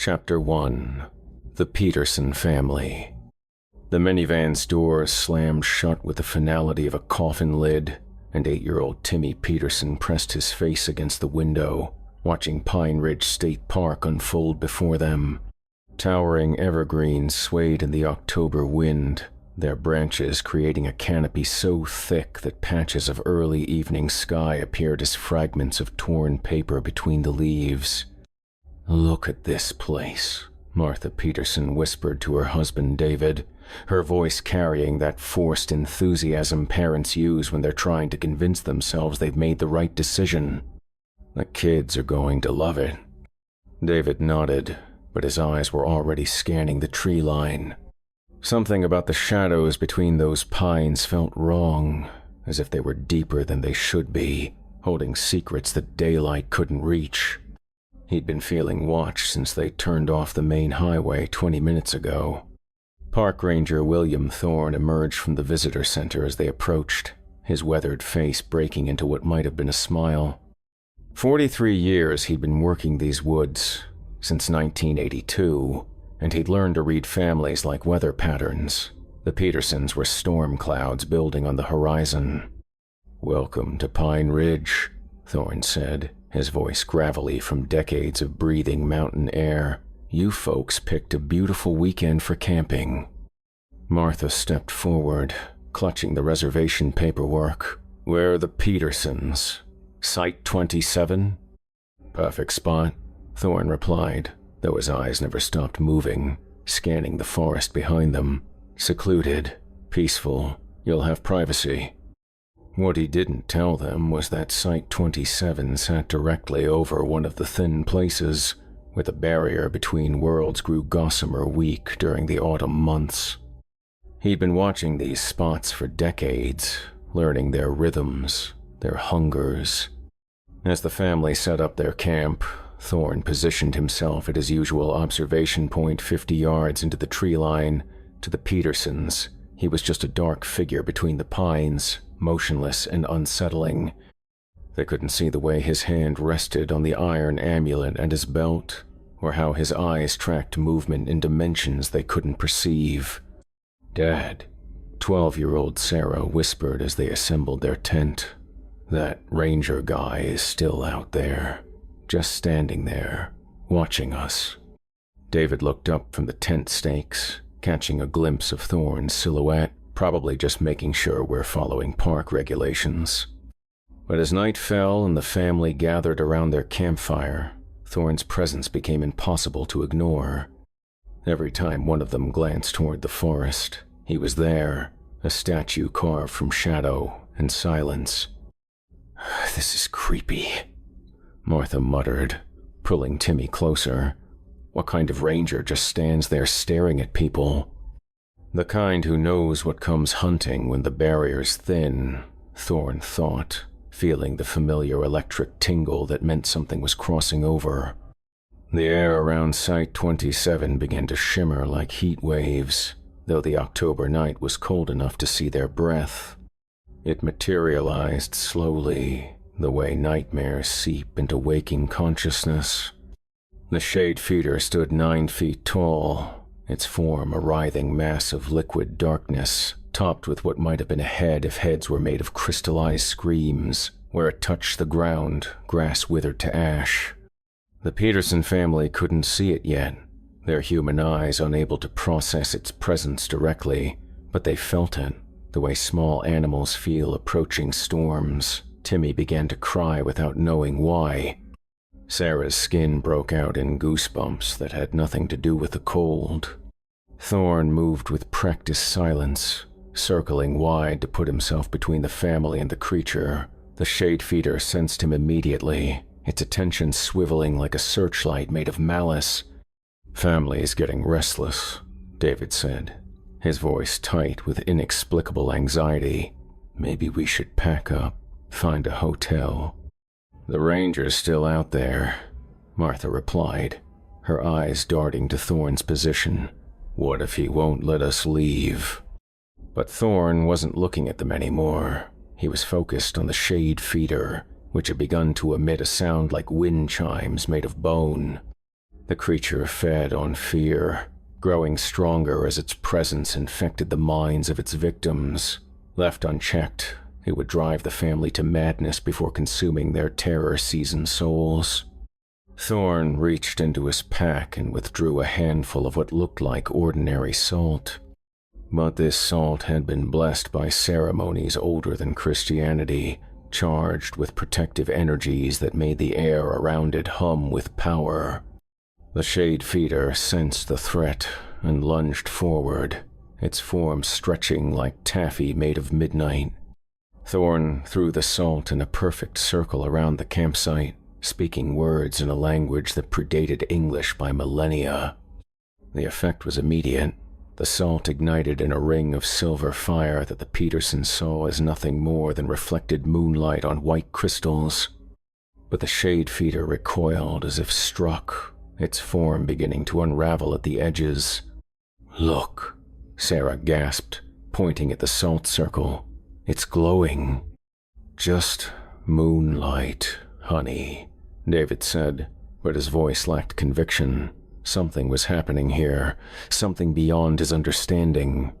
Chapter 1. The Peterson Family. The minivan's doors slammed shut with the finality of a coffin lid, and 8-year-old Timmy Peterson pressed his face against the window, watching Pine Ridge State Park unfold before them. Towering evergreens swayed in the October wind, their branches creating a canopy so thick that patches of early evening sky appeared as fragments of torn paper between the leaves. "Look at this place," Martha Peterson whispered to her husband David, her voice carrying that forced enthusiasm parents use when they're trying to convince themselves they've made the right decision. "The kids are going to love it." David nodded, but his eyes were already scanning the tree line. Something about the shadows between those pines felt wrong, as if they were deeper than they should be, holding secrets that daylight couldn't reach. He'd been feeling watched since they turned off the main highway 20 minutes ago. Park Ranger William Thorne emerged from the visitor center as they approached, his weathered face breaking into what might have been a smile. 43 years he'd been working these woods, since 1982, and he'd learned to read families like weather patterns. The Petersons were storm clouds building on the horizon. "Welcome to Pine Ridge," Thorne said, his voice gravelly from decades of breathing mountain air. "You folks picked a beautiful weekend for camping." Martha stepped forward, clutching the reservation paperwork. "We're the Petersons. Site 27? "Perfect spot," Thorne replied, though his eyes never stopped moving, scanning the forest behind them. "Secluded, peaceful, you'll have privacy." What he didn't tell them was that Site 27 sat directly over one of the thin places, where the barrier between worlds grew gossamer weak during the autumn months. He'd been watching these spots for decades, learning their rhythms, their hungers. As the family set up their camp, Thorne positioned himself at his usual observation point 50 yards into the tree line. To the Petersons, he was just a dark figure between the pines, motionless and unsettling. They couldn't see the way his hand rested on the iron amulet at his belt, or how his eyes tracked movement in dimensions they couldn't perceive. "Dad," 12-year-old Sarah whispered as they assembled their tent. "That ranger guy is still out there, just standing there, watching us." David looked up from the tent stakes, catching a glimpse of Thorne's silhouette, probably just making sure we're following park regulations. But as night fell and the family gathered around their campfire, Thorne's presence became impossible to ignore. Every time one of them glanced toward the forest, he was there, a statue carved from shadow and silence. "This is creepy," Martha muttered, pulling Timmy closer. What kind of ranger just stands there staring at people? The kind who knows what comes hunting when the barrier's thin, Thorne thought, feeling the familiar electric tingle that meant something was crossing over. The air around Site 27 began to shimmer like heat waves, though the October night was cold enough to see their breath. It materialized slowly, the way nightmares seep into waking consciousness. The shade feeder stood 9 feet tall, its form a writhing mass of liquid darkness, topped with what might have been a head if heads were made of crystallized screams. Where it touched the ground, grass withered to ash. The Peterson family couldn't see it yet, their human eyes unable to process its presence directly, but they felt it, the way small animals feel approaching storms. Timmy began to cry without knowing why. Sarah's skin broke out in goosebumps that had nothing to do with the cold. Thorne moved with practiced silence, circling wide to put himself between the family and the creature. The shade feeder sensed him immediately, its attention swiveling like a searchlight made of malice. "Family's getting restless," David said, his voice tight with inexplicable anxiety. "Maybe we should pack up, find a hotel." "The ranger's still out there," Martha replied, her eyes darting to Thorne's position. "What if he won't let us leave?" But Thorne wasn't looking at them anymore. He was focused on the shade feeder, which had begun to emit a sound like wind chimes made of bone. The creature fed on fear, growing stronger as its presence infected the minds of its victims. Left unchecked, it would drive the family to madness before consuming their terror-seasoned souls. Thorne reached into his pack and withdrew a handful of what looked like ordinary salt. But this salt had been blessed by ceremonies older than Christianity, charged with protective energies that made the air around it hum with power. The shade feeder sensed the threat and lunged forward, its form stretching like taffy made of midnight. Thorne threw the salt in a perfect circle around the campsite, speaking words in a language that predated English by millennia. The effect was immediate. The salt ignited in a ring of silver fire that the Petersons saw as nothing more than reflected moonlight on white crystals. But the shade feeder recoiled as if struck, its form beginning to unravel at the edges. "Look," Sarah gasped, pointing at the salt circle. "It's glowing." "Just moonlight, honey," David said, but his voice lacked conviction. Something was happening here, something beyond his understanding.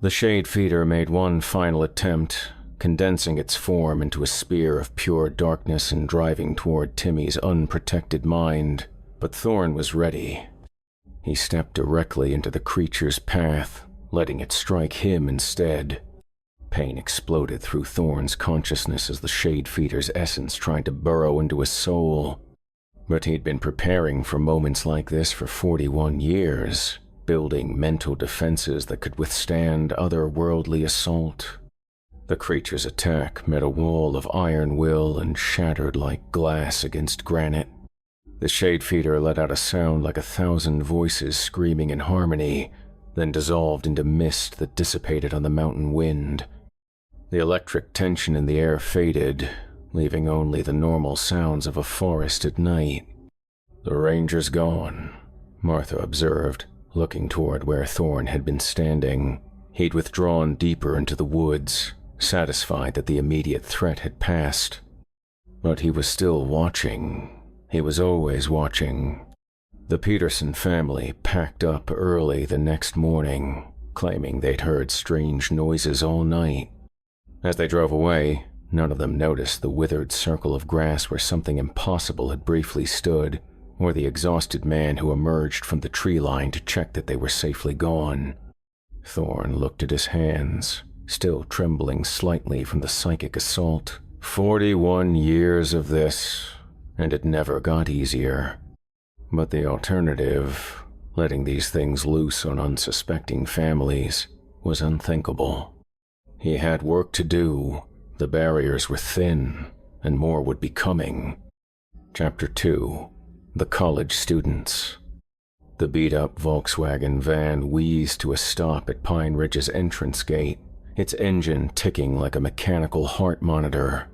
The shade feeder made one final attempt, condensing its form into a spear of pure darkness and driving toward Timmy's unprotected mind. But Thorne was ready. He stepped directly into the creature's path, letting it strike him instead. Pain exploded through Thorne's consciousness as the shade feeder's essence tried to burrow into his soul. But he'd been preparing for moments like this for 41 years, building mental defenses that could withstand otherworldly assault. The creature's attack met a wall of iron will and shattered like glass against granite. The shade feeder let out a sound like 1,000 voices screaming in harmony, then dissolved into mist that dissipated on the mountain wind. The electric tension in the air faded, leaving only the normal sounds of a forest at night. "The ranger's gone," Martha observed, looking toward where Thorne had been standing. He'd withdrawn deeper into the woods, satisfied that the immediate threat had passed. But he was still watching. He was always watching. The Peterson family packed up early the next morning, claiming they'd heard strange noises all night. As they drove away, none of them noticed the withered circle of grass where something impossible had briefly stood, or the exhausted man who emerged from the tree line to check that they were safely gone. Thorne looked at his hands, still trembling slightly from the psychic assault. 41 years of this, and it never got easier. But the alternative, letting these things loose on unsuspecting families, was unthinkable. He had work to do. The barriers were thin, and more would be coming. Chapter 2. The College Students. The beat-up Volkswagen van wheezed to a stop at Pine Ridge's entrance gate, its engine ticking like a mechanical heart monitor.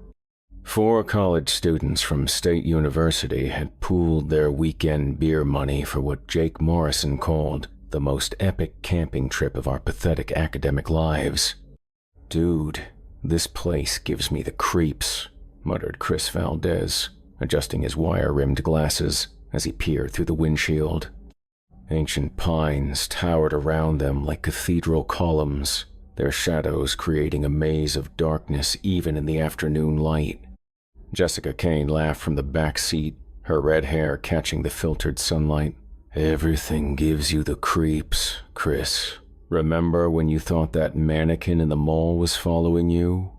4 college students from State University had pooled their weekend beer money for what Jake Morrison called the most epic camping trip of our pathetic academic lives. "Dude, this place gives me the creeps," muttered Chris Valdez, adjusting his wire-rimmed glasses as he peered through the windshield. Ancient pines towered around them like cathedral columns, their shadows creating a maze of darkness even in the afternoon light. Jessica Kane laughed from the back seat, her red hair catching the filtered sunlight. "Everything gives you the creeps, Chris. Remember when you thought that mannequin in the mall was following you?"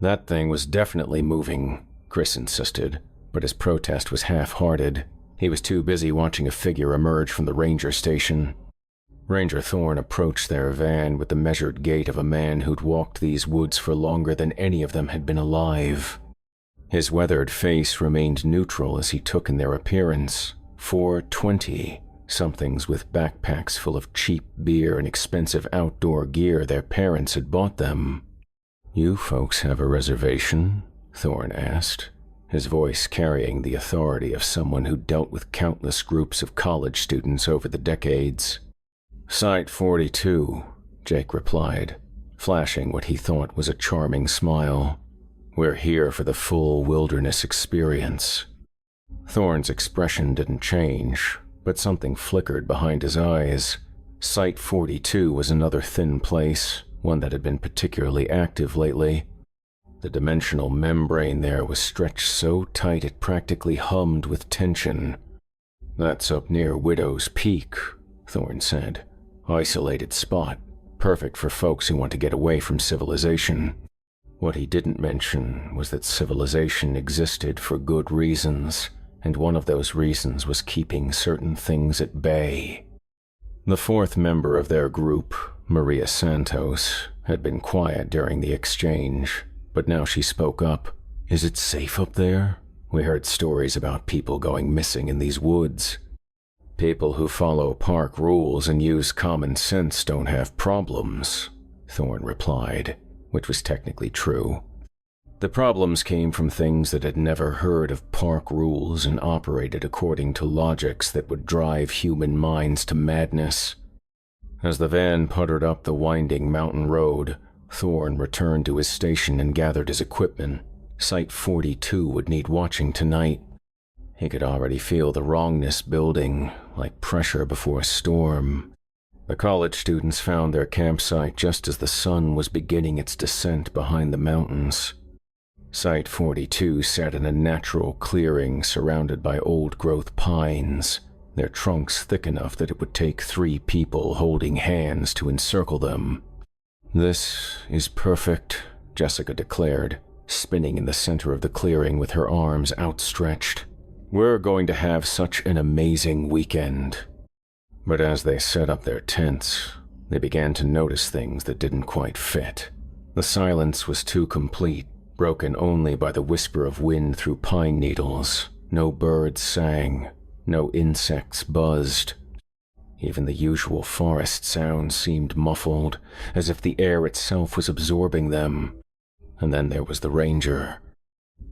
"That thing was definitely moving," Chris insisted, but his protest was half-hearted. He was too busy watching a figure emerge from the ranger station. Ranger Thorne approached their van with the measured gait of a man who'd walked these woods for longer than any of them had been alive. His weathered face remained neutral as he took in their appearance. 420, somethings with backpacks full of cheap beer and expensive outdoor gear their parents had bought them. "You folks have a reservation?" Thorne asked, his voice carrying the authority of someone who dealt with countless groups of college students over the decades. "Site 42, Jake replied, flashing what he thought was a charming smile. "We're here for the full wilderness experience." Thorne's expression didn't change, but something flickered behind his eyes. Site 42 was another thin place, one that had been particularly active lately. The dimensional membrane there was stretched so tight it practically hummed with tension. "That's up near Widow's Peak," Thorne said. "Isolated spot, perfect for folks who want to get away from civilization." What he didn't mention was that civilization existed for good reasons, and one of those reasons was keeping certain things at bay. The fourth member of their group, Maria Santos, had been quiet during the exchange, but now she spoke up. "Is it safe up there? We heard stories about people going missing in these woods." "People who follow park rules and use common sense don't have problems," Thorne replied, which was technically true. The problems came from things that had never heard of park rules and operated according to logics that would drive human minds to madness. As the van puttered up the winding mountain road, Thorne returned to his station and gathered his equipment. Site 42 would need watching tonight. He could already feel the wrongness building, like pressure before a storm. The college students found their campsite just as the sun was beginning its descent behind the mountains. Site 42 sat in a natural clearing surrounded by old-growth pines, their trunks thick enough that it would take 3 people holding hands to encircle them. "This is perfect," Jessica declared, spinning in the center of the clearing with her arms outstretched. "We're going to have such an amazing weekend." But as they set up their tents, they began to notice things that didn't quite fit. The silence was too complete, broken only by the whisper of wind through pine needles. No birds sang, no insects buzzed. Even the usual forest sounds seemed muffled, as if the air itself was absorbing them. And then there was the Ranger.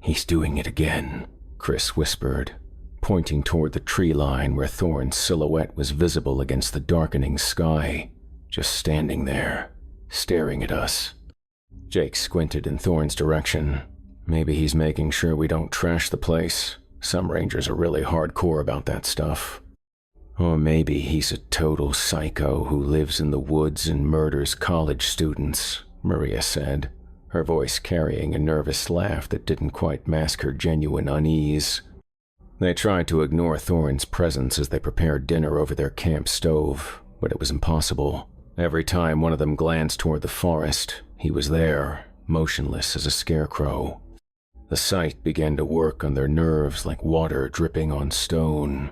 "He's doing it again," Chris whispered, pointing toward the tree line where Thorne's silhouette was visible against the darkening sky, just standing there, staring at us. Jake squinted in Thorne's direction. "Maybe he's making sure we don't trash the place. Some rangers are really hardcore about that stuff. Or maybe he's a total psycho who lives in the woods and murders college students," Maria said, her voice carrying a nervous laugh that didn't quite mask her genuine unease. They tried to ignore Thorne's presence as they prepared dinner over their camp stove, but it was impossible. Every time one of them glanced toward the forest, he was there, motionless as a scarecrow. The sight began to work on their nerves like water dripping on stone.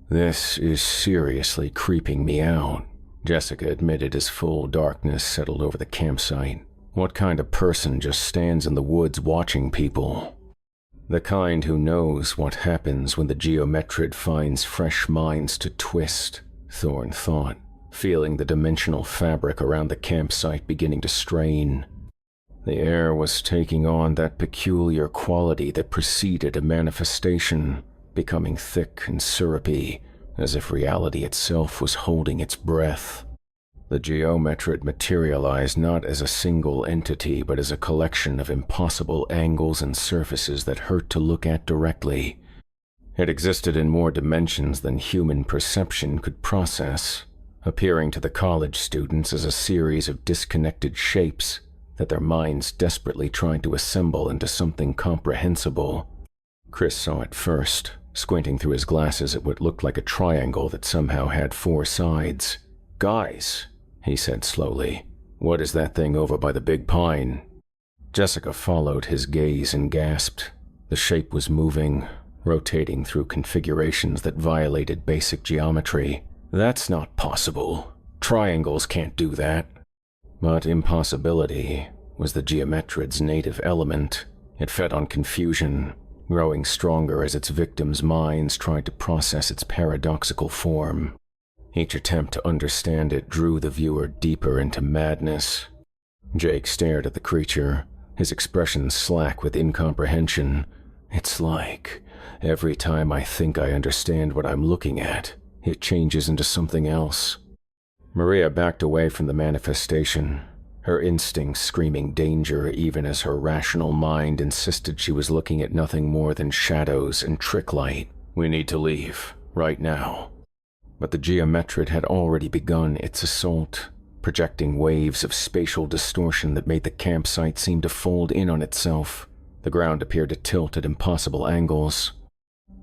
"This is seriously creeping me out," Jessica admitted as full darkness settled over the campsite. "What kind of person just stands in the woods watching people?" "The kind who knows what happens when the geometrid finds fresh minds to twist," Thorne thought, feeling the dimensional fabric around the campsite beginning to strain. The air was taking on that peculiar quality that preceded a manifestation, becoming thick and syrupy, as if reality itself was holding its breath. The geometrid materialized not as a single entity but as a collection of impossible angles and surfaces that hurt to look at directly. It existed in more dimensions than human perception could process, appearing to the college students as a series of disconnected shapes that their minds desperately tried to assemble into something comprehensible. Chris saw it first, squinting through his glasses at what looked like a triangle that somehow had 4 sides. "Guys," he said slowly, "what is that thing over by the big pine?" Jessica followed his gaze and gasped. The shape was moving, rotating through configurations that violated basic geometry. "That's not possible. Triangles can't do that." But impossibility was the geometrid's native element. It fed on confusion, growing stronger as its victims' minds tried to process its paradoxical form. Each attempt to understand it drew the viewer deeper into madness. Jake stared at the creature, his expression slack with incomprehension. "It's like, every time I think I understand what I'm looking at, it changes into something else." Maria backed away from the manifestation, her instincts screaming danger even as her rational mind insisted she was looking at nothing more than shadows and trick light. "We need to leave, right now." but the geometrid had already begun its assault, projecting waves of spatial distortion that made the campsite seem to fold in on itself. The ground appeared to tilt at impossible angles.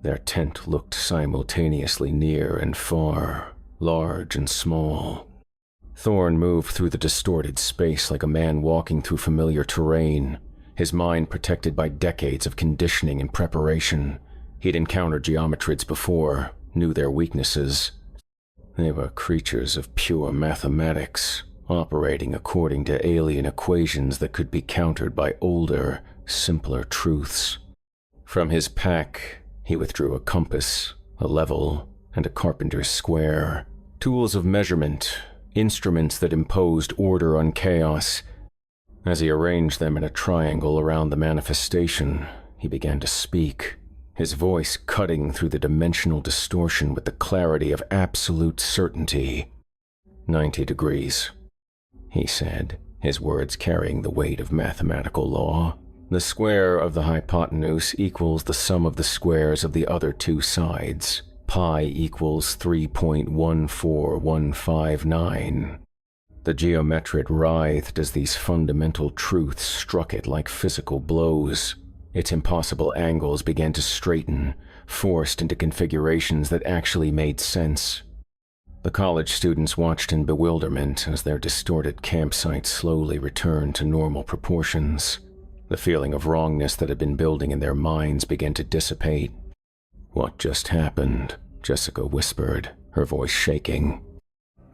Their tent looked simultaneously near and far, large and small. Thorne moved through the distorted space like a man walking through familiar terrain, his mind protected by decades of conditioning and preparation. He'd encountered geometrids before, knew their weaknesses. They were creatures of pure mathematics, operating according to alien equations that could be countered by older, simpler truths. From his pack, he withdrew a compass, a level, and a carpenter's square, tools of measurement, instruments that imposed order on chaos. As he arranged them in a triangle around the manifestation, he began to speak, his voice cutting through the dimensional distortion with the clarity of absolute certainty. 90 degrees, he said, his words carrying the weight of mathematical law. The square of the hypotenuse equals the sum of the squares of the other two sides. Pi equals 3.14159. The geometrid writhed as these fundamental truths struck it like physical blows. Its impossible angles began to straighten, forced into configurations that actually made sense. The college students watched in bewilderment as their distorted campsite slowly returned to normal proportions. The feeling of wrongness that had been building in their minds began to dissipate. "What just happened?" Jessica whispered, her voice shaking.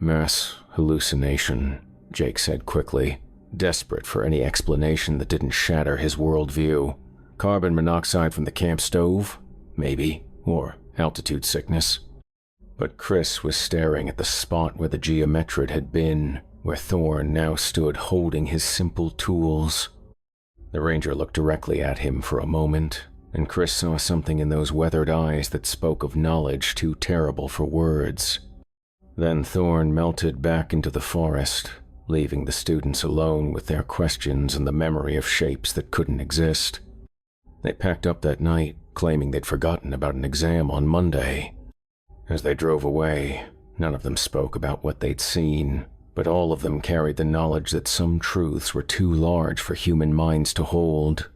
"Mass hallucination," Jake said quickly, desperate for any explanation that didn't shatter his worldview. "Carbon monoxide from the camp stove? Maybe. Or altitude sickness." But Chris was staring at the spot where the geometrid had been, where Thorne now stood holding his simple tools. The ranger looked directly at him for a moment, and Chris saw something in those weathered eyes that spoke of knowledge too terrible for words. Then Thorne melted back into the forest, leaving the students alone with their questions and the memory of shapes that couldn't exist. They packed up that night, claiming they'd forgotten about an exam on Monday. As they drove away, none of them spoke about what they'd seen, but all of them carried the knowledge that some truths were too large for human minds to hold.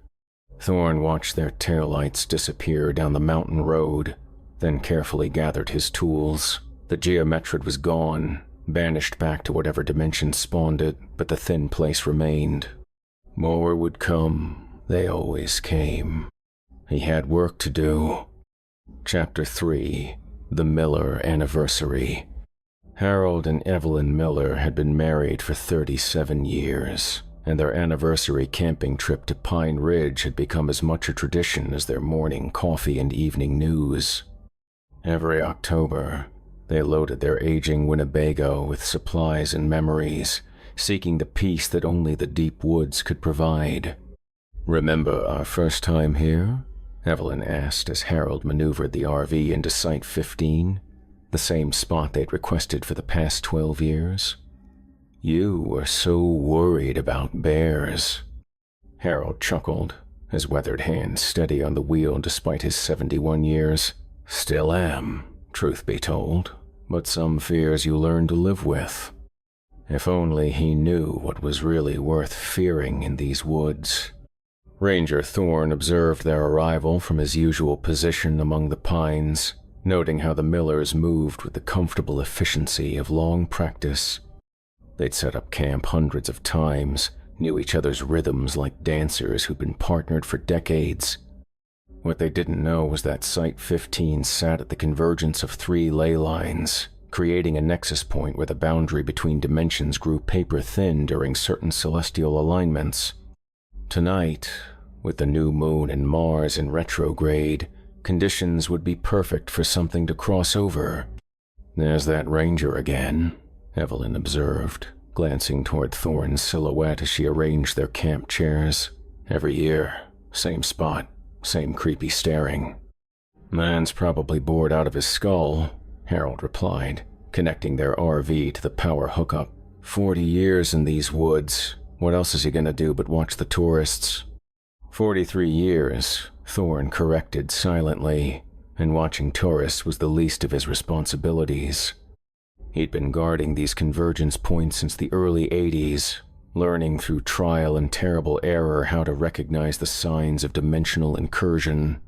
Thorne watched their taillights disappear down the mountain road, then carefully gathered his tools. The geometrid was gone, banished back to whatever dimension spawned it, but the thin place remained. More would come. They always came. He had work to do. Chapter 3. The Miller Anniversary. Harold and Evelyn Miller had been married for 37 years, and their anniversary camping trip to Pine Ridge had become as much a tradition as their morning coffee and evening news. Every October, they loaded their aging Winnebago with supplies and memories, seeking the peace that only the deep woods could provide. "Remember our first time here?" Evelyn asked as Harold maneuvered the RV into Site 15, the same spot they'd requested for the past 12 years. "You were so worried about bears." Harold chuckled, his weathered hand steady on the wheel despite his 71 years. "Still am, truth be told, but some fears you learn to live with." If only he knew what was really worth fearing in these woods. Ranger Thorne observed their arrival from his usual position among the pines, noting how the Millers moved with the comfortable efficiency of long practice. They'd set up camp hundreds of times, knew each other's rhythms like dancers who'd been partnered for decades. What they didn't know was that Site 15 sat at the convergence of 3 ley lines, creating a nexus point where the boundary between dimensions grew paper-thin during certain celestial alignments. Tonight, with the new moon and Mars in retrograde, conditions would be perfect for something to cross over. "There's that ranger again," Evelyn observed, glancing toward Thorne's silhouette as she arranged their camp chairs. "Every year, same spot, same creepy staring." "Man's probably bored out of his skull," Harold replied, connecting their RV to the power hookup. 40 years in these woods. What else is he gonna do but watch the tourists?" 43 years, Thorne corrected silently, and watching tourists was the least of his responsibilities. He'd been guarding these convergence points since the early 80s, learning through trial and terrible error how to recognize the signs of dimensional incursion.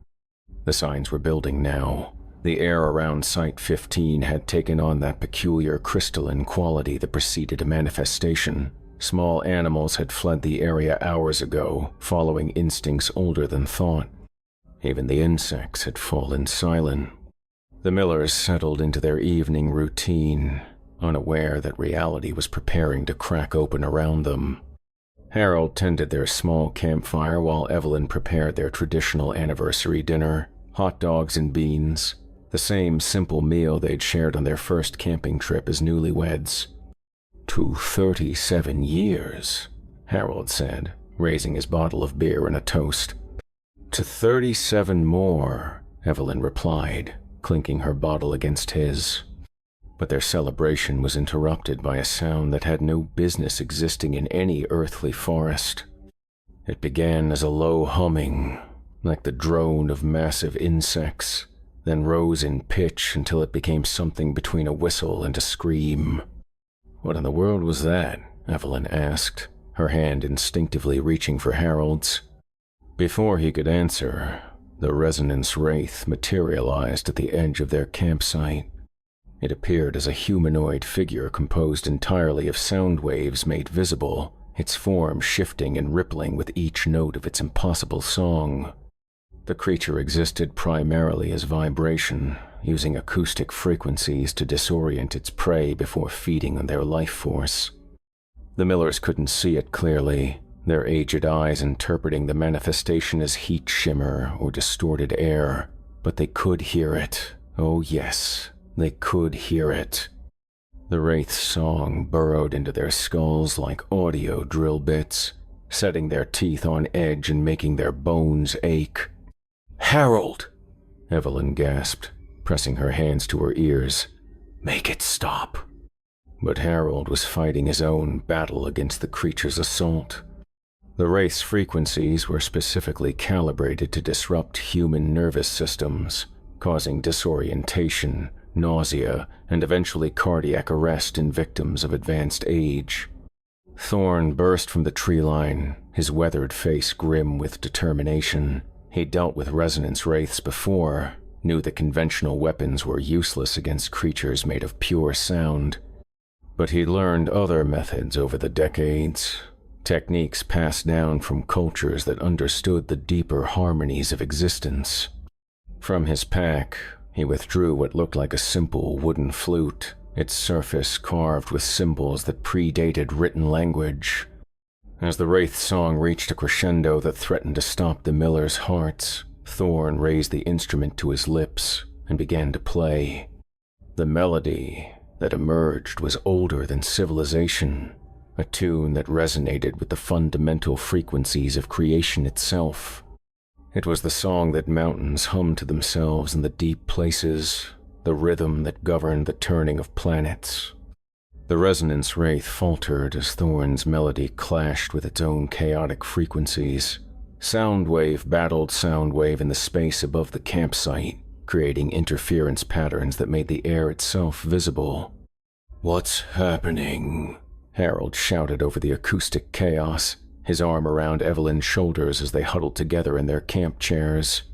The signs were building now. The air around Site 15 had taken on that peculiar crystalline quality that preceded a manifestation. Small animals had fled the area hours ago, following instincts older than thought. Even the insects had fallen silent. The Millers settled into their evening routine, unaware that reality was preparing to crack open around them. Harold tended their small campfire while Evelyn prepared their traditional anniversary dinner, hot dogs and beans, the same simple meal they'd shared on their first camping trip as newlyweds. "To 37 years, Harold said, raising his bottle of beer in a toast. "To 37 more, Evelyn replied, clinking her bottle against his. But their celebration was interrupted by a sound that had no business existing in any earthly forest. It began as a low humming, like the drone of massive insects, then rose in pitch until it became something between a whistle and a scream. "What in the world was that?" Evelyn asked, her hand instinctively reaching for Harold's. Before he could answer, the resonance wraith materialized at the edge of their campsite. It appeared as a humanoid figure composed entirely of sound waves made visible, its form shifting and rippling with each note of its impossible song. The creature existed primarily as vibration, using acoustic frequencies to disorient its prey before feeding on their life force. The Millers couldn't see it clearly, their aged eyes interpreting the manifestation as heat shimmer or distorted air, but they could hear it. Oh yes, they could hear it. The wraith's song burrowed into their skulls like audio drill bits, setting their teeth on edge and making their bones ache. "Harold!" Evelyn gasped, pressing her hands to her ears. "Make it stop." But Harold was fighting his own battle against the creature's assault. The wraith's frequencies were specifically calibrated to disrupt human nervous systems, causing disorientation, nausea, and eventually cardiac arrest in victims of advanced age. Thorne burst from the tree line, his weathered face grim with determination. He'd dealt with resonance wraiths before, knew that conventional weapons were useless against creatures made of pure sound. But he'd learned other methods over the decades, techniques passed down from cultures that understood the deeper harmonies of existence. From his pack, he withdrew what looked like a simple wooden flute, its surface carved with symbols that predated written language. As the wraith song reached a crescendo that threatened to stop the Millers' hearts, Thorne raised the instrument to his lips and began to play. The melody that emerged was older than civilization, a tune that resonated with the fundamental frequencies of creation itself. It was the song that mountains hummed to themselves in the deep places, the rhythm that governed the turning of planets. The resonance wraith faltered as Thorne's melody clashed with its own chaotic frequencies. Soundwave battled soundwave in the space above the campsite, creating interference patterns that made the air itself visible. "What's happening?" Harold shouted over the acoustic chaos, his arm around Evelyn's shoulders as they huddled together in their camp chairs.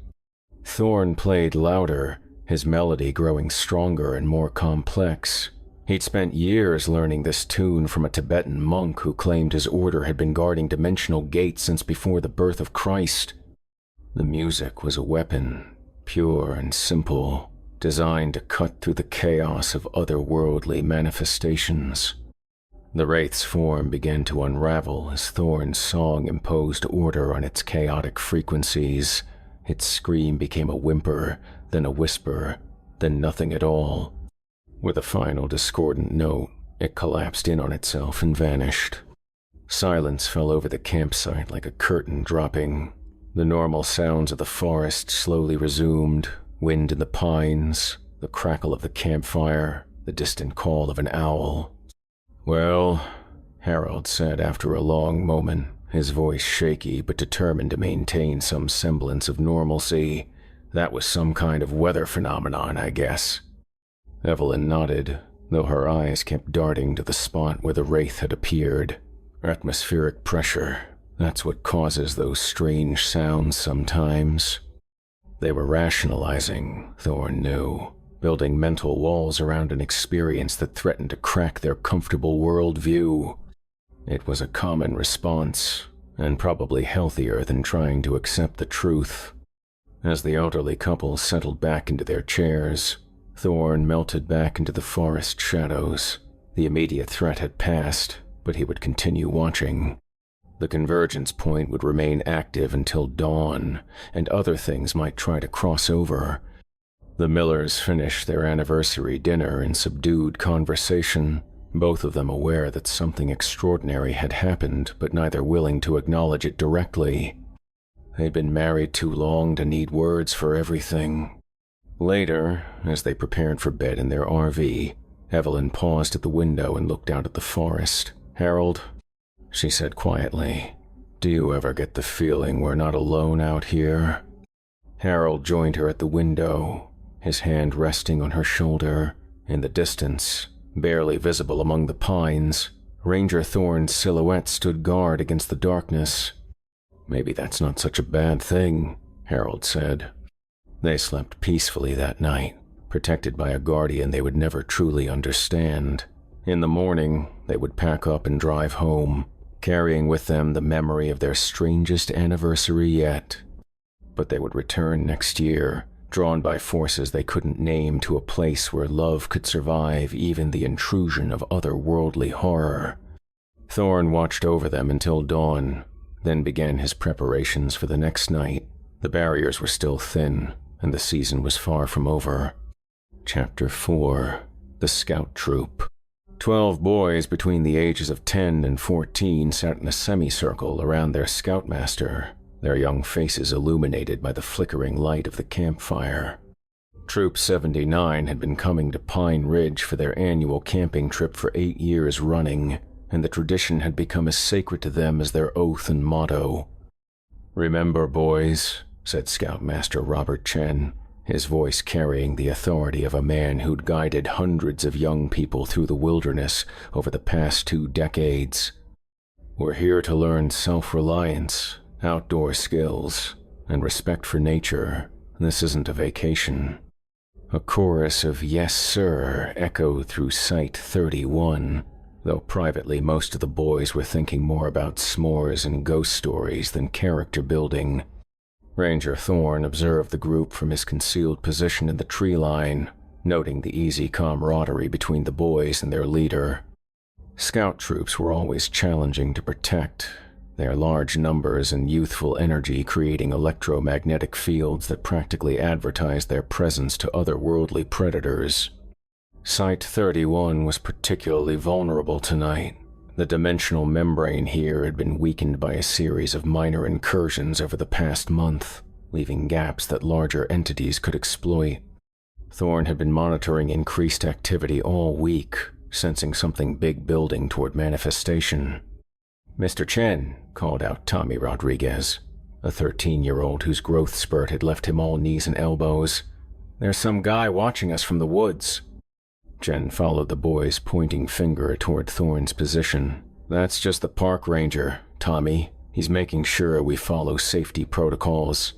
Thorne played louder, his melody growing stronger and more complex. He'd spent years learning this tune from a Tibetan monk who claimed his order had been guarding dimensional gates since before the birth of Christ. The music was a weapon, pure and simple, designed to cut through the chaos of otherworldly manifestations. The wraith's form began to unravel as Thorne's song imposed order on its chaotic frequencies. Its scream became a whimper, then a whisper, then nothing at all. With a final discordant note, it collapsed in on itself and vanished. Silence fell over the campsite like a curtain dropping. The normal sounds of the forest slowly resumed, wind in the pines, the crackle of the campfire, the distant call of an owl. "Well," Harold said after a long moment, his voice shaky but determined to maintain some semblance of normalcy, "that was some kind of weather phenomenon, I guess." Evelyn nodded, though her eyes kept darting to the spot where the wraith had appeared. Atmospheric pressure, that's what causes those strange sounds sometimes. They were rationalizing, Thorne knew, building mental walls around an experience that threatened to crack their comfortable worldview. It was a common response, and probably healthier than trying to accept the truth. As the elderly couple settled back into their chairs, Thorne melted back into the forest shadows. The immediate threat had passed, but he would continue watching. The convergence point would remain active until dawn, and other things might try to cross over. The Millers finished their anniversary dinner in subdued conversation, both of them aware that something extraordinary had happened, but neither willing to acknowledge it directly. They'd been married too long to need words for everything. Later, as they prepared for bed in their RV, Evelyn paused at the window and looked out at the forest. "Harold," she said quietly, "do you ever get the feeling we're not alone out here?" Harold joined her at the window, his hand resting on her shoulder. In the distance, barely visible among the pines, Ranger Thorne's silhouette stood guard against the darkness. "Maybe that's not such a bad thing," Harold said. They slept peacefully that night, protected by a guardian they would never truly understand. In the morning, they would pack up and drive home, carrying with them the memory of their strangest anniversary yet. But they would return next year, drawn by forces they couldn't name, to a place where love could survive even the intrusion of otherworldly horror. Thorne watched over them until dawn, then began his preparations for the next night. The barriers were still thin, and the season was far from over. Chapter 4. The Scout Troop. 12 boys between the ages of 10 and 14 sat in a semicircle around their scoutmaster, their young faces illuminated by the flickering light of the campfire. Troop 79 had been coming to Pine Ridge for their annual camping trip for 8 years running, and the tradition had become as sacred to them as their oath and motto. "Remember, boys," said Scoutmaster Robert Chen, his voice carrying the authority of a man who'd guided hundreds of young people through the wilderness over the past 2 decades. "We're here to learn self-reliance, outdoor skills, and respect for nature. This isn't a vacation." A chorus of "Yes, sir" echoed through Site 31, though privately most of the boys were thinking more about s'mores and ghost stories than character building. Ranger Thorne observed the group from his concealed position in the tree line, noting the easy camaraderie between the boys and their leader. Scout troops were always challenging to protect, their large numbers and youthful energy creating electromagnetic fields that practically advertised their presence to otherworldly predators. Site 31 was particularly vulnerable tonight. The dimensional membrane here had been weakened by a series of minor incursions over the past month, leaving gaps that larger entities could exploit. Thorne had been monitoring increased activity all week, sensing something big building toward manifestation. "Mr. Chen," called out Tommy Rodriguez, a 13-year-old whose growth spurt had left him all knees and elbows. "There's some guy watching us from the woods." Chen followed the boy's pointing finger toward Thorne's position. "That's just the park ranger, Tommy. He's making sure we follow safety protocols."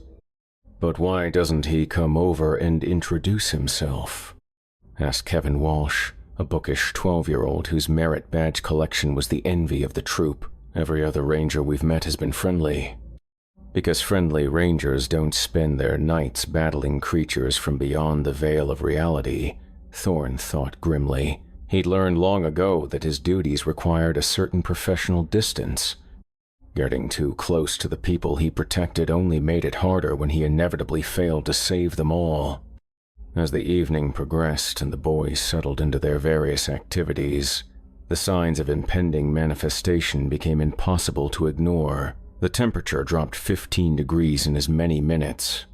"But why doesn't he come over and introduce himself?" asked Kevin Walsh, a bookish 12-year-old whose merit badge collection was the envy of the troop. "Every other ranger we've met has been friendly." "Because friendly rangers don't spend their nights battling creatures from beyond the veil of reality," Thorne thought grimly. He'd learned long ago that his duties required a certain professional distance. Getting too close to the people he protected only made it harder when he inevitably failed to save them all. As the evening progressed and the boys settled into their various activities, the signs of impending manifestation became impossible to ignore. The temperature dropped 15 degrees in as many minutes.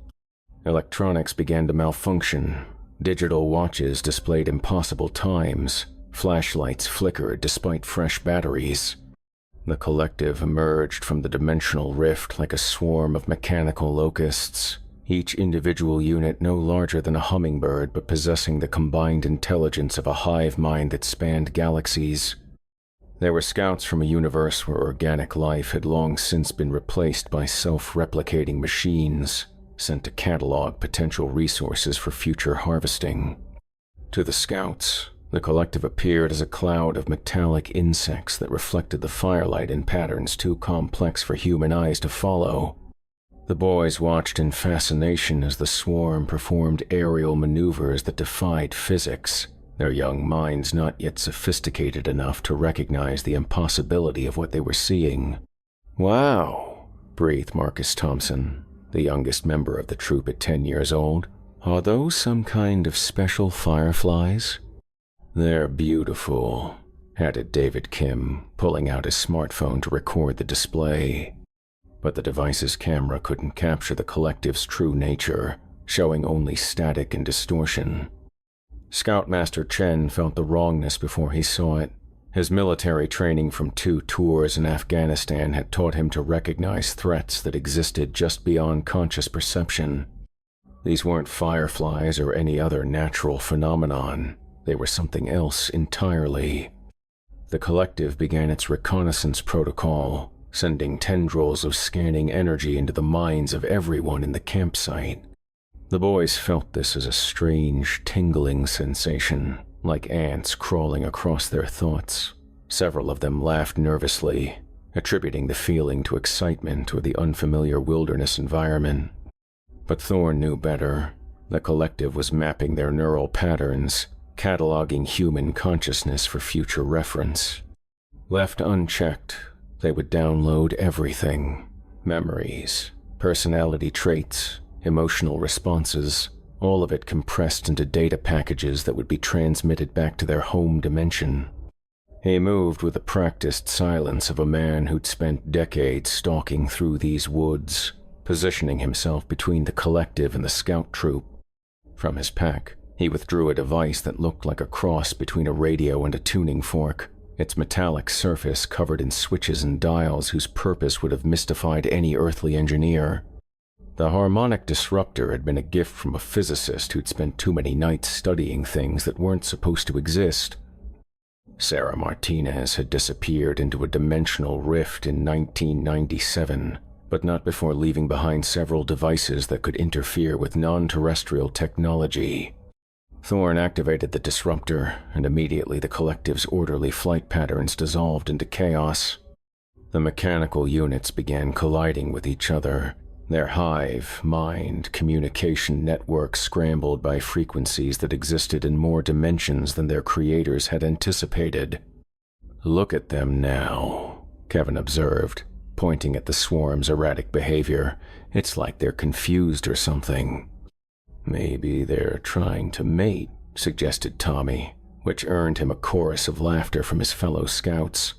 Electronics began to malfunction. Digital watches displayed impossible times. Flashlights flickered despite fresh batteries. The collective emerged from the dimensional rift like a swarm of mechanical locusts, each individual unit no larger than a hummingbird but possessing the combined intelligence of a hive mind that spanned galaxies. They were scouts from a universe where organic life had long since been replaced by self-replicating machines, sent to catalog potential resources for future harvesting. To the scouts, the collective appeared as a cloud of metallic insects that reflected the firelight in patterns too complex for human eyes to follow. The boys watched in fascination as the swarm performed aerial maneuvers that defied physics, their young minds not yet sophisticated enough to recognize the impossibility of what they were seeing. "Wow," breathed Marcus Thompson, the youngest member of the troop at 10 years old. "Are those some kind of special fireflies?" "They're beautiful," added David Kim, pulling out his smartphone to record the display. But the device's camera couldn't capture the collective's true nature, showing only static and distortion. Scoutmaster Chen felt the wrongness before he saw it. His military training from 2 tours in Afghanistan had taught him to recognize threats that existed just beyond conscious perception. These weren't fireflies or any other natural phenomenon. They were something else entirely. The collective began its reconnaissance protocol, sending tendrils of scanning energy into the minds of everyone in the campsite. The boys felt this as a strange, tingling sensation, like ants crawling across their thoughts. Several of them laughed nervously, attributing the feeling to excitement or the unfamiliar wilderness environment. But Thorne knew better. The collective was mapping their neural patterns, cataloging human consciousness for future reference. Left unchecked, they would download everything: memories, personality traits, emotional responses, all of it compressed into data packages that would be transmitted back to their home dimension. He moved with the practiced silence of a man who'd spent decades stalking through these woods, positioning himself between the collective and the scout troop. From his pack, he withdrew a device that looked like a cross between a radio and a tuning fork, its metallic surface covered in switches and dials whose purpose would have mystified any earthly engineer. The harmonic disruptor had been a gift from a physicist who'd spent too many nights studying things that weren't supposed to exist. Sarah Martinez had disappeared into a dimensional rift in 1997, but not before leaving behind several devices that could interfere with non-terrestrial technology. Thorne activated the disruptor, and immediately the collective's orderly flight patterns dissolved into chaos. The mechanical units began colliding with each other, their hive, mind, communication networks scrambled by frequencies that existed in more dimensions than their creators had anticipated. "Look at them now," Kevin observed, pointing at the swarm's erratic behavior. "It's like they're confused or something." "Maybe they're trying to mate," suggested Tommy, which earned him a chorus of laughter from his fellow scouts.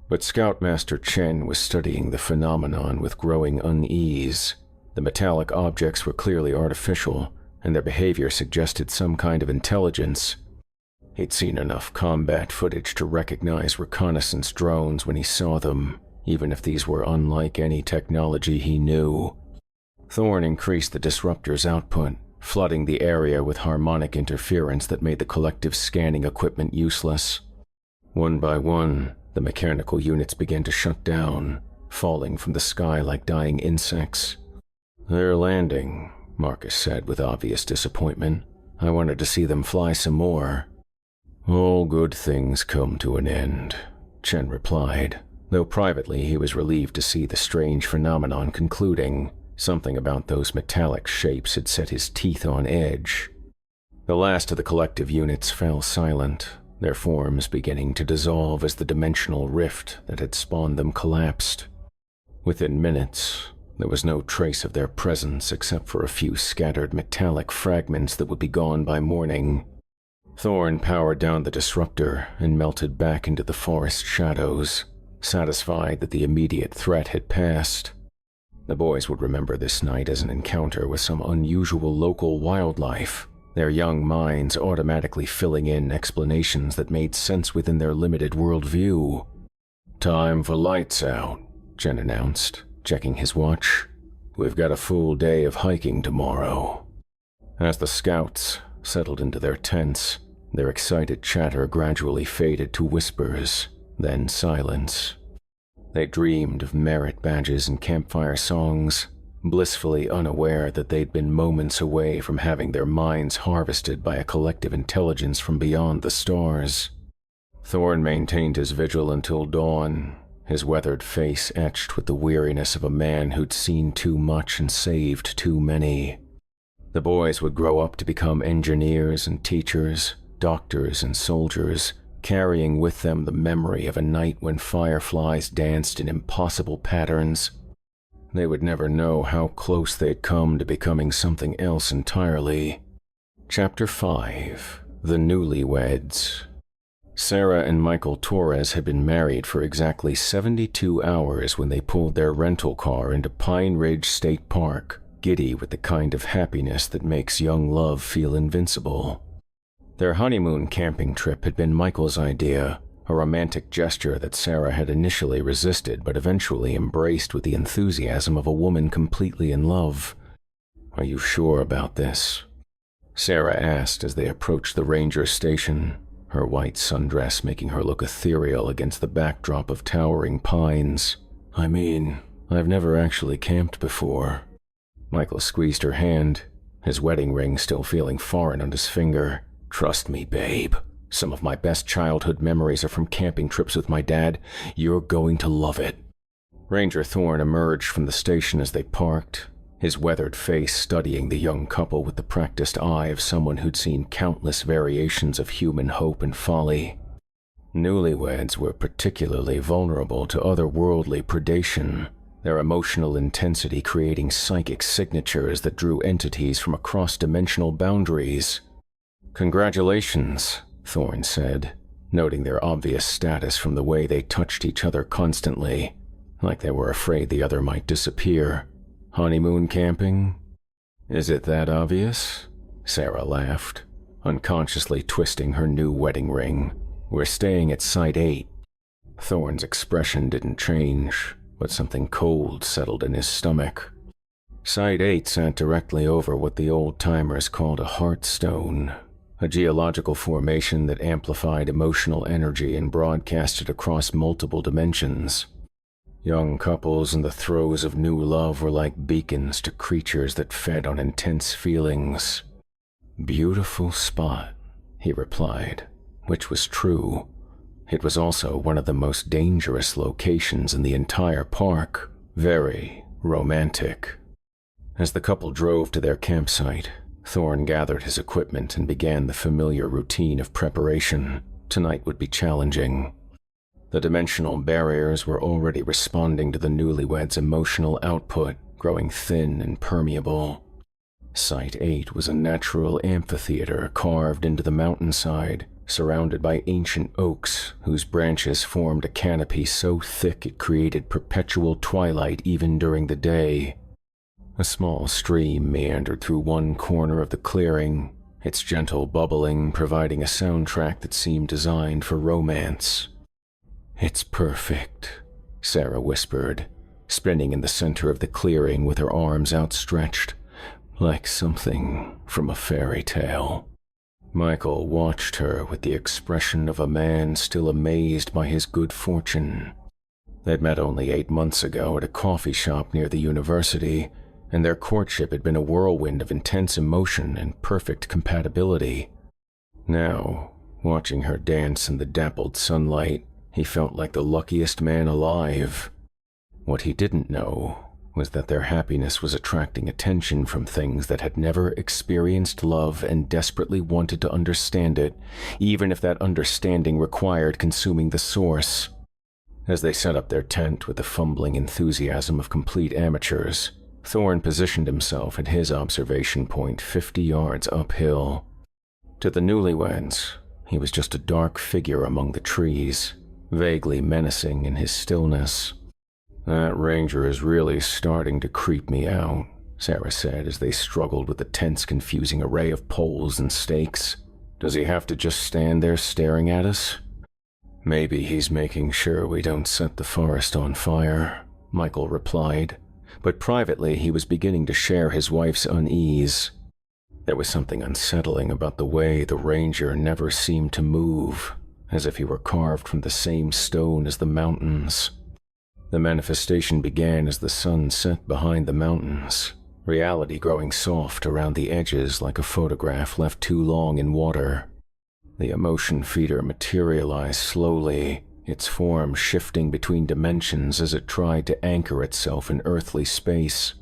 But Scoutmaster Chen was studying the phenomenon with growing unease. The metallic objects were clearly artificial, and their behavior suggested some kind of intelligence. He'd seen enough combat footage to recognize reconnaissance drones when he saw them, even if these were unlike any technology he knew. Thorne increased the disruptor's output, flooding the area with harmonic interference that made the collective scanning equipment useless. One by one, the mechanical units began to shut down, falling from the sky like dying insects. "They're landing," Marcus said with obvious disappointment. "I wanted to see them fly some more." "All good things come to an end," Chen replied, though privately he was relieved to see the strange phenomenon concluding. Something about those metallic shapes had set his teeth on edge. The last of the collective units fell silent, their forms beginning to dissolve as the dimensional rift that had spawned them collapsed. Within minutes, there was no trace of their presence except for a few scattered metallic fragments that would be gone by morning. Thorne powered down the disruptor and melted back into the forest shadows, satisfied that the immediate threat had passed. The boys would remember this night as an encounter with some unusual local wildlife, their young minds automatically filling in explanations that made sense within their limited worldview. "Time for lights out," Chen announced, checking his watch. We've got a full day of hiking tomorrow." As the scouts settled into their tents, their excited chatter gradually faded to whispers, then silence. They dreamed of merit badges and campfire songs, blissfully unaware that they'd been moments away from having their minds harvested by a collective intelligence from beyond the stars. Thorne maintained his vigil until dawn, his weathered face etched with the weariness of a man who'd seen too much and saved too many. The boys would grow up to become engineers and teachers, doctors and soldiers, carrying with them the memory of a night when fireflies danced in impossible patterns. They would never know how close they'd come to becoming something else entirely. Chapter 5. The Newlyweds. Sarah and Michael Torres had been married for exactly 72 hours when they pulled their rental car into Pine Ridge State Park, giddy with the kind of happiness that makes young love feel invincible. Their honeymoon camping trip had been Michael's idea, a romantic gesture that Sarah had initially resisted but eventually embraced with the enthusiasm of a woman completely in love. "Are you sure about this?" Sarah asked as they approached the ranger station, her white sundress making her look ethereal against the backdrop of towering pines. "I mean, I've never actually camped before." Michael squeezed her hand, his wedding ring still feeling foreign on his finger. "Trust me, babe. Some of my best childhood memories are from camping trips with my dad. You're going to love it." Ranger Thorne emerged from the station as they parked, his weathered face studying the young couple with the practiced eye of someone who'd seen countless variations of human hope and folly. Newlyweds were particularly vulnerable to otherworldly predation, their emotional intensity creating psychic signatures that drew entities from across dimensional boundaries. "Congratulations," Thorne said, noting their obvious status from the way they touched each other constantly, like they were afraid the other might disappear. "Honeymoon camping?" "Is it that obvious?" Sarah laughed, unconsciously twisting her new wedding ring. "We're staying at Site 8. Thorne's expression didn't change, but something cold settled in his stomach. Site 8 sat directly over what the old-timers called a heartstone, a geological formation that amplified emotional energy and broadcast it across multiple dimensions. Young couples in the throes of new love were like beacons to creatures that fed on intense feelings. "Beautiful spot," he replied, which was true. It was also one of the most dangerous locations in the entire park, very romantic. As the couple drove to their campsite, Thorne gathered his equipment and began the familiar routine of preparation. Tonight would be challenging. The dimensional barriers were already responding to the newlyweds' emotional output, growing thin and permeable. Site 8 was a natural amphitheater carved into the mountainside, surrounded by ancient oaks whose branches formed a canopy so thick it created perpetual twilight even during the day. A small stream meandered through one corner of the clearing, its gentle bubbling providing a soundtrack that seemed designed for romance. "It's perfect," Sarah whispered, spinning in the center of the clearing with her arms outstretched, like something from a fairy tale. Michael watched her with the expression of a man still amazed by his good fortune. They'd met only 8 months ago at a coffee shop near the university, and their courtship had been a whirlwind of intense emotion and perfect compatibility. Now, watching her dance in the dappled sunlight, he felt like the luckiest man alive. What he didn't know was that their happiness was attracting attention from things that had never experienced love and desperately wanted to understand it, even if that understanding required consuming the source. As they set up their tent with the fumbling enthusiasm of complete amateurs, Thorne positioned himself at his observation point 50 yards uphill. To the newlyweds, he was just a dark figure among the trees, vaguely menacing in his stillness. "That ranger is really starting to creep me out," Sarah said as they struggled with the tense, confusing array of poles and stakes. "Does he have to just stand there staring at us?" "Maybe he's making sure we don't set the forest on fire," Michael replied, but privately he was beginning to share his wife's unease. There was something unsettling about the way the Ranger never seemed to move, as if he were carved from the same stone as the mountains. The manifestation began as the sun set behind the mountains, reality growing soft around the edges like a photograph left too long in water. The emotion feeder materialized slowly, its form shifting between dimensions as it tried to anchor itself in earthly space.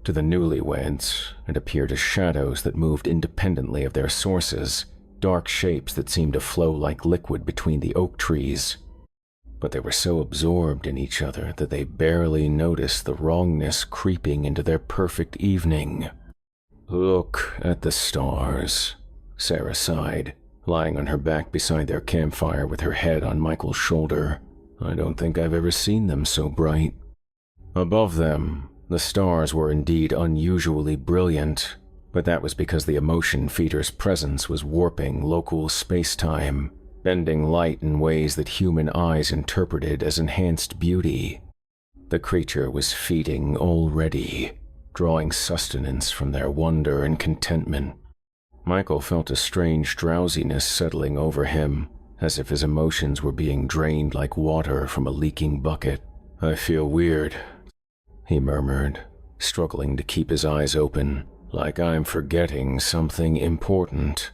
To the newlyweds, it appeared as shadows that moved independently of their sources, dark shapes that seemed to flow like liquid between the oak trees. But they were so absorbed in each other that they barely noticed the wrongness creeping into their perfect evening. "Look at the stars," Sarah sighed, lying on her back beside their campfire with her head on Michael's shoulder. "I don't think I've ever seen them so bright." Above them, the stars were indeed unusually brilliant, but that was because the emotion feeder's presence was warping local space-time, bending light in ways that human eyes interpreted as enhanced beauty. The creature was feeding already, drawing sustenance from their wonder and contentment. Michael felt a strange drowsiness settling over him, as if his emotions were being drained like water from a leaking bucket. "I feel weird," he murmured, struggling to keep his eyes open, "like I'm forgetting something important."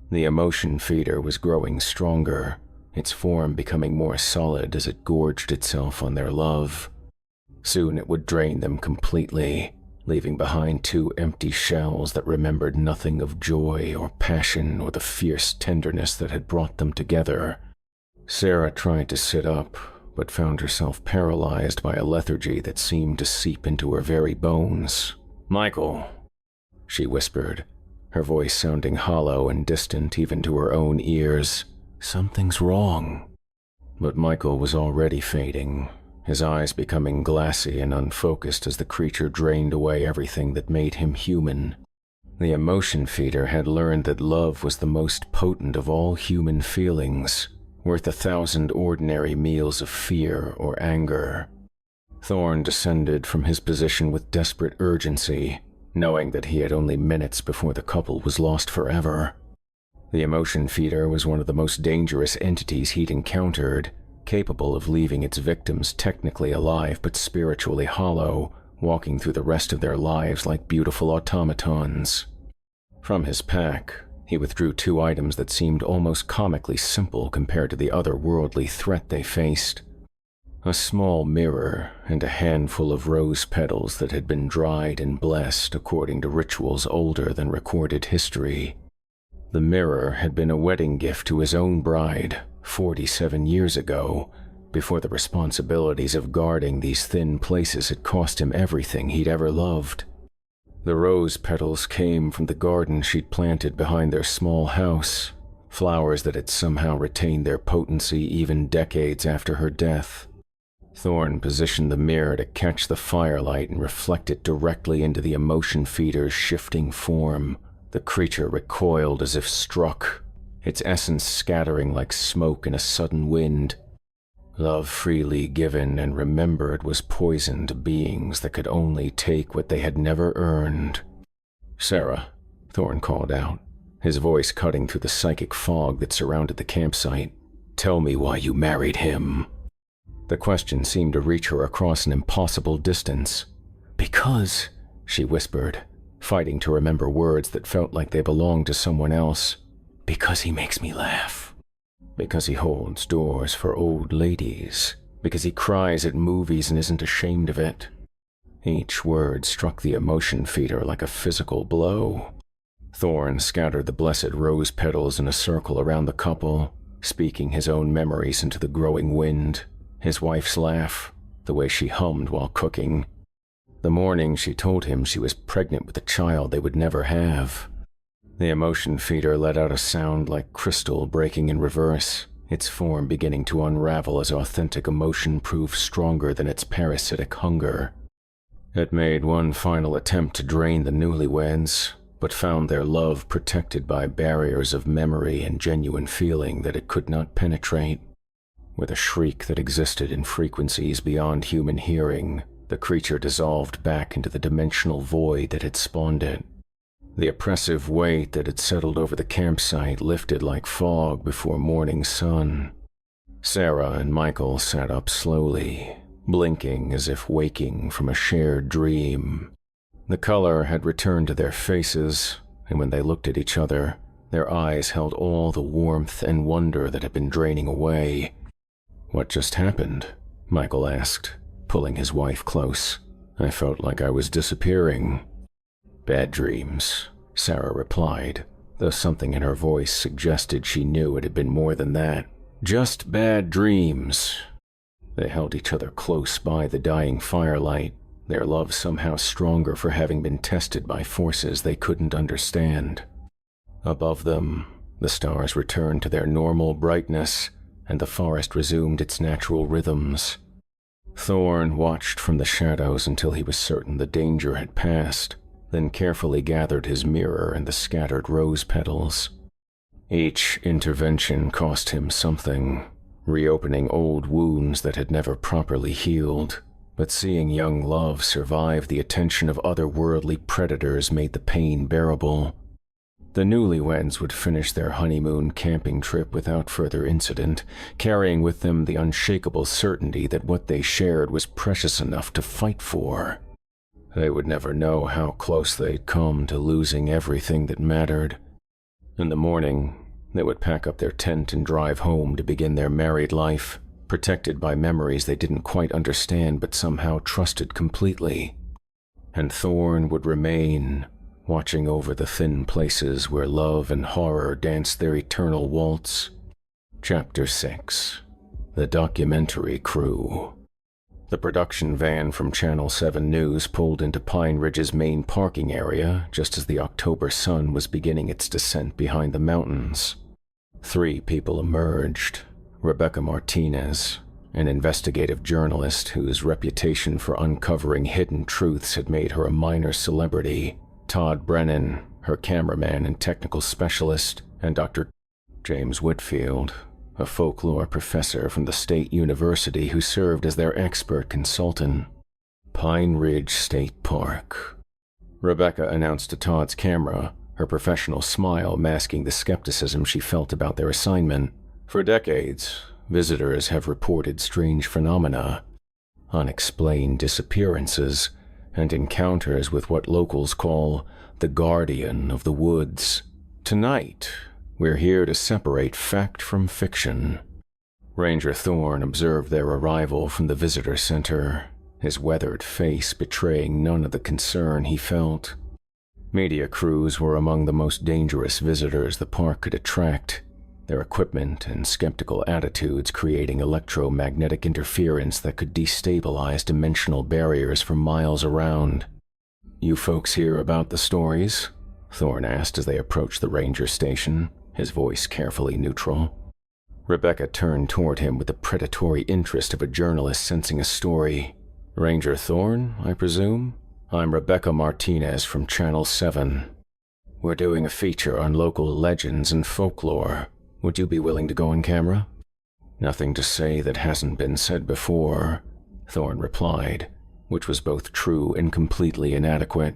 The emotion feeder was growing stronger, its form becoming more solid as it gorged itself on their love. Soon it would drain them completely, leaving behind two empty shells that remembered nothing of joy or passion or the fierce tenderness that had brought them together. Sarah tried to sit up, but found herself paralyzed by a lethargy that seemed to seep into her very bones. "Michael," she whispered, her voice sounding hollow and distant even to her own ears. "Something's wrong." But Michael was already fading, his eyes becoming glassy and unfocused as the creature drained away everything that made him human. The emotion feeder had learned that love was the most potent of all human feelings, worth 1,000 ordinary meals of fear or anger. Thorne descended from his position with desperate urgency, knowing that he had only minutes before the couple was lost forever. The emotion feeder was one of the most dangerous entities he'd encountered, capable of leaving its victims technically alive but spiritually hollow, walking through the rest of their lives like beautiful automatons. From his pack, he withdrew 2 items that seemed almost comically simple compared to the otherworldly threat they faced. A small mirror and a handful of rose petals that had been dried and blessed according to rituals older than recorded history. The mirror had been a wedding gift to his own bride 47 years ago, before the responsibilities of guarding these thin places had cost him everything he'd ever loved. The rose petals came from the garden she'd planted behind their small house, flowers that had somehow retained their potency even decades after her death. Thorne positioned the mirror to catch the firelight and reflect it directly into the emotion feeder's shifting form. The creature recoiled as if struck, its essence scattering like smoke in a sudden wind. Love freely given and remembered was poison to beings that could only take what they had never earned. "Sarah," Thorne called out, his voice cutting through the psychic fog that surrounded the campsite, "tell me why you married him." The question seemed to reach her across an impossible distance. "Because," she whispered, fighting to remember words that felt like they belonged to someone else. "Because he makes me laugh. Because he holds doors for old ladies. Because he cries at movies and isn't ashamed of it." Each word struck the emotion feeder like a physical blow. Thorne scattered the blessed rose petals in a circle around the couple, speaking his own memories into the growing wind. His wife's laugh, the way she hummed while cooking. The morning she told him she was pregnant with a child they would never have. The emotion feeder let out a sound like crystal breaking in reverse, its form beginning to unravel as authentic emotion proved stronger than its parasitic hunger. It made one final attempt to drain the newlyweds, but found their love protected by barriers of memory and genuine feeling that it could not penetrate. With a shriek that existed in frequencies beyond human hearing, The creature dissolved back into the dimensional void that had spawned it. The oppressive weight that had settled over the campsite lifted like fog before morning sun. Sarah and Michael sat up slowly, blinking as if waking from a shared dream. The color had returned to their faces, and when they looked at each other, their eyes held all the warmth and wonder that had been draining away. "What just happened?" Michael asked, pulling his wife close. "I felt like I was disappearing." "Bad dreams," Sarah replied, though something in her voice suggested she knew it had been more than that. "Just bad dreams." They held each other close by the dying firelight, their love somehow stronger for having been tested by forces they couldn't understand. Above them, the stars returned to their normal brightness, and the forest resumed its natural rhythms. Thorne watched from the shadows until he was certain the danger had passed, then carefully gathered his mirror and the scattered rose petals. Each intervention cost him something, reopening old wounds that had never properly healed, but seeing young love survive the attention of otherworldly predators made the pain bearable. The newlyweds would finish their honeymoon camping trip without further incident, carrying with them the unshakable certainty that what they shared was precious enough to fight for. They would never know how close they'd come to losing everything that mattered. In the morning, they would pack up their tent and drive home to begin their married life, protected by memories they didn't quite understand but somehow trusted completely. And Thorne would remain, watching over the thin places where love and horror danced their eternal waltz. Chapter 6. The Documentary Crew. The production van from Channel 7 News pulled into Pine Ridge's main parking area just as the October sun was beginning its descent behind the mountains. 3 people emerged. Rebecca Martinez, an investigative journalist whose reputation for uncovering hidden truths had made her a minor celebrity, Todd Brennan, her cameraman and technical specialist, and Dr. James Whitfield, a folklore professor from the state university who served as their expert consultant. Pine Ridge State Park. Rebecca announced to Todd's camera, her professional smile masking the skepticism she felt about their assignment. For decades, visitors have reported strange phenomena, unexplained disappearances, and encounters with what locals call the guardian of the woods. Tonight, we're here to separate fact from fiction. Ranger Thorne observed their arrival from the visitor center, his weathered face betraying none of the concern he felt. Media crews were among the most dangerous visitors the park could attract, their equipment and skeptical attitudes creating electromagnetic interference that could destabilize dimensional barriers for miles around. "You folks hear about the stories?" Thorne asked as they approached the ranger station, his voice carefully neutral. Rebecca turned toward him with the predatory interest of a journalist sensing a story. "Ranger Thorne, I presume? I'm Rebecca Martinez from Channel 7. We're doing a feature on local legends and folklore. Would you be willing to go on camera?" "Nothing to say that hasn't been said before," Thorne replied, which was both true and completely inadequate.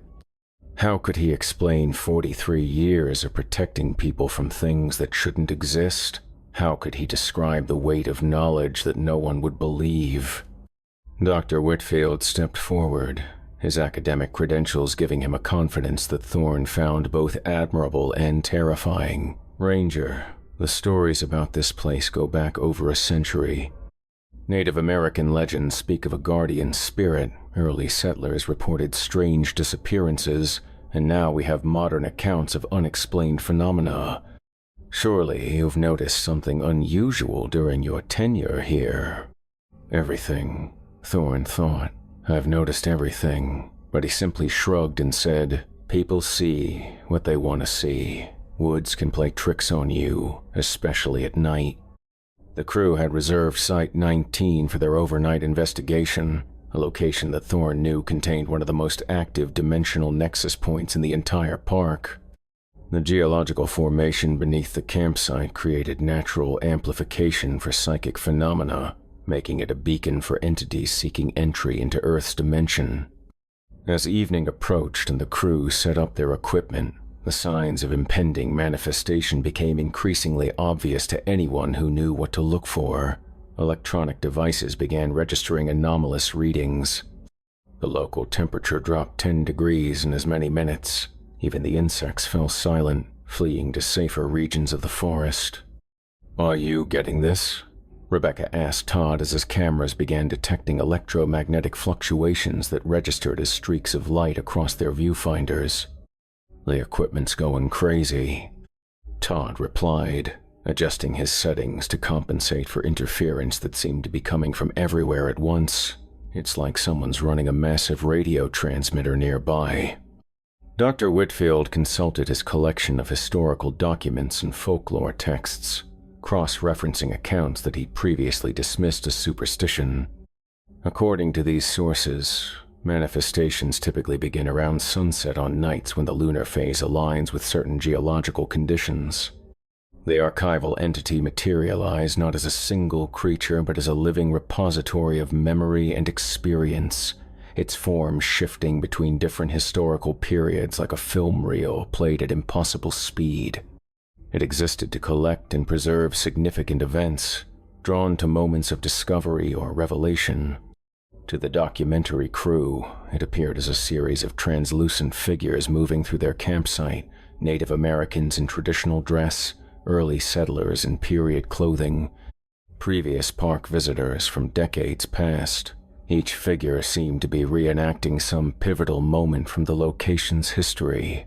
How could he explain 43 years of protecting people from things that shouldn't exist? How could he describe the weight of knowledge that no one would believe? Dr. Whitfield stepped forward, his academic credentials giving him a confidence that Thorne found both admirable and terrifying. "Ranger, the stories about this place go back over a century. Native American legends speak of a guardian spirit. Early settlers reported strange disappearances, and now we have modern accounts of unexplained phenomena. Surely you've noticed something unusual during your tenure here." "Everything," Thorne thought. "I've noticed everything," but he simply shrugged and said, "People see what they want to see. Woods can play tricks on you, especially at night." The crew had reserved Site 19 for their overnight investigation, a location that Thorne knew contained one of the most active dimensional nexus points in the entire park. The geological formation beneath the campsite created natural amplification for psychic phenomena, making it a beacon for entities seeking entry into Earth's dimension. As evening approached and the crew set up their equipment, the signs of impending manifestation became increasingly obvious to anyone who knew what to look for. Electronic devices began registering anomalous readings. The local temperature dropped 10 degrees in as many minutes. Even the insects fell silent, fleeing to safer regions of the forest. "Are you getting this?" Rebecca asked Todd as his cameras began detecting electromagnetic fluctuations that registered as streaks of light across their viewfinders. "The equipment's going crazy," Todd replied, adjusting his settings to compensate for interference that seemed to be coming from everywhere at once. It's like someone's running a massive radio transmitter nearby. Dr. Whitfield consulted his collection of historical documents and folklore texts, cross-referencing accounts that he'd previously dismissed as superstition. According to these sources, manifestations typically begin around sunset on nights when the lunar phase aligns with certain geological conditions. The archival entity materialized not as a single creature but as a living repository of memory and experience, its form shifting between different historical periods like a film reel played at impossible speed. It existed to collect and preserve significant events, drawn to moments of discovery or revelation. To the documentary crew, it appeared as a series of translucent figures moving through their campsite, Native Americans in traditional dress, early settlers in period clothing, previous park visitors from decades past. Each figure seemed to be reenacting some pivotal moment from the location's history.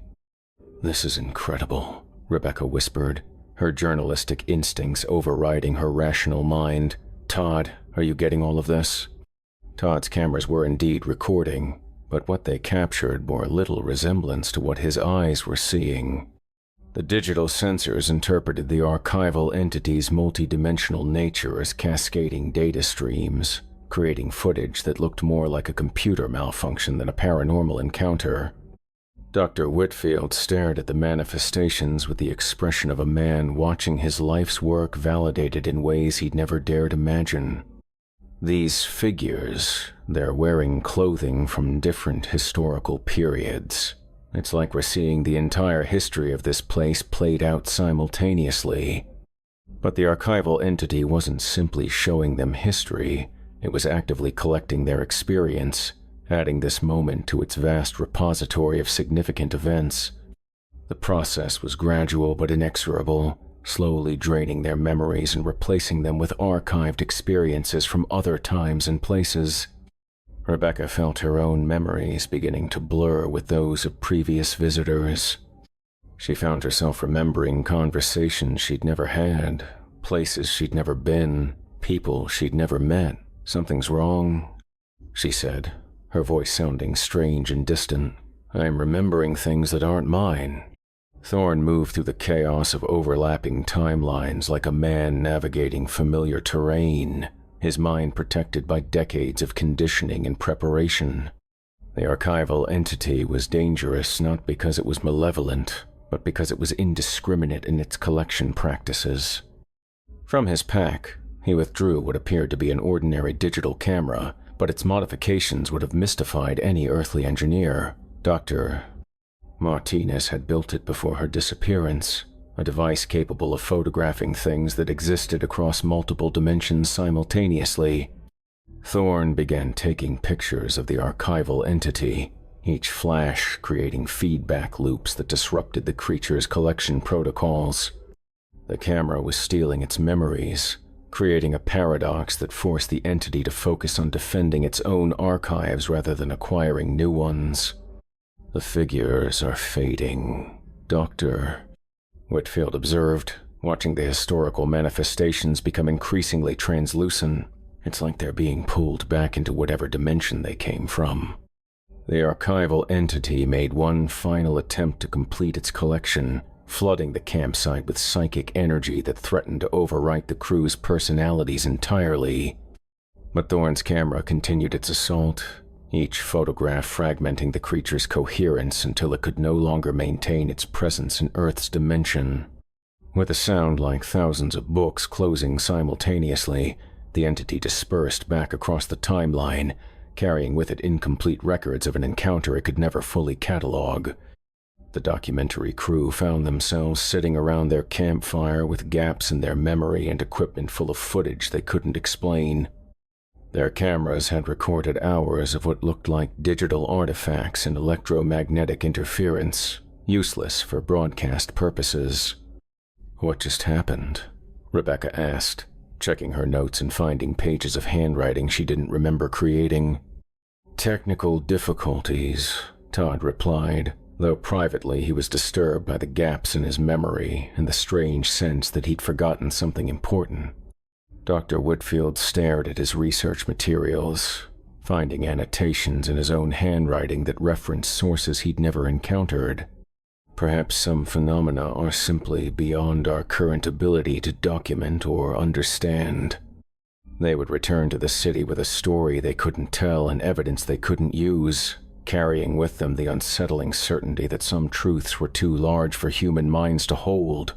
"This is incredible," Rebecca whispered, her journalistic instincts overriding her rational mind. "Todd, are you getting all of this?" Todd's cameras were indeed recording, but what they captured bore little resemblance to what his eyes were seeing. The digital sensors interpreted the archival entity's multidimensional nature as cascading data streams, creating footage that looked more like a computer malfunction than a paranormal encounter. Dr. Whitfield stared at the manifestations with the expression of a man watching his life's work validated in ways he'd never dared imagine. These figures, they're wearing clothing from different historical periods. It's like we're seeing the entire history of this place played out simultaneously. But the archival entity wasn't simply showing them history, it was actively collecting their experience, adding this moment to its vast repository of significant events. The process was gradual but inexorable, slowly draining their memories and replacing them with archived experiences from other times and places. Rebecca felt her own memories beginning to blur with those of previous visitors. She found herself remembering conversations she'd never had, places she'd never been, people she'd never met. "Something's wrong," she said, her voice sounding strange and distant. "I'm remembering things that aren't mine." Thorne moved through the chaos of overlapping timelines like a man navigating familiar terrain, his mind protected by decades of conditioning and preparation. The archival entity was dangerous not because it was malevolent, but because it was indiscriminate in its collection practices. From his pack, he withdrew what appeared to be an ordinary digital camera, but its modifications would have mystified any earthly engineer. Dr. Martinez had built it before her disappearance, a device capable of photographing things that existed across multiple dimensions simultaneously. Thorne began taking pictures of the archival entity, each flash creating feedback loops that disrupted the creature's collection protocols. The camera was stealing its memories, creating a paradox that forced the entity to focus on defending its own archives rather than acquiring new ones. "The figures are fading, Doctor," Whitfield observed, watching the historical manifestations become increasingly translucent. "It's like they're being pulled back into whatever dimension they came from." The archival entity made one final attempt to complete its collection, flooding the campsite with psychic energy that threatened to overwrite the crew's personalities entirely. But Thorne's camera continued its assault, each photograph fragmenting the creature's coherence until it could no longer maintain its presence in Earth's dimension. With a sound like thousands of books closing simultaneously, The entity dispersed back across the timeline, carrying with it incomplete records of an encounter it could never fully catalog. The documentary crew found themselves sitting around their campfire with gaps in their memory and equipment full of footage they couldn't explain. Their cameras had recorded hours of what looked like digital artifacts and electromagnetic interference, useless for broadcast purposes. "What just happened?" Rebecca asked, checking her notes and finding pages of handwriting she didn't remember creating. "Technical difficulties," Todd replied, though privately he was disturbed by the gaps in his memory and the strange sense that he'd forgotten something important. Dr. Whitfield stared at his research materials, finding annotations in his own handwriting that referenced sources he'd never encountered. Perhaps some phenomena are simply beyond our current ability to document or understand. They would return to the city with a story they couldn't tell and evidence they couldn't use, carrying with them the unsettling certainty that some truths were too large for human minds to hold.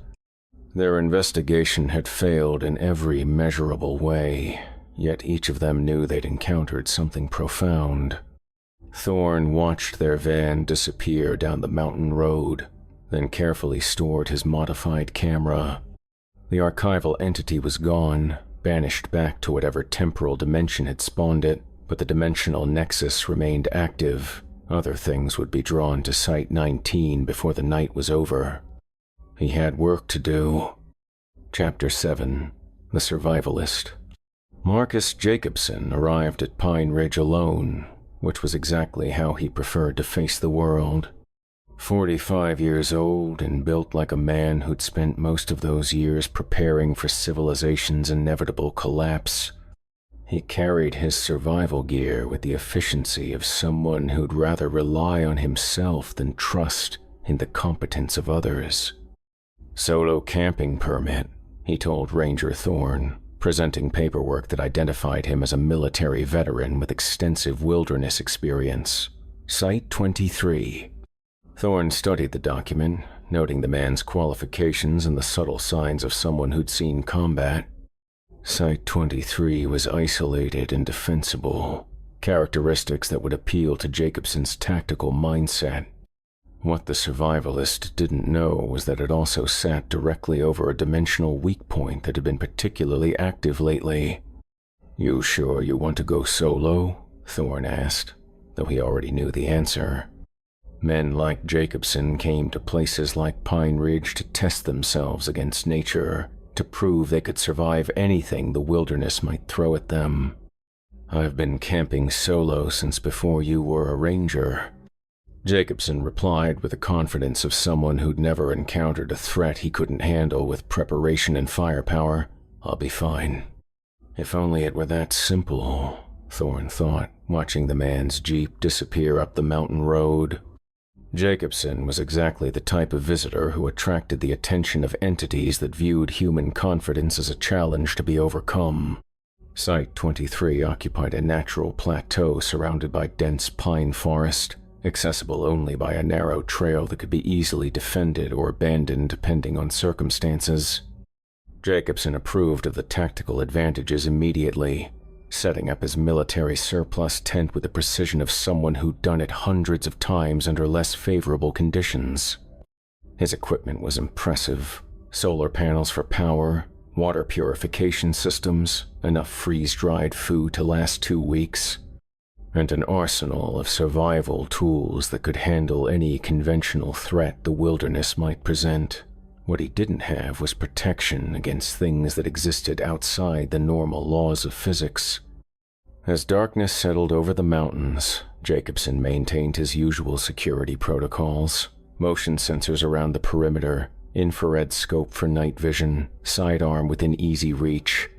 Their investigation had failed in every measurable way, yet each of them knew they'd encountered something profound. Thorne watched their van disappear down the mountain road, then carefully stored his modified camera. The archival entity was gone, banished back to whatever temporal dimension had spawned it, but the dimensional nexus remained active. Other things would be drawn to Site 19 before the night was over. He had work to do. Chapter 7. The Survivalist. Marcus Jacobson arrived at Pine Ridge alone, which was exactly how he preferred to face the world. 45 years old and built like a man who'd spent most of those years preparing for civilization's inevitable collapse. He carried his survival gear with the efficiency of someone who'd rather rely on himself than trust in the competence of others. "Solo camping permit," he told Ranger Thorne, presenting paperwork that identified him as a military veteran with extensive wilderness experience. Site 23. Thorne studied the document, noting the man's qualifications and the subtle signs of someone who'd seen combat. Site 23 was isolated and defensible, characteristics that would appeal to Jacobson's tactical mindset. What the survivalist didn't know was that it also sat directly over a dimensional weak point that had been particularly active lately. "You sure you want to go solo?" Thorne asked, though he already knew the answer. Men like Jacobson came to places like Pine Ridge to test themselves against nature, to prove they could survive anything the wilderness might throw at them. "I've been camping solo since before you were a ranger," Jacobson replied with the confidence of someone who'd never encountered a threat he couldn't handle with preparation and firepower. "I'll be fine." If only it were that simple, Thorne thought, watching the man's jeep disappear up the mountain road. Jacobson was exactly the type of visitor who attracted the attention of entities that viewed human confidence as a challenge to be overcome. Site 23 occupied a natural plateau surrounded by dense pine forest, accessible only by a narrow trail that could be easily defended or abandoned depending on circumstances. Jacobson approved of the tactical advantages immediately, setting up his military surplus tent with the precision of someone who'd done it hundreds of times under less favorable conditions. His equipment was impressive: solar panels for power, water purification systems, enough freeze-dried food to last 2 weeks, and an arsenal of survival tools that could handle any conventional threat the wilderness might present. What he didn't have was protection against things that existed outside the normal laws of physics. As darkness settled over the mountains, Jacobson maintained his usual security protocols: motion sensors around the perimeter, infrared scope for night vision, sidearm within easy reach.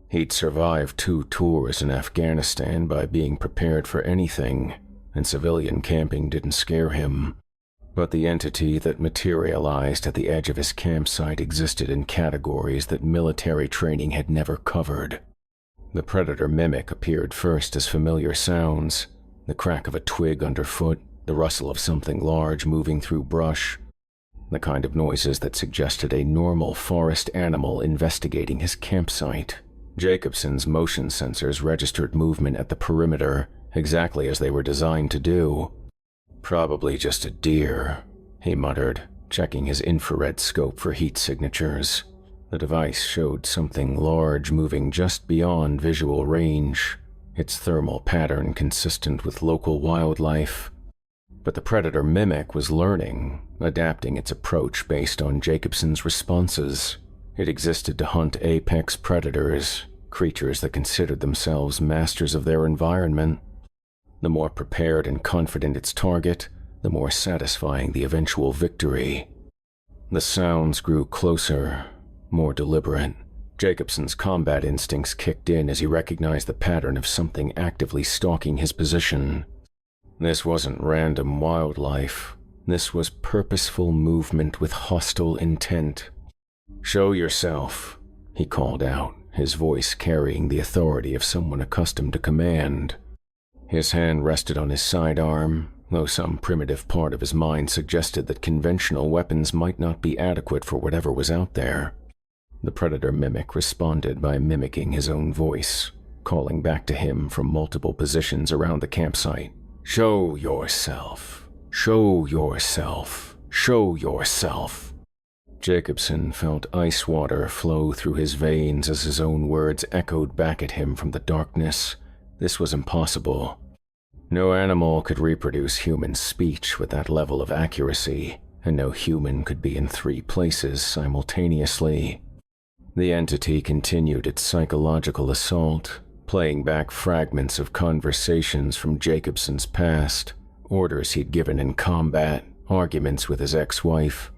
He'd survived 2 tours in Afghanistan by being prepared for anything, and civilian camping didn't scare him. But the entity that materialized at the edge of his campsite existed in categories that military training had never covered. The predator mimic appeared first as familiar sounds: the crack of a twig underfoot, the rustle of something large moving through brush, the kind of noises that suggested a normal forest animal investigating his campsite. Jacobson's motion sensors registered movement at the perimeter exactly as they were designed to do. "Probably just a deer," he muttered, checking his infrared scope for heat signatures. The device showed something large moving just beyond visual range, its thermal pattern consistent with local wildlife. But the predator mimic was learning, adapting its approach based on Jacobson's responses. It existed to hunt apex predators, creatures that considered themselves masters of their environment. The more prepared and confident its target, the more satisfying the eventual victory. The sounds grew closer, more deliberate. Jacobson's combat instincts kicked in as he recognized the pattern of something actively stalking his position. This wasn't random wildlife. This was purposeful movement with hostile intent. "Show yourself," he called out, his voice carrying the authority of someone accustomed to command. His hand rested on his sidearm, though some primitive part of his mind suggested that conventional weapons might not be adequate for whatever was out there. The predator mimic responded by mimicking his own voice, calling back to him from multiple positions around the campsite. "Show yourself. Show yourself. Show yourself." Jacobson felt ice water flow through his veins as his own words echoed back at him from the darkness. This was impossible. No animal could reproduce human speech with that level of accuracy, and no human could be in 3 places simultaneously. The entity continued its psychological assault, playing back fragments of conversations from Jacobson's past, orders he'd given in combat, arguments with his ex-wife,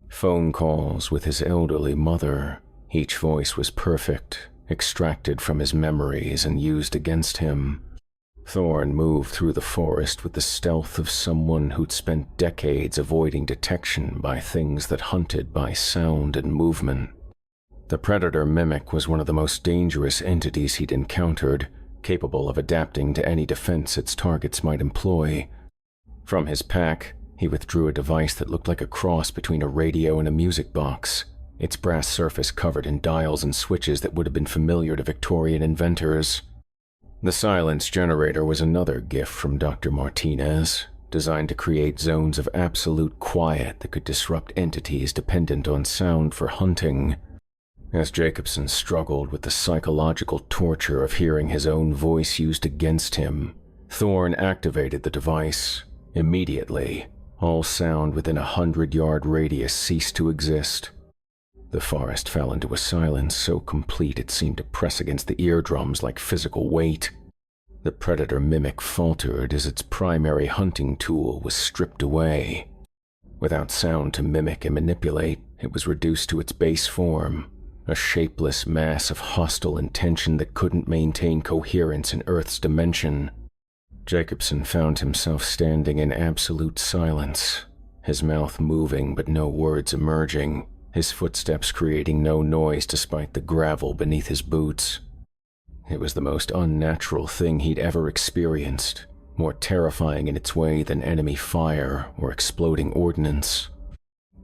phone calls with his elderly mother. Each voice was perfect, extracted from his memories and used against him. Thorne moved through the forest with the stealth of someone who'd spent decades avoiding detection by things that hunted by sound and movement. The predator mimic was one of the most dangerous entities he'd encountered, capable of adapting to any defense its targets might employ. From his pack, he withdrew a device that looked like a cross between a radio and a music box, its brass surface covered in dials and switches that would have been familiar to Victorian inventors. The silence generator was another gift from Dr. Martinez, designed to create zones of absolute quiet that could disrupt entities dependent on sound for hunting. As Jacobson struggled with the psychological torture of hearing his own voice used against him, Thorne activated the device. Immediately, all sound within a 100-yard radius ceased to exist. The forest fell into a silence so complete it seemed to press against the eardrums like physical weight. The predator mimic faltered as its primary hunting tool was stripped away. Without sound to mimic and manipulate, it was reduced to its base form, a shapeless mass of hostile intention that couldn't maintain coherence in Earth's dimension. Jacobson found himself standing in absolute silence, his mouth moving but no words emerging, his footsteps creating no noise despite the gravel beneath his boots. It was the most unnatural thing he'd ever experienced, more terrifying in its way than enemy fire or exploding ordnance.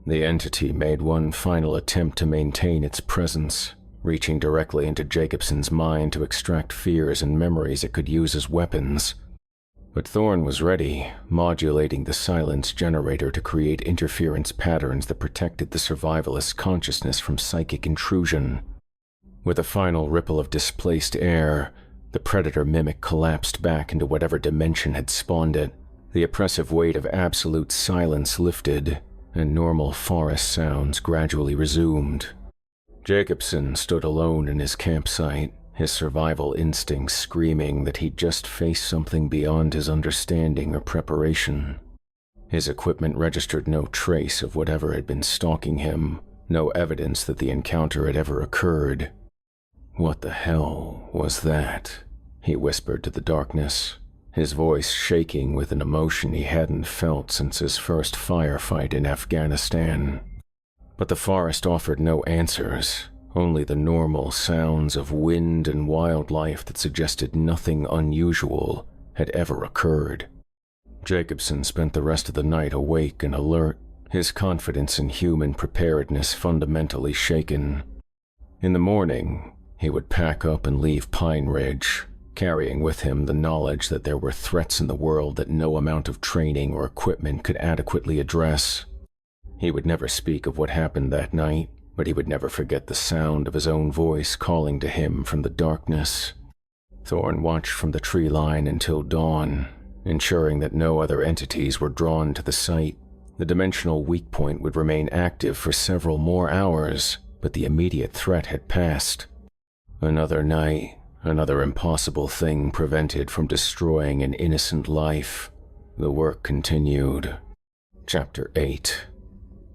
The entity made one final attempt to maintain its presence, reaching directly into Jacobson's mind to extract fears and memories it could use as weapons. But Thorne was ready, modulating the silence generator to create interference patterns that protected the survivalist's consciousness from psychic intrusion. With a final ripple of displaced air, the predator mimic collapsed back into whatever dimension had spawned it. The oppressive weight of absolute silence lifted, and normal forest sounds gradually resumed. Jacobson stood alone in his campsite, his survival instincts screaming that he'd just faced something beyond his understanding or preparation. His equipment registered no trace of whatever had been stalking him, no evidence that the encounter had ever occurred. "What the hell was that?" he whispered to the darkness, his voice shaking with an emotion he hadn't felt since his first firefight in Afghanistan. But the forest offered no answers, only the normal sounds of wind and wildlife that suggested nothing unusual had ever occurred. Jacobson spent the rest of the night awake and alert, his confidence in human preparedness fundamentally shaken. In the morning, He would pack up and leave Pine Ridge, carrying with him the knowledge that there were threats in the world that no amount of training or equipment could adequately address. He would never speak of what happened that night, but he would never forget the sound of his own voice calling to him from the darkness. Thorne watched from the tree line until dawn, ensuring that no other entities were drawn to the site. The dimensional weak point would remain active for several more hours, but the immediate threat had passed. Another night, another impossible thing prevented from destroying an innocent life. The work continued. Chapter 8.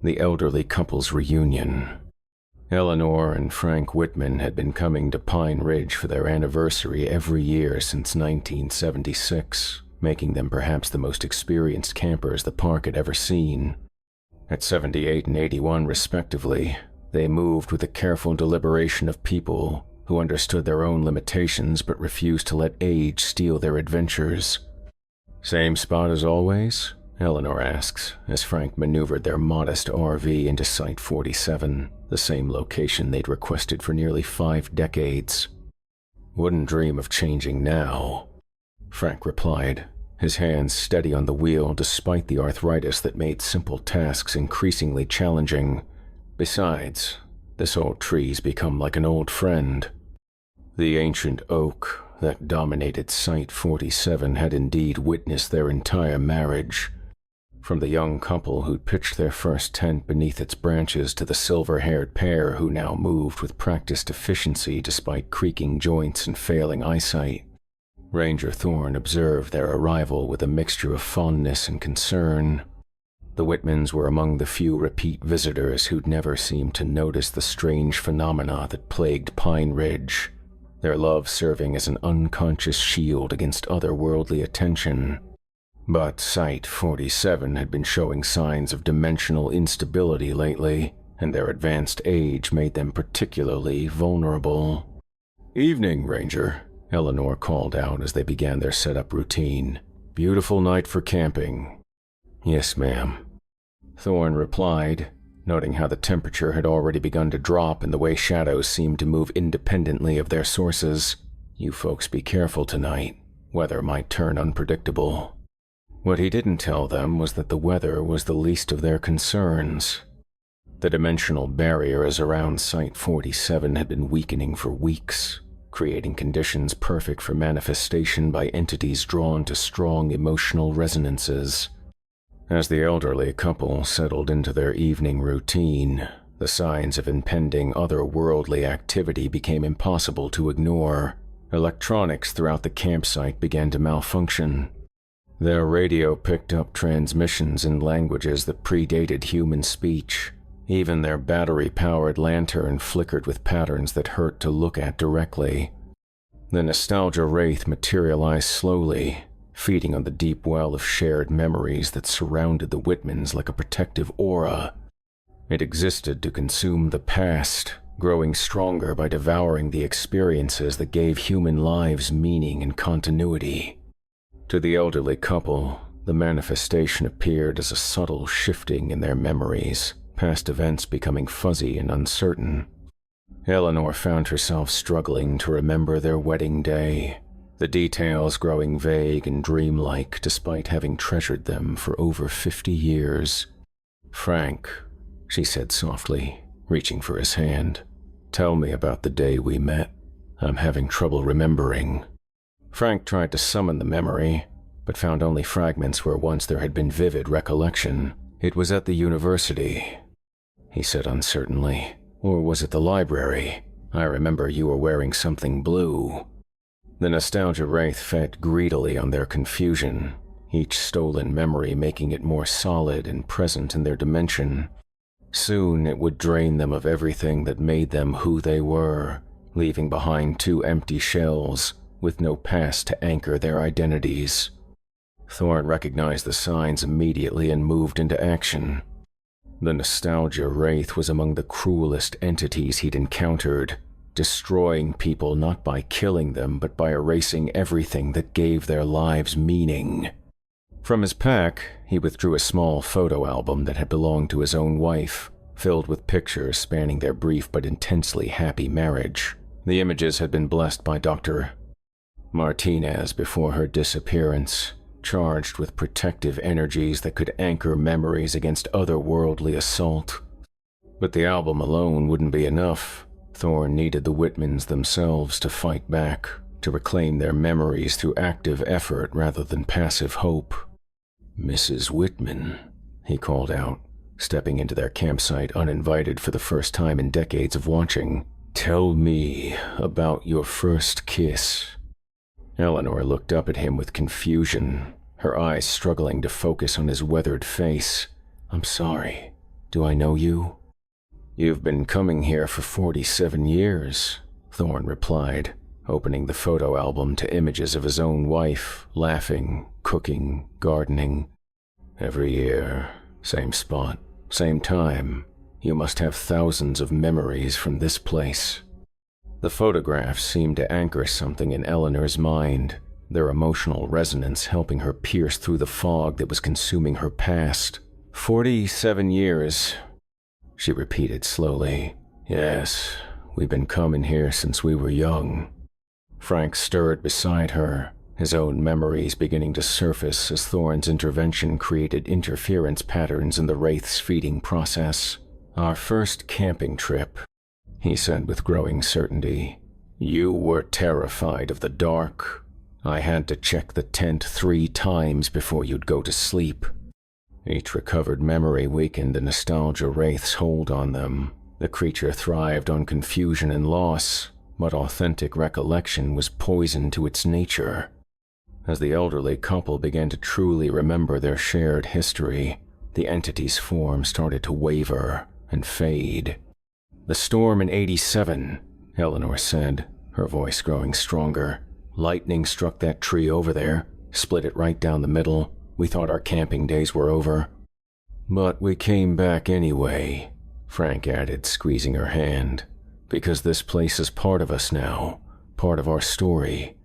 The elderly couple's reunion. Eleanor and Frank Whitman had been coming to Pine Ridge for their anniversary every year since 1976, making them perhaps the most experienced campers the park had ever seen. At 78 and 81 respectively, they moved with the careful deliberation of people who understood their own limitations but refused to let age steal their adventures. "Same spot as always?" Eleanor asks, as Frank maneuvered their modest RV into Site 47, the same location they'd requested for nearly 5 decades. "Wouldn't dream of changing now," Frank replied, his hands steady on the wheel despite the arthritis that made simple tasks increasingly challenging. "Besides, this old tree's become like an old friend." The ancient oak that dominated Site 47 had indeed witnessed their entire marriage. From the young couple who'd pitched their first tent beneath its branches to the silver-haired pair who now moved with practiced efficiency despite creaking joints and failing eyesight. Ranger Thorne observed their arrival with a mixture of fondness and concern. The Whitmans were among the few repeat visitors who'd never seemed to notice the strange phenomena that plagued Pine Ridge, their love serving as an unconscious shield against otherworldly attention. But Site 47 had been showing signs of dimensional instability lately, and their advanced age made them particularly vulnerable. "Evening, Ranger," Eleanor called out as they began their setup routine. "Beautiful night for camping." "Yes, ma'am," Thorne replied, noting how the temperature had already begun to drop and the way shadows seemed to move independently of their sources. "You folks be careful tonight. Weather might turn unpredictable." What he didn't tell them was that the weather was the least of their concerns. The dimensional barriers around Site 47 had been weakening for weeks, creating conditions perfect for manifestation by entities drawn to strong emotional resonances. As the elderly couple settled into their evening routine, the signs of impending otherworldly activity became impossible to ignore. Electronics throughout the campsite began to malfunction. Their radio picked up transmissions in languages that predated human speech. Even their battery-powered lantern flickered with patterns that hurt to look at directly. The nostalgia wraith materialized slowly, feeding on the deep well of shared memories that surrounded the Whitmans like a protective aura. It existed to consume the past, growing stronger by devouring the experiences that gave human lives meaning and continuity. To the elderly couple, the manifestation appeared as a subtle shifting in their memories, past events becoming fuzzy and uncertain. Eleanor found herself struggling to remember their wedding day, the details growing vague and dreamlike despite having treasured them for over 50 years. "Frank," she said softly, reaching for his hand, "tell me about the day we met. I'm having trouble remembering." Frank tried to summon the memory, but found only fragments where once there had been vivid recollection. "It was at the university," he said uncertainly. "Or was it the library? I remember you were wearing something blue." The nostalgia wraith fed greedily on their confusion, each stolen memory making it more solid and present in their dimension. Soon it would drain them of everything that made them who they were, leaving behind 2 empty shells, with no past to anchor their identities. Thorne recognized the signs immediately and moved into action. The nostalgia wraith was among the cruelest entities he'd encountered, destroying people not by killing them but by erasing everything that gave their lives meaning. From his pack, he withdrew a small photo album that had belonged to his own wife, filled with pictures spanning their brief but intensely happy marriage. The images had been blessed by Dr. Martinez before her disappearance, charged with protective energies that could anchor memories against otherworldly assault. But the album alone wouldn't be enough. Thorne needed the Whitmans themselves to fight back, to reclaim their memories through active effort rather than passive hope. "Mrs. Whitman," he called out, stepping into their campsite uninvited for the first time in decades of watching. "Tell me about your first kiss." Eleanor looked up at him with confusion, her eyes struggling to focus on his weathered face. "I'm sorry. Do I know you?" "You've been coming here for 47 years, Thorne replied, opening the photo album to images of his own wife, laughing, cooking, gardening. "Every year, same spot, same time. You must have thousands of memories from this place." The photographs seemed to anchor something in Eleanor's mind, their emotional resonance helping her pierce through the fog that was consuming her past. 47 years, she repeated slowly. "Yes, we've been coming here since we were young." Frank stirred beside her, his own memories beginning to surface as Thorne's intervention created interference patterns in the Wraith's feeding process. "Our first camping trip," he said with growing certainty. "You were terrified of the dark. I had to check the tent 3 times before you'd go to sleep." Each recovered memory weakened the nostalgia Wraith's hold on them. The creature thrived on confusion and loss, but authentic recollection was poison to its nature. As the elderly couple began to truly remember their shared history, the entity's form started to waver and fade. "The storm in '87, Eleanor said, her voice growing stronger. "Lightning struck that tree over there, split it right down the middle. We thought our camping days were over." "But we came back anyway," Frank added, squeezing her hand, "because this place is part of us now, part of our story."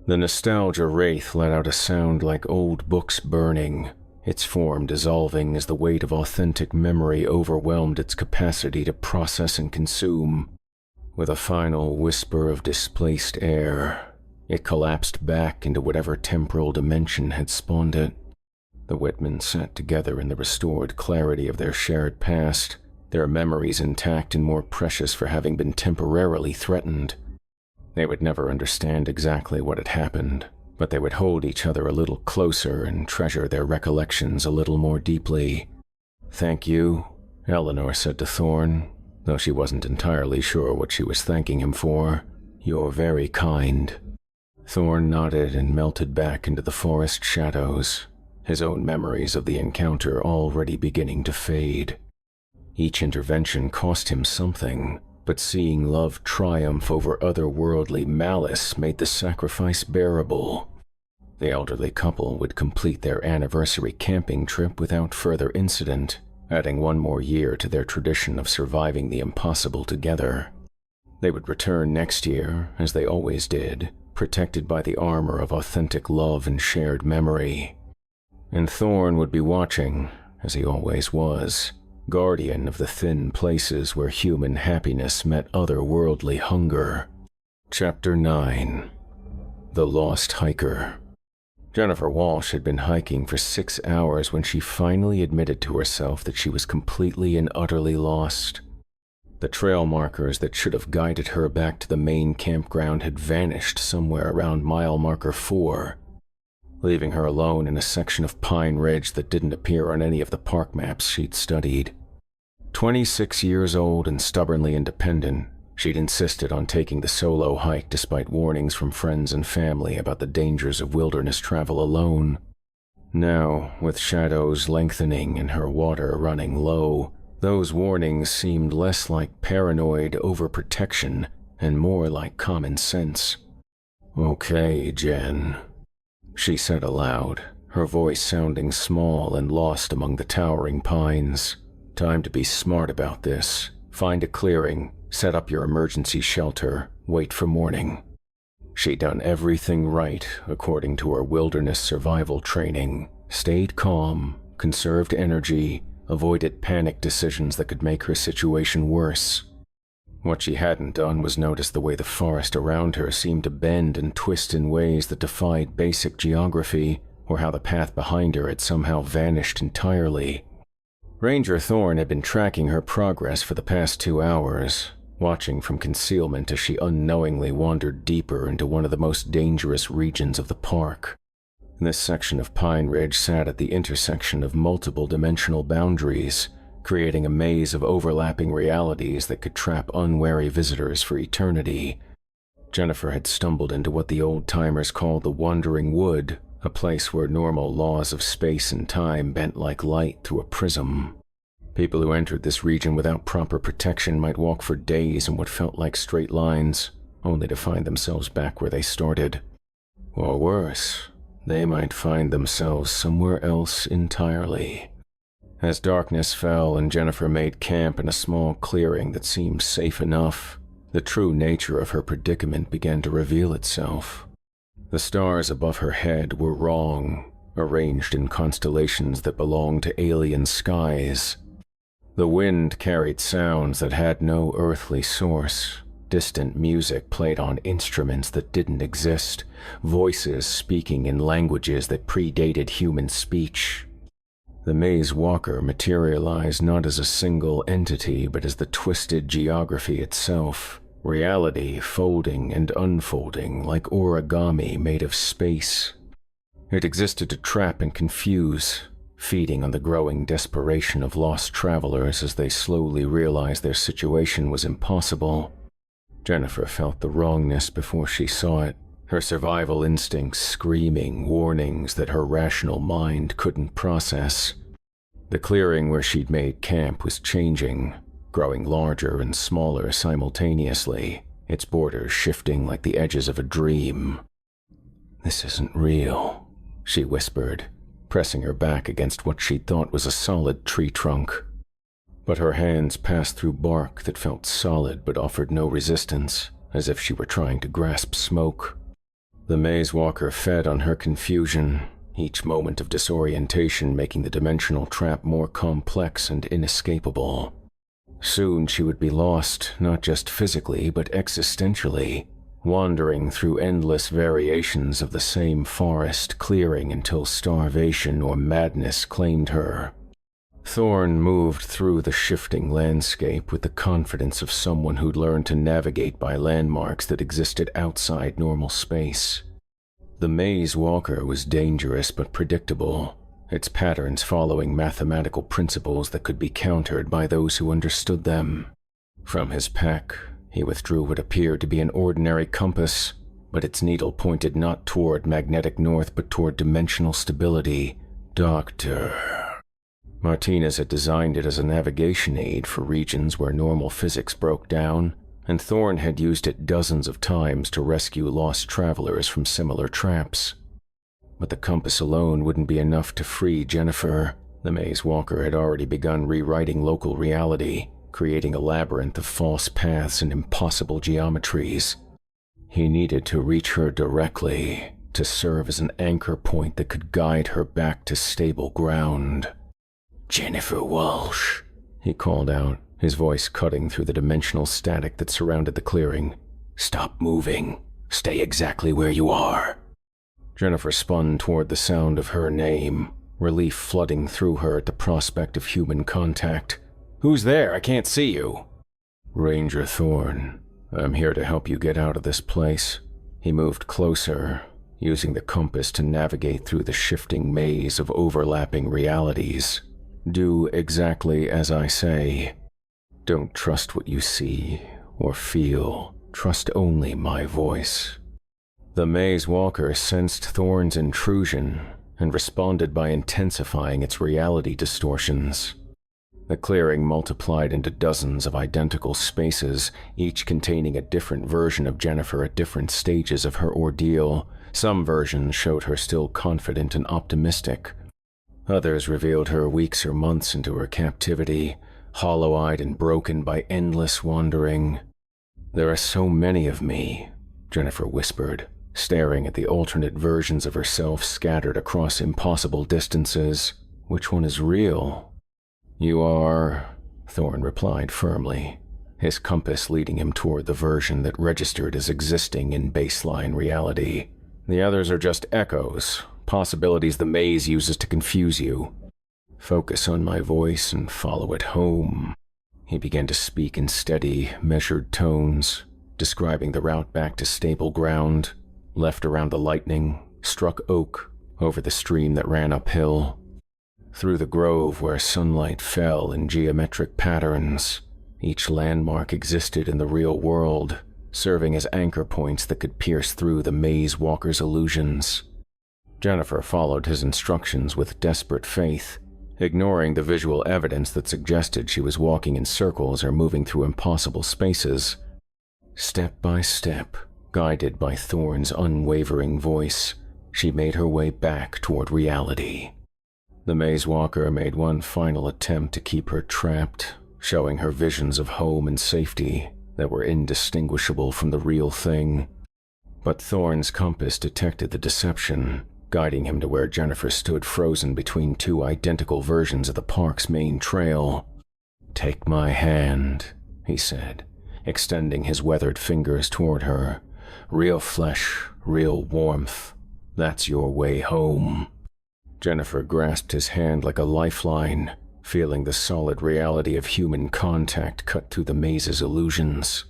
The nostalgia Wraith let out a sound like old books burning, its form dissolving as the weight of authentic memory overwhelmed its capacity to process and consume. With a final whisper of displaced air, it collapsed back into whatever temporal dimension had spawned it. The Whitmans sat together in the restored clarity of their shared past, their memories intact and more precious for having been temporarily threatened. They would never understand exactly what had happened, but they would hold each other a little closer and treasure their recollections a little more deeply. "Thank you," Eleanor said to Thorne, though she wasn't entirely sure what she was thanking him for. "You're very kind." Thorne nodded and melted back into the forest shadows, his own memories of the encounter already beginning to fade. Each intervention cost him something, but seeing love triumph over otherworldly malice made the sacrifice bearable. The elderly couple would complete their anniversary camping trip without further incident, adding one more year to their tradition of surviving the impossible together. They would return next year, as they always did, protected by the armor of authentic love and shared memory. And Thorne would be watching, as he always was, guardian of the thin places where human happiness met otherworldly hunger. Chapter 9. The Lost Hiker. Jennifer Walsh had been hiking for 6 hours when she finally admitted to herself that she was completely and utterly lost. The trail markers that should have guided her back to the main campground had vanished somewhere around mile marker 4, leaving her alone in a section of Pine Ridge that didn't appear on any of the park maps she'd studied. 26 years old and stubbornly independent, she'd insisted on taking the solo hike despite warnings from friends and family about the dangers of wilderness travel alone. Now, with shadows lengthening and her water running low, those warnings seemed less like paranoid overprotection and more like common sense. "Okay, Jen," she said aloud, her voice sounding small and lost among the towering pines. "Time to be smart about this. Find a clearing, set up your emergency shelter, wait for morning." She'd done everything right according to her wilderness survival training, stayed calm, conserved energy, avoided panic decisions that could make her situation worse. What she hadn't done was notice the way the forest around her seemed to bend and twist in ways that defied basic geography, or how the path behind her had somehow vanished entirely. Ranger Thorne had been tracking her progress for the past 2 hours, watching from concealment as she unknowingly wandered deeper into one of the most dangerous regions of the park. This section of Pine Ridge sat at the intersection of multiple dimensional boundaries, creating a maze of overlapping realities that could trap unwary visitors for eternity. Jennifer had stumbled into what the old-timers called the Wandering Wood, a place where normal laws of space and time bent like light through a prism. People who entered this region without proper protection might walk for days in what felt like straight lines, only to find themselves back where they started. Or worse, they might find themselves somewhere else entirely. As darkness fell and Jennifer made camp in a small clearing that seemed safe enough, the true nature of her predicament began to reveal itself. The stars above her head were wrong, arranged in constellations that belonged to alien skies. The wind carried sounds that had no earthly source. Distant music played on instruments that didn't exist, voices speaking in languages that predated human speech. The maze walker materialized not as a single entity but as the twisted geography itself, reality folding and unfolding like origami made of space. It existed to trap and confuse, feeding on the growing desperation of lost travelers as they slowly realized their situation was impossible. Jennifer felt the wrongness before she saw it, her survival instincts screaming warnings that her rational mind couldn't process. The clearing where she'd made camp was changing, growing larger and smaller simultaneously, its borders shifting like the edges of a dream. "This isn't real," she whispered, pressing her back against what she thought was a solid tree trunk. But her hands passed through bark that felt solid but offered no resistance, as if she were trying to grasp smoke. The maze walker fed on her confusion, each moment of disorientation making the dimensional trap more complex and inescapable. Soon she would be lost, not just physically but existentially, wandering through endless variations of the same forest clearing until starvation or madness claimed her. Thorne moved through the shifting landscape with the confidence of someone who'd learned to navigate by landmarks that existed outside normal space. The maze walker was dangerous but predictable, its patterns following mathematical principles that could be countered by those who understood them. From his pack, he withdrew what appeared to be an ordinary compass, but its needle pointed not toward magnetic north but toward dimensional stability. Doctor. Martinez had designed it as a navigation aid for regions where normal physics broke down, and Thorne had used it dozens of times to rescue lost travelers from similar traps. But the compass alone wouldn't be enough to free Jennifer. The maze walker had already begun rewriting local reality, creating a labyrinth of false paths and impossible geometries. He needed to reach her directly, to serve as an anchor point that could guide her back to stable ground. "Jennifer Walsh," he called out, his voice cutting through the dimensional static that surrounded the clearing. "Stop moving. Stay exactly where you are." Jennifer spun toward the sound of her name, relief flooding through her at the prospect of human contact. "Who's there? I can't see you." "Ranger Thorne. I'm here to help you get out of this place." He moved closer, using the compass to navigate through the shifting maze of overlapping realities. "Do exactly as I say. Don't trust what you see or feel. Trust only my voice." The maze walker sensed Thorne's intrusion and responded by intensifying its reality distortions. The clearing multiplied into dozens of identical spaces, each containing a different version of Jennifer at different stages of her ordeal. Some versions showed her still confident and optimistic. Others revealed her weeks or months into her captivity, hollow-eyed and broken by endless wandering. "There are so many of me," Jennifer whispered, staring at the alternate versions of herself scattered across impossible distances. "Which one is real?" "You are," Thorne replied firmly. his compass leading him toward the version that registered as existing in baseline reality. The others are just echoes, possibilities the maze uses to confuse you. Focus on my voice and follow it home. He began to speak in steady, measured tones, describing the route back to stable ground, left around the lightning, struck oak, over the stream that ran uphill, through the grove where sunlight fell in geometric patterns. Each landmark existed in the real world, serving as anchor points that could pierce through the maze walker's illusions. Jennifer followed his instructions with desperate faith, ignoring the visual evidence that suggested she was walking in circles or moving through impossible spaces. Step by step, guided by Thorne's unwavering voice, she made her way back toward reality. The maze walker made one final attempt to keep her trapped, showing her visions of home and safety that were indistinguishable from the real thing. But Thorne's compass detected the deception, guiding him to where Jennifer stood frozen between two identical versions of the park's main trail. "Take my hand," he said, extending his weathered fingers toward her. "Real flesh, real warmth. That's your way home." Jennifer grasped his hand like a lifeline, feeling the solid reality of human contact cut through the maze's illusions.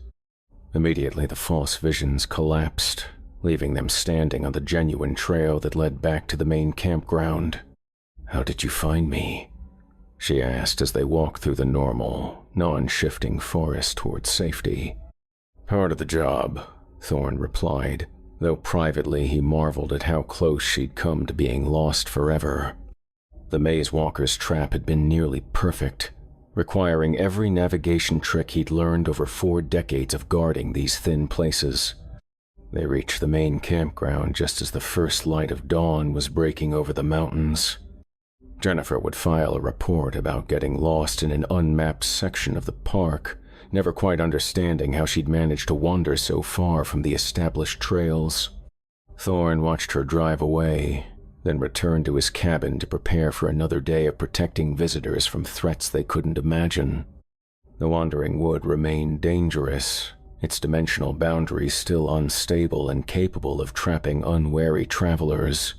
Immediately, the false visions collapsed, leaving them standing on the genuine trail that led back to the main campground. "How did you find me?" she asked as they walked through the normal, non-shifting forest towards safety. "Part of the job," Thorne replied, though privately he marveled at how close she'd come to being lost forever. The maze walker's trap had been nearly perfect, requiring every navigation trick he'd learned over 4 decades of guarding these thin places. They reached the main campground just as the first light of dawn was breaking over the mountains. Jennifer would file a report about getting lost in an unmapped section of the park, never quite understanding how she'd managed to wander so far from the established trails. Thorne watched her drive away, then returned to his cabin to prepare for another day of protecting visitors from threats they couldn't imagine. The wandering wood remained dangerous, its dimensional boundaries still unstable and capable of trapping unwary travelers.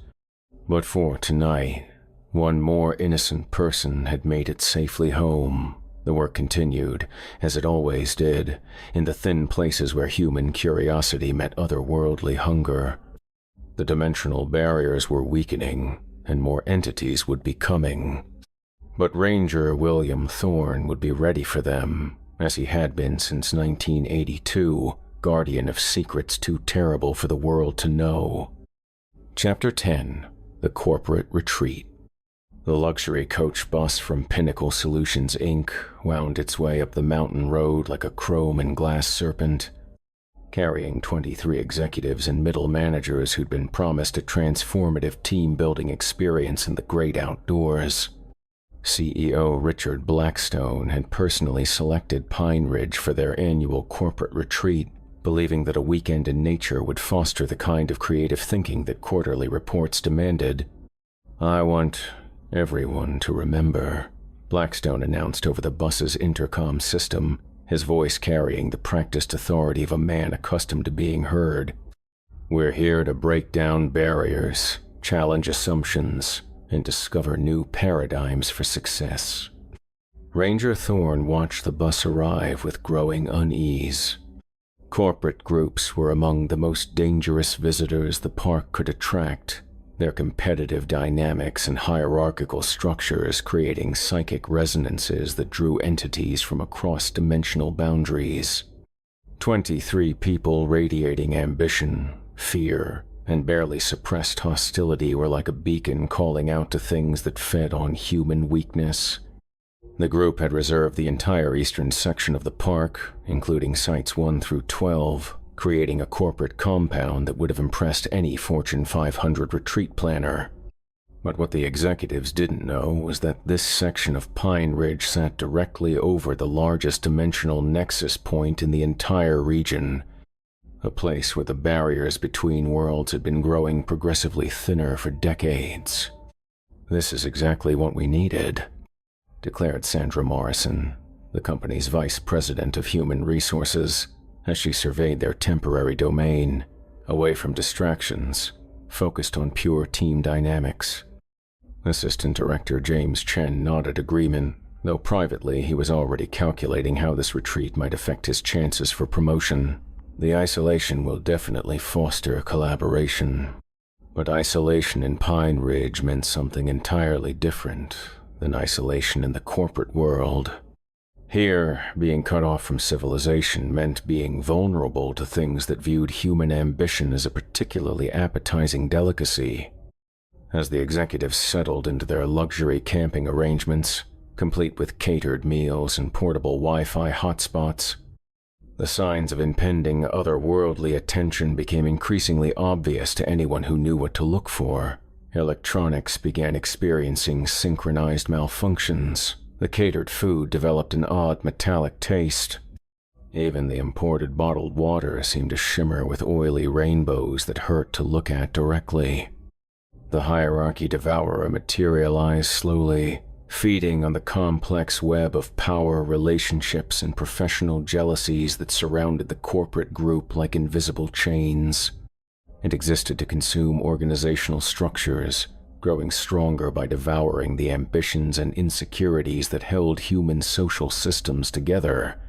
But for tonight, one more innocent person had made it safely home. The work continued, as it always did, in the thin places where human curiosity met otherworldly hunger. The dimensional barriers were weakening, and more entities would be coming. But Ranger William Thorne would be ready for them, as he had been since 1982, guardian of secrets too terrible for the world to know. Chapter 10: The Corporate Retreat. The luxury coach bus from Pinnacle Solutions, Inc. wound its way up the mountain road like a chrome and glass serpent, carrying 23 executives and middle managers who'd been promised a transformative team-building experience in the great outdoors. CEO Richard Blackstone had personally selected Pine Ridge for their annual corporate retreat, believing that a weekend in nature would foster the kind of creative thinking that quarterly reports demanded. "I want everyone to remember," Blackstone announced over the bus's intercom system, his voice carrying the practiced authority of a man accustomed to being heard. "We're here to break down barriers, challenge assumptions, and discover new paradigms for success." Ranger Thorne watched the bus arrive with growing unease. Corporate groups were among the most dangerous visitors the park could attract, their competitive dynamics and hierarchical structures creating psychic resonances that drew entities from across dimensional boundaries. 23 people radiating ambition, fear, and barely suppressed hostility were like a beacon calling out to things that fed on human weakness. The group had reserved the entire eastern section of the park, including sites 1 through 12, creating a corporate compound that would have impressed any Fortune 500 retreat planner. But what the executives didn't know was that this section of Pine Ridge sat directly over the largest dimensional nexus point in the entire region, a place where the barriers between worlds had been growing progressively thinner for decades. "This is exactly what we needed," declared Sandra Morrison, the company's vice president of human resources, as she surveyed their temporary domain, away from distractions, focused on pure team dynamics. Assistant Director James Chen nodded agreement, though privately he was already calculating how this retreat might affect his chances for promotion. The isolation will definitely foster collaboration. But isolation in Pine Ridge meant something entirely different than isolation in the corporate world. Here, being cut off from civilization meant being vulnerable to things that viewed human ambition as a particularly appetizing delicacy. As the executives settled into their luxury camping arrangements, complete with catered meals and portable Wi-Fi hotspots, the signs of impending otherworldly attention became increasingly obvious to anyone who knew what to look for. Electronics began experiencing synchronized malfunctions. The catered food developed an odd metallic taste. Even the imported bottled water seemed to shimmer with oily rainbows that hurt to look at directly. The hierarchy devourer materialized slowly, feeding on the complex web of power, relationships, and professional jealousies that surrounded the corporate group like invisible chains. It existed to consume organizational structures, growing stronger by devouring the ambitions and insecurities that held human social systems together.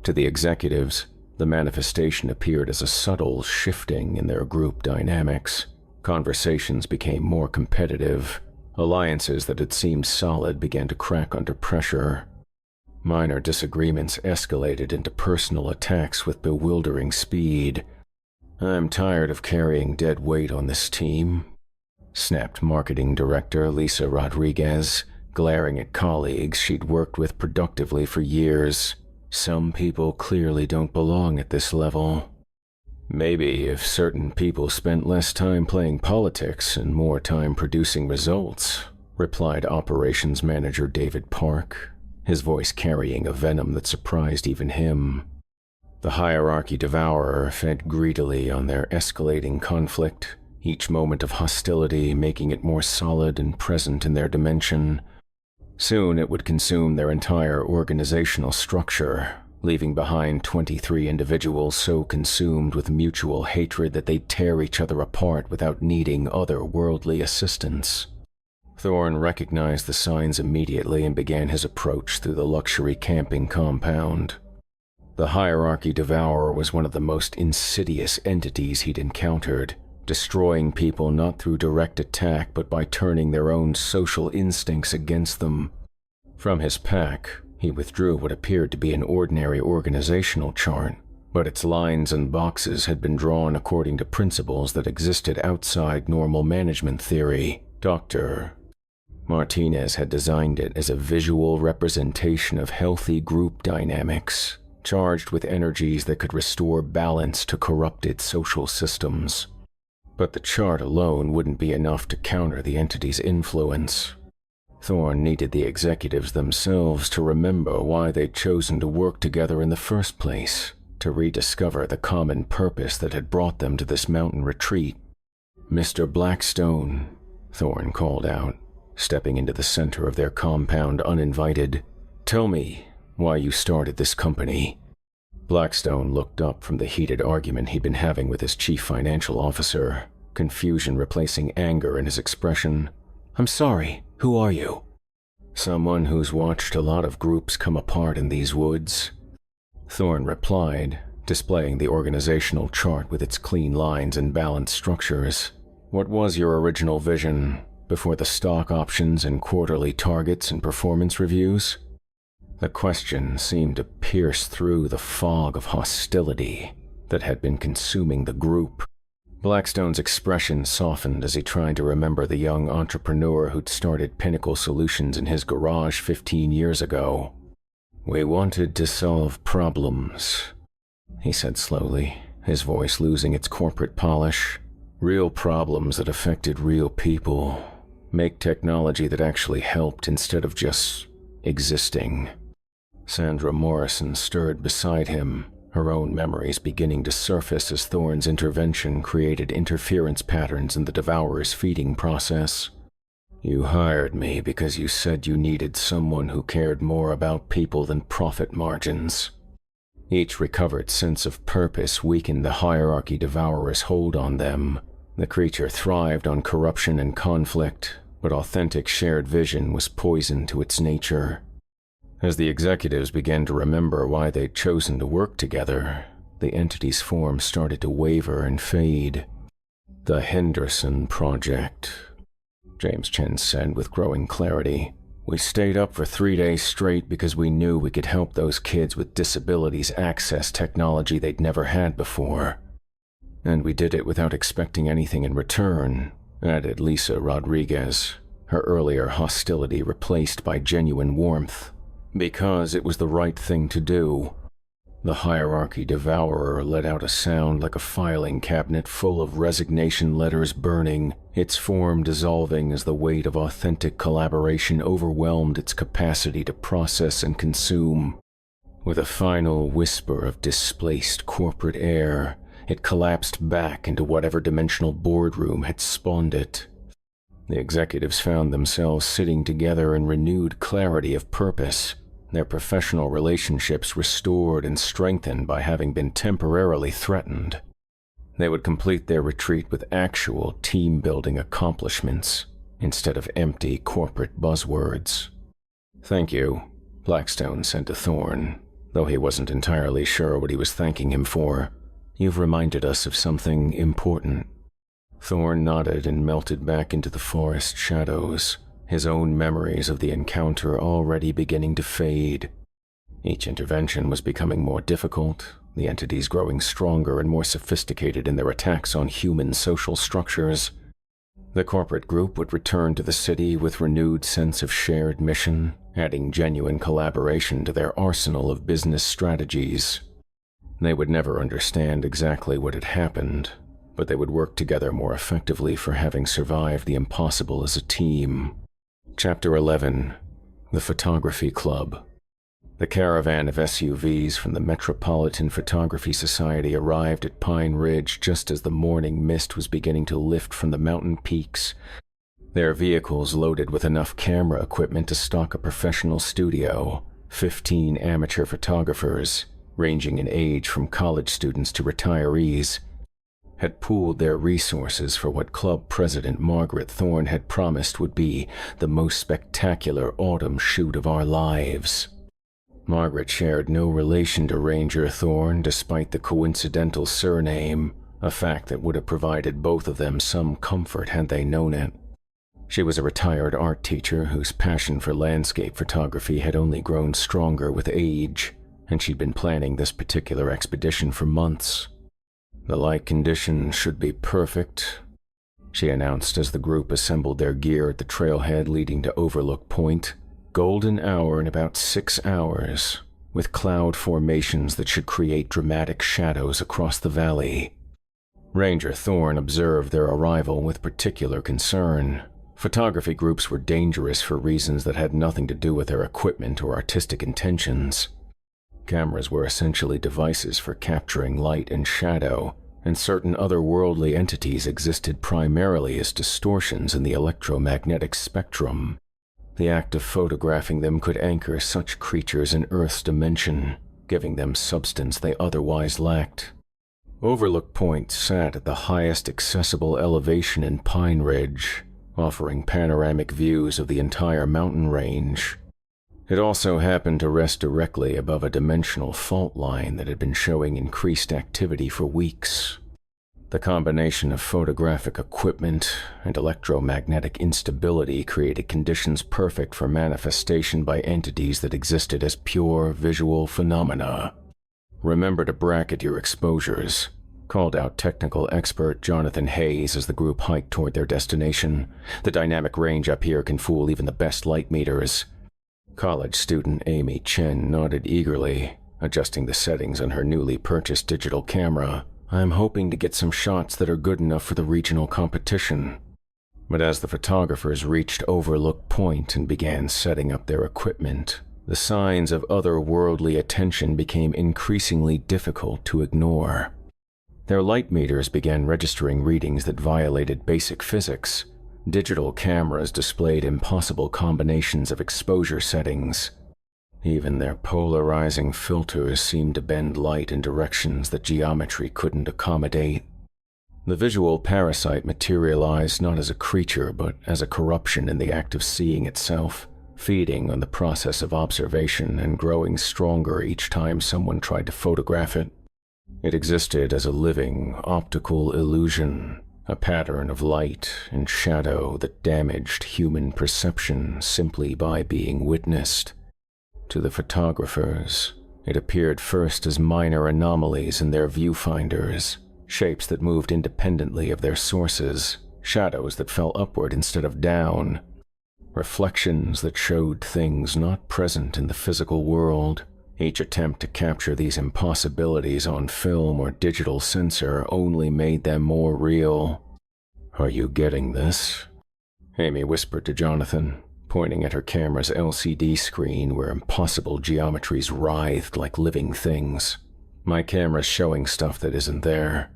To the executives, the manifestation appeared as a subtle shifting in their group dynamics. Conversations became more competitive. Alliances that had seemed solid began to crack under pressure. Minor disagreements escalated into personal attacks with bewildering speed. "I'm tired of carrying dead weight on this team," snapped Marketing Director Lisa Rodriguez, glaring at colleagues she'd worked with productively for years. "Some people clearly don't belong at this level." "Maybe if certain people spent less time playing politics and more time producing results," replied Operations Manager David Park, his voice carrying a venom that surprised even him. The hierarchy devourer fed greedily on their escalating conflict, each moment of hostility making it more solid and present in their dimension. Soon it would consume their entire organizational structure, leaving behind 23 individuals so consumed with mutual hatred that they'd tear each other apart without needing otherworldly assistance. Thorne recognized the signs immediately and began his approach through the luxury camping compound. The hierarchy devourer was one of the most insidious entities he'd encountered, destroying people not through direct attack but by turning their own social instincts against them. From his pack, he withdrew what appeared to be an ordinary organizational chart, but its lines and boxes had been drawn according to principles that existed outside normal management theory. Dr. Martinez had designed it as a visual representation of healthy group dynamics, charged with energies that could restore balance to corrupted social systems. But the chart alone wouldn't be enough to counter the entity's influence. Thorne needed the executives themselves to remember why they'd chosen to work together in the first place, to rediscover the common purpose that had brought them to this mountain retreat. "Mr. Blackstone," Thorne called out, stepping into the center of their compound uninvited. "Tell me why you started this company." Blackstone looked up from the heated argument he'd been having with his chief financial officer, confusion replacing anger in his expression. "I'm sorry, who are you?" "Someone who's watched a lot of groups come apart in these woods," Thorne replied, displaying the organizational chart with its clean lines and balanced structures. "What was your original vision, before the stock options and quarterly targets and performance reviews?" The question seemed to pierce through the fog of hostility that had been consuming the group. Blackstone's expression softened as he tried to remember the young entrepreneur who'd started Pinnacle Solutions in his garage 15 years ago. "We wanted to solve problems," he said slowly, his voice losing its corporate polish. "Real problems that affected real people. Make technology that actually helped instead of just existing." Sandra Morrison stirred beside him, her own memories beginning to surface as Thorne's intervention created interference patterns in the Devourer's feeding process. You hired me because you said you needed someone who cared more about people than profit margins. Each recovered sense of purpose weakened the hierarchy devourer's hold on them. The creature thrived on corruption and conflict, but authentic shared vision was poison to its nature. As the executives began to remember why they'd chosen to work together, the entity's form started to waver and fade. "The Henderson Project," James Chen said with growing clarity. "We stayed up for 3 days straight because we knew we could help those kids with disabilities access technology they'd never had before. And we did it without expecting anything in return," added Lisa Rodriguez, her earlier hostility replaced by genuine warmth. "Because it was the right thing to do." The hierarchy devourer let out a sound like a filing cabinet full of resignation letters burning, its form dissolving as the weight of authentic collaboration overwhelmed its capacity to process and consume. With a final whisper of displaced corporate air, it collapsed back into whatever dimensional boardroom had spawned it. The executives found themselves sitting together in renewed clarity of purpose, their professional relationships restored and strengthened by having been temporarily threatened. They would complete their retreat with actual team-building accomplishments instead of empty corporate buzzwords. "Thank you," Blackstone said to Thorne, though he wasn't entirely sure what he was thanking him for. "You've reminded us of something important." Thorne nodded and melted back into the forest shadows, his own memories of the encounter already beginning to fade. Each intervention was becoming more difficult, the entities growing stronger and more sophisticated in their attacks on human social structures. The corporate group would return to the city with renewed sense of shared mission, adding genuine collaboration to their arsenal of business strategies. They would never understand exactly what had happened, but they would work together more effectively for having survived the impossible as a team. Chapter 11. The Photography Club. The caravan of SUVs from the Metropolitan Photography Society arrived at Pine Ridge just as the morning mist was beginning to lift from the mountain peaks, their vehicles loaded with enough camera equipment to stock a professional studio. 15 amateur photographers, ranging in age from college students to retirees, had pooled their resources for what club president Margaret Thorne had promised would be the most spectacular autumn shoot of our lives. Margaret shared no relation to Ranger Thorne despite the coincidental surname, a fact that would have provided both of them some comfort had they known it. She was a retired art teacher whose passion for landscape photography had only grown stronger with age, and she'd been planning this particular expedition for months. "The light conditions should be perfect," she announced as the group assembled their gear at the trailhead leading to Overlook Point. "Golden hour in about 6 hours, with cloud formations that should create dramatic shadows across the valley." Ranger Thorne observed their arrival with particular concern. Photography groups were dangerous for reasons that had nothing to do with their equipment or artistic intentions. Cameras were essentially devices for capturing light and shadow, and certain otherworldly entities existed primarily as distortions in the electromagnetic spectrum. The act of photographing them could anchor such creatures in Earth's dimension, giving them substance they otherwise lacked. Overlook Point sat at the highest accessible elevation in Pine Ridge, offering panoramic views of the entire mountain range. It also happened to rest directly above a dimensional fault line that had been showing increased activity for weeks. The combination of photographic equipment and electromagnetic instability created conditions perfect for manifestation by entities that existed as pure visual phenomena. "Remember to bracket your exposures," called out technical expert Jonathan Hayes as the group hiked toward their destination. "The dynamic range up here can fool even the best light meters." College student Amy Chen nodded eagerly, adjusting the settings on her newly purchased digital camera. "I'm hoping to get some shots that are good enough for the regional competition." But as the photographers reached Overlook Point and began setting up their equipment, the signs of otherworldly attention became increasingly difficult to ignore. Their light meters began registering readings that violated basic physics. Digital cameras displayed impossible combinations of exposure settings. Even their polarizing filters seemed to bend light in directions that geometry couldn't accommodate. The visual parasite materialized not as a creature but as a corruption in the act of seeing itself, feeding on the process of observation and growing stronger each time someone tried to photograph it. It existed as a living, optical illusion, a pattern of light and shadow that damaged human perception simply by being witnessed. To the photographers, it appeared first as minor anomalies in their viewfinders, shapes that moved independently of their sources, shadows that fell upward instead of down, reflections that showed things not present in the physical world. Each attempt to capture these impossibilities on film or digital sensor only made them more real. "Are you getting this?" Amy whispered to Jonathan, pointing at her camera's LCD screen where impossible geometries writhed like living things. "My camera's showing stuff that isn't there."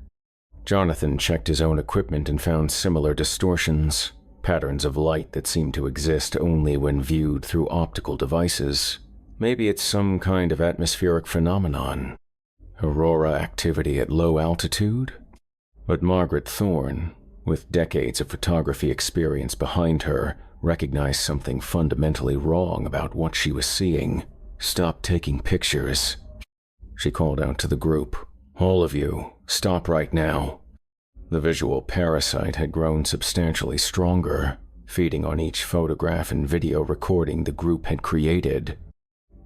Jonathan checked his own equipment and found similar distortions, patterns of light that seemed to exist only when viewed through optical devices. Maybe it's some kind of atmospheric phenomenon. Aurora activity at low altitude? But Margaret Thorne, with decades of photography experience behind her, recognized something fundamentally wrong about what she was seeing. "Stop taking pictures," she called out to the group. "All of you, stop right now." The visual parasite had grown substantially stronger, feeding on each photograph and video recording the group had created.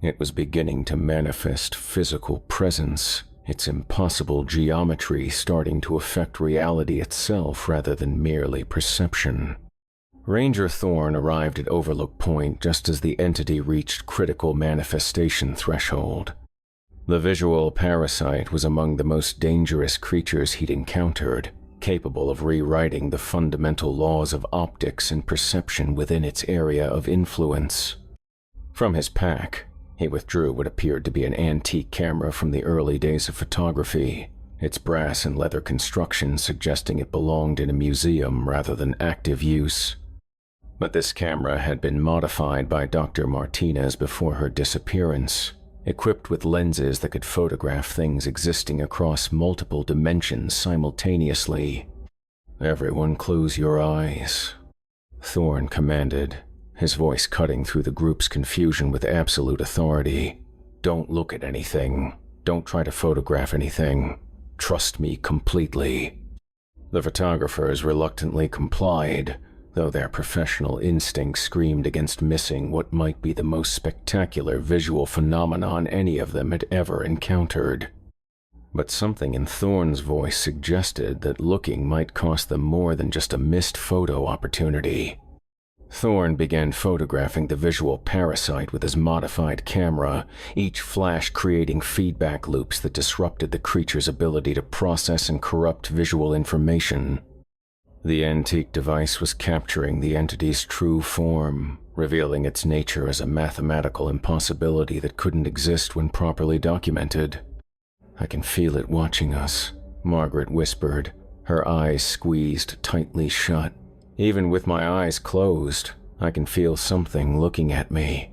It was beginning to manifest physical presence, its impossible geometry starting to affect reality itself rather than merely perception. Ranger Thorne arrived at Overlook Point just as the entity reached critical manifestation threshold. The visual parasite was among the most dangerous creatures he'd encountered, capable of rewriting the fundamental laws of optics and perception within its area of influence. From his pack, he withdrew what appeared to be an antique camera from the early days of photography, its brass and leather construction suggesting it belonged in a museum rather than active use. But this camera had been modified by Dr. Martinez before her disappearance, equipped with lenses that could photograph things existing across multiple dimensions simultaneously. "Everyone close your eyes," Thorne commanded, his voice cutting through the group's confusion with absolute authority. "Don't look at anything. Don't try to photograph anything. Trust me completely." The photographers reluctantly complied, though their professional instincts screamed against missing what might be the most spectacular visual phenomenon any of them had ever encountered. But something in Thorne's voice suggested that looking might cost them more than just a missed photo opportunity. Thorne began photographing the visual parasite with his modified camera, each flash creating feedback loops that disrupted the creature's ability to process and corrupt visual information. The antique device was capturing the entity's true form, revealing its nature as a mathematical impossibility that couldn't exist when properly documented. "I can feel it watching us," Margaret whispered, her eyes squeezed tightly shut. "Even with my eyes closed, I can feel something looking at me."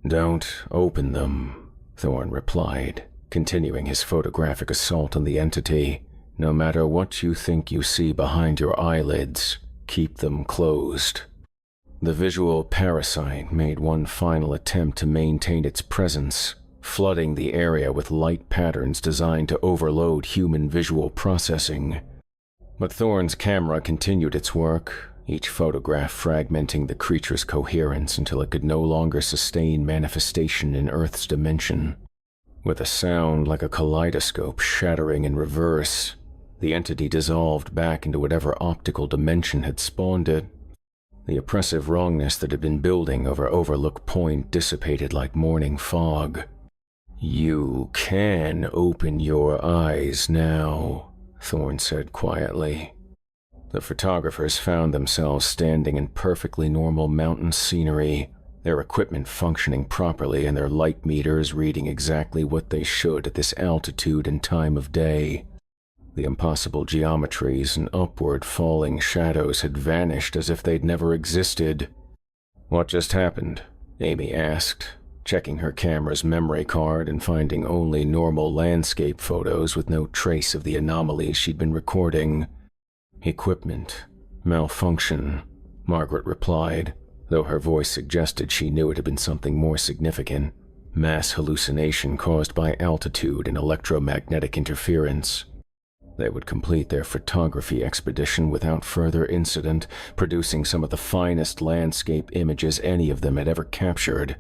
"Don't open them," Thorne replied, continuing his photographic assault on the entity. "No matter what you think you see behind your eyelids, keep them closed." The visual parasite made one final attempt to maintain its presence, flooding the area with light patterns designed to overload human visual processing. But Thorne's camera continued its work, each photograph fragmenting the creature's coherence until it could no longer sustain manifestation in Earth's dimension. With a sound like a kaleidoscope shattering in reverse, the entity dissolved back into whatever optical dimension had spawned it. The oppressive wrongness that had been building over Overlook Point dissipated like morning fog. "You can open your eyes now," Thorne said quietly. The photographers found themselves standing in perfectly normal mountain scenery, their equipment functioning properly and their light meters reading exactly what they should at this altitude and time of day. The impossible geometries and upward falling shadows had vanished as if they'd never existed. "What just happened?" Amy asked, checking her camera's memory card and finding only normal landscape photos with no trace of the anomalies she'd been recording. "Equipment. Malfunction," Margaret replied, though her voice suggested she knew it had been something more significant. "Mass hallucination caused by altitude and electromagnetic interference." They would complete their photography expedition without further incident, producing some of the finest landscape images any of them had ever captured.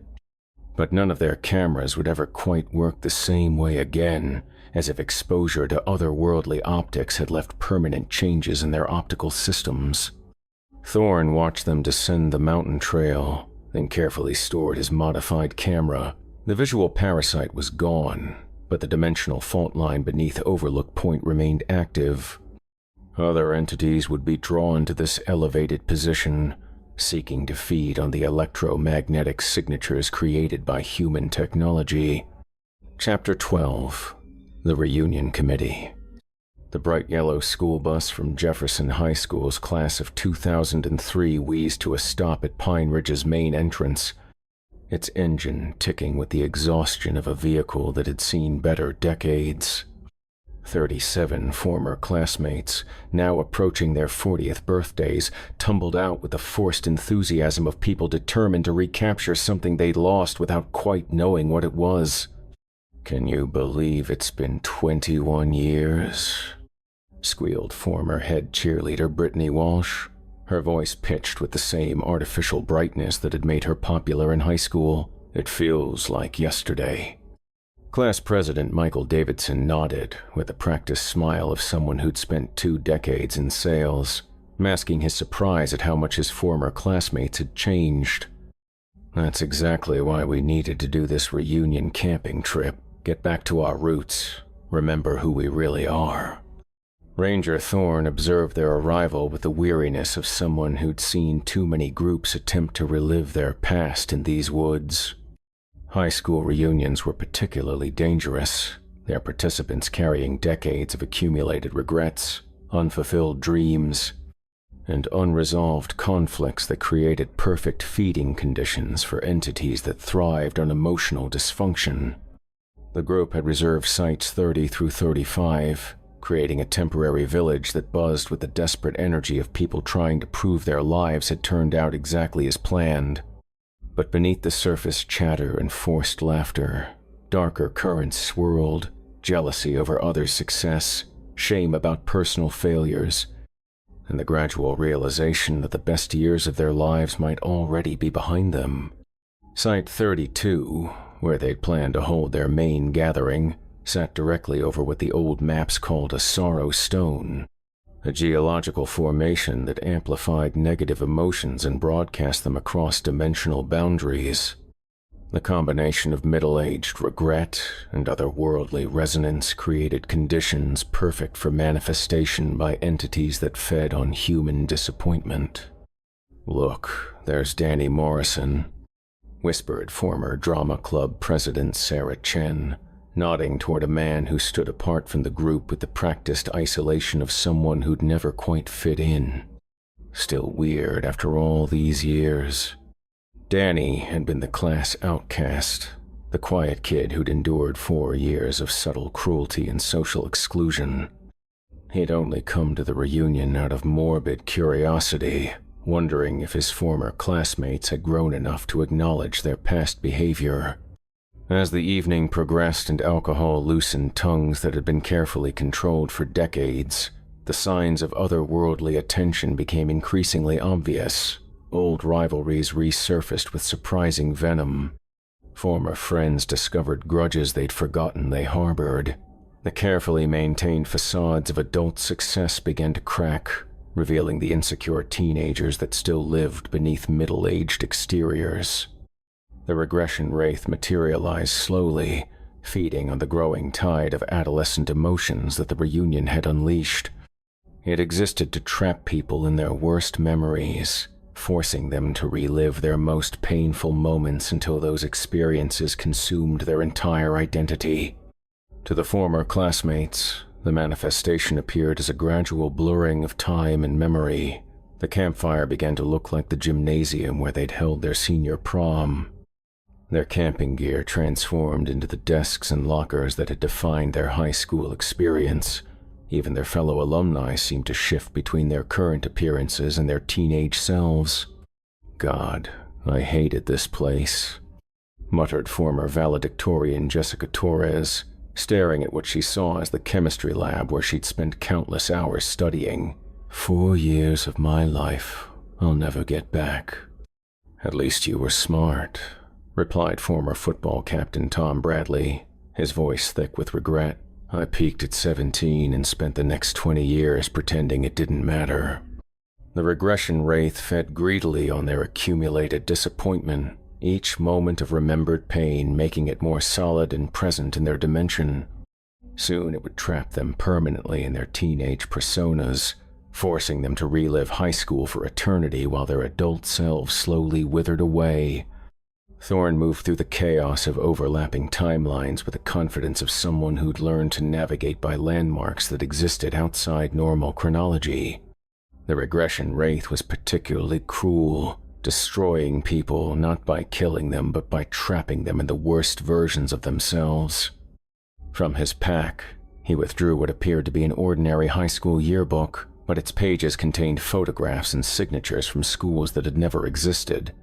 But none of their cameras would ever quite work the same way again, as if exposure to otherworldly optics had left permanent changes in their optical systems. Thorne watched them descend the mountain trail, then carefully stored his modified camera. The visual parasite was gone, but the dimensional fault line beneath Overlook Point remained active. Other entities would be drawn to this elevated position, seeking to feed on the electromagnetic signatures created by human technology. Chapter 12. The Reunion Committee. The bright yellow school bus from Jefferson High School's class of 2003 wheezed to a stop at Pine Ridge's main entrance, its engine ticking with the exhaustion of a vehicle that had seen better decades. 37 former classmates, now approaching their 40th birthdays, tumbled out with the forced enthusiasm of people determined to recapture something they'd lost without quite knowing what it was. "Can you believe it's been 21 years?" squealed former head cheerleader Brittany Walsh, her voice pitched with the same artificial brightness that had made her popular in high school. "It feels like yesterday." Class President Michael Davidson nodded with the practiced smile of someone who'd spent 2 decades in sales, masking his surprise at how much his former classmates had changed. "That's exactly why we needed to do this reunion camping trip. Get back to our roots. Remember who we really are." Ranger Thorne observed their arrival with the weariness of someone who'd seen too many groups attempt to relive their past in these woods. High school reunions were particularly dangerous, their participants carrying decades of accumulated regrets, unfulfilled dreams, and unresolved conflicts that created perfect feeding conditions for entities that thrived on emotional dysfunction. The group had reserved sites 30 through 35, creating a temporary village that buzzed with the desperate energy of people trying to prove their lives had turned out exactly as planned. But beneath the surface chatter and forced laughter, darker currents swirled, jealousy over others' success, shame about personal failures, and the gradual realization that the best years of their lives might already be behind them. Site 32, where they'd planned to hold their main gathering, sat directly over what the old maps called a sorrow stone, a geological formation that amplified negative emotions and broadcast them across dimensional boundaries. The combination of middle-aged regret and otherworldly resonance created conditions perfect for manifestation by entities that fed on human disappointment. "Look, there's Danny Morrison," whispered former drama club president Sarah Chen, nodding toward a man who stood apart from the group with the practiced isolation of someone who'd never quite fit in. Still weird after all these years. Danny had been the class outcast, the quiet kid who'd endured 4 years of subtle cruelty and social exclusion. He'd only come to the reunion out of morbid curiosity, wondering if his former classmates had grown enough to acknowledge their past behavior. As the evening progressed and alcohol loosened tongues that had been carefully controlled for decades, the signs of otherworldly attention became increasingly obvious. Old rivalries resurfaced with surprising venom. Former friends discovered grudges they'd forgotten they harbored. The carefully maintained facades of adult success began to crack, revealing the insecure teenagers that still lived beneath middle-aged exteriors. The regression wraith materialized slowly, feeding on the growing tide of adolescent emotions that the reunion had unleashed. It existed to trap people in their worst memories, forcing them to relive their most painful moments until those experiences consumed their entire identity. To the former classmates, The manifestation appeared as a gradual blurring of time and memory. The campfire began to look like the gymnasium where they'd held their senior prom. Their camping gear transformed into the desks and lockers that had defined their high school experience. Even their fellow alumni seemed to shift between their current appearances and their teenage selves. God, I hated this place, muttered former valedictorian Jessica Torres, staring at what she saw as the chemistry lab where she'd spent countless hours studying. 4 years of my life I'll never get back. At least you were smart, replied former football captain Tom Bradley, his voice thick with regret. I peaked at 17 and spent the next 20 years pretending it didn't matter. The regression wraith fed greedily on their accumulated disappointment, each moment of remembered pain making it more solid and present in their dimension. Soon it would trap them permanently in their teenage personas, forcing them to relive high school for eternity while their adult selves slowly withered away. Thorne moved through the chaos of overlapping timelines with the confidence of someone who'd learned to navigate by landmarks that existed outside normal chronology. The regression wraith was particularly cruel, destroying people not by killing them but by trapping them in the worst versions of themselves. From his pack, he withdrew what appeared to be an ordinary high school yearbook, but its pages contained photographs and signatures from schools that had never existed.